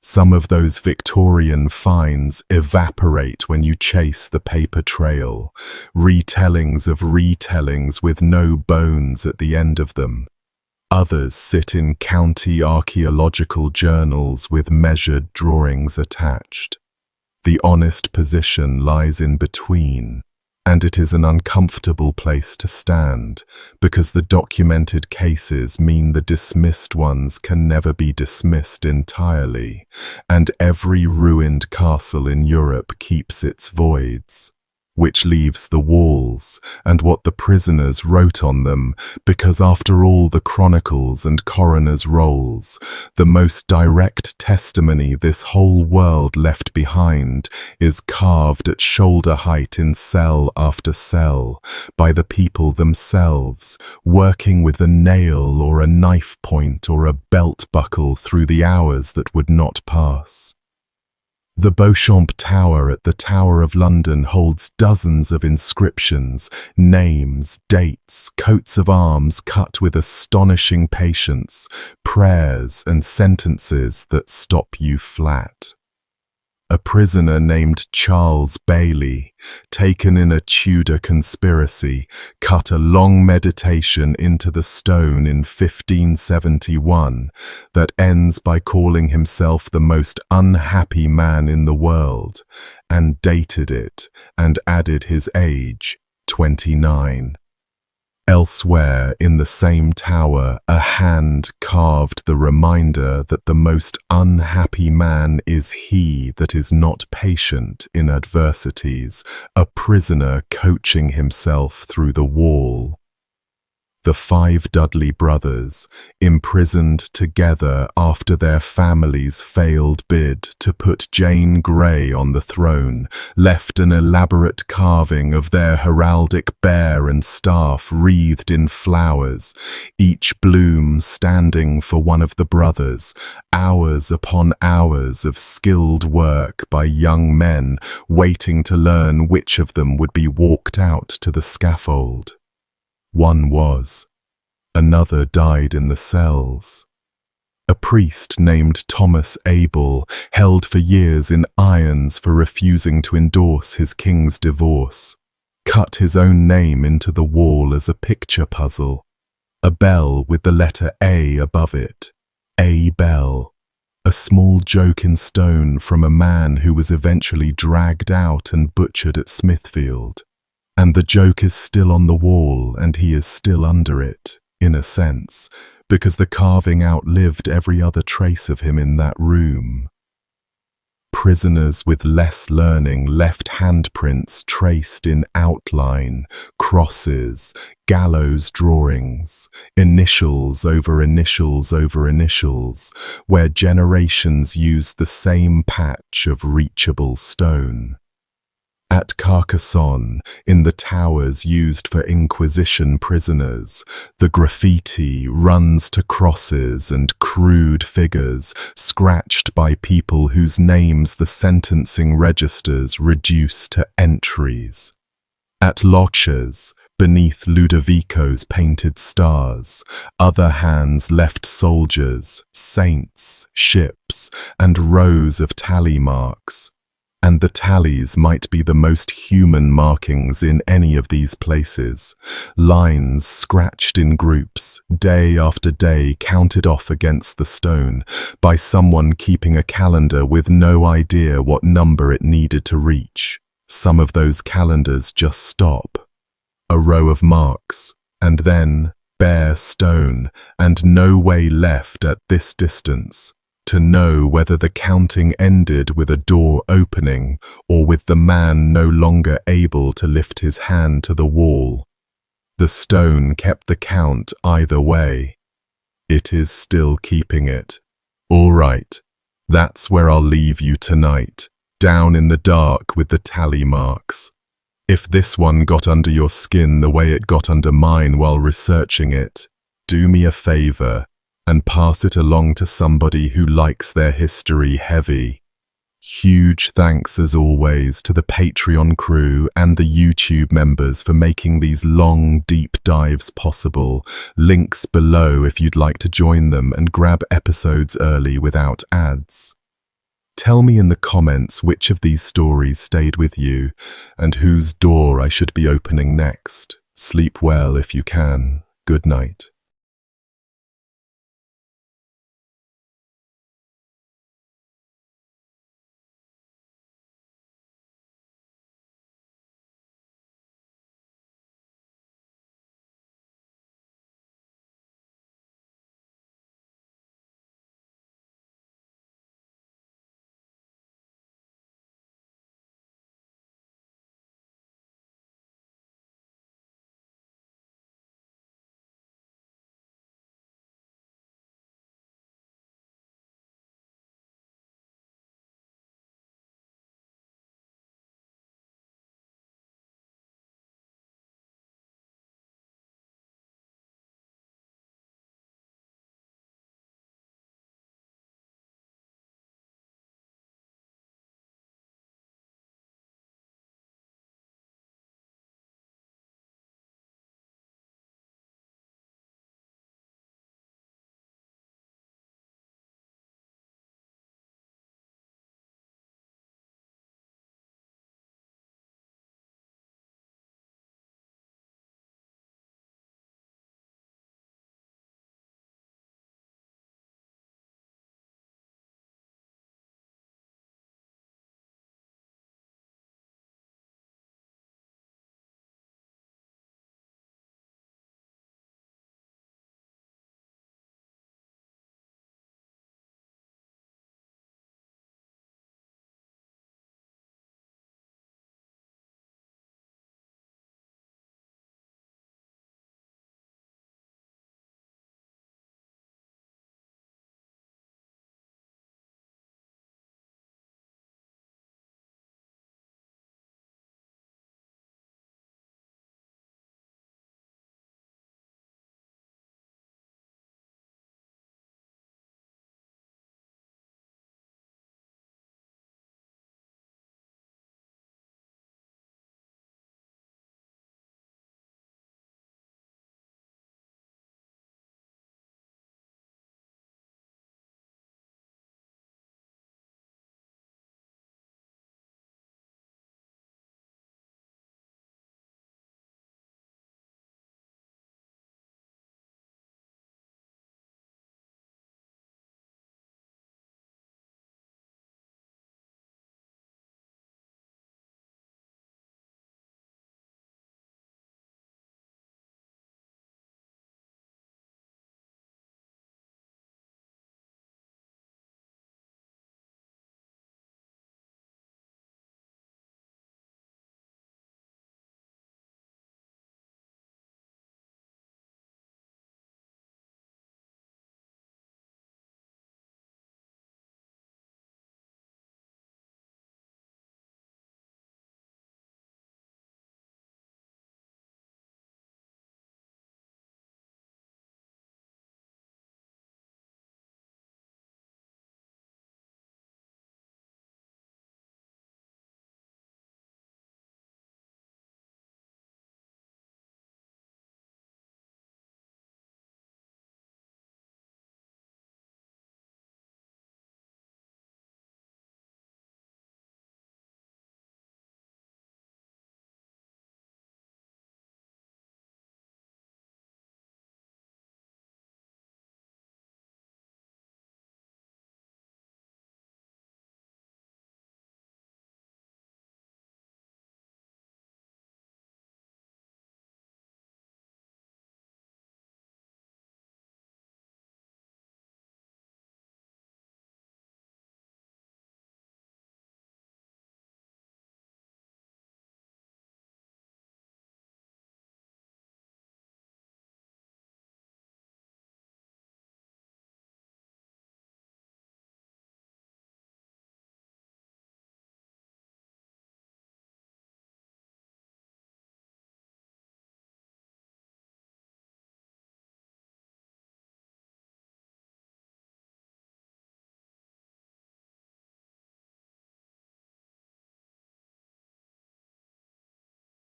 Some of those Victorian finds evaporate when you chase the paper trail, retellings of retellings with no bones at the end of them. Others sit in county archaeological journals with measured drawings attached. The honest position lies in between, and it is an uncomfortable place to stand, because the documented cases mean the dismissed ones can never be dismissed entirely, and every ruined castle in Europe keeps its voids, which leaves the walls and what the prisoners wrote on them, because after all the chronicles and coroners' rolls, the most direct testimony this whole world left behind is carved at shoulder height in cell after cell by the people themselves, working with a nail or a knife point or a belt buckle through the hours that would not pass. The Beauchamp Tower at the Tower of London holds dozens of inscriptions, names, dates, coats of arms cut with astonishing patience, prayers and sentences that stop you flat. A prisoner named Charles Bailey, taken in a Tudor conspiracy, cut a long meditation into the stone in 1571 that ends by calling himself the most unhappy man in the world, and dated it and added his age, 29. Elsewhere in the same tower, a hand carved the reminder that the most unhappy man is he that is not patient in adversities, a prisoner coaching himself through the wall. The 5 Dudley brothers, imprisoned together after their families' failed bid to put Jane Grey on the throne, left an elaborate carving of their heraldic bear and staff wreathed in flowers, each bloom standing for one of the brothers, hours upon hours of skilled work by young men waiting to learn which of them would be walked out to the scaffold. One was. Another died in the cells. A priest named Thomas Abel, held for years in irons for refusing to endorse his king's divorce, cut his own name into the wall as a picture puzzle, a bell with the letter A above it, A Bell, a small joke in stone from a man who was eventually dragged out and butchered at Smithfield. And the joke is still on the wall, and he is still under it, in a sense, because the carving outlived every other trace of him in that room. Prisoners with less learning left handprints traced in outline, crosses, gallows drawings, initials over initials over initials, where generations used the same patch of reachable stone. At Carcassonne, in the towers used for Inquisition prisoners, the graffiti runs to crosses and crude figures scratched by people whose names the sentencing registers reduce to entries. At Loches, beneath Ludovico's painted stars, other hands left soldiers, saints, ships, and rows of tally marks. And the tallies might be the most human markings in any of these places. Lines scratched in groups, day after day counted off against the stone, by someone keeping a calendar with no idea what number it needed to reach. Some of those calendars just stop. A row of marks, and then bare stone, and no way left at this distance to know whether the counting ended with a door opening or with the man no longer able to lift his hand to the wall. The stone kept the count either way. It is still keeping it. All right, that's where I'll leave you tonight, down in the dark with the tally marks. If this one got under your skin the way it got under mine while researching it, do me a favor and pass it along to somebody who likes their history heavy. Huge thanks as always to the Patreon crew and the YouTube members for making these long, deep dives possible. Links below if you'd like to join them and grab episodes early without ads. Tell me in the comments which of these stories stayed with you and whose door I should be opening next. Sleep well if you can. Good night.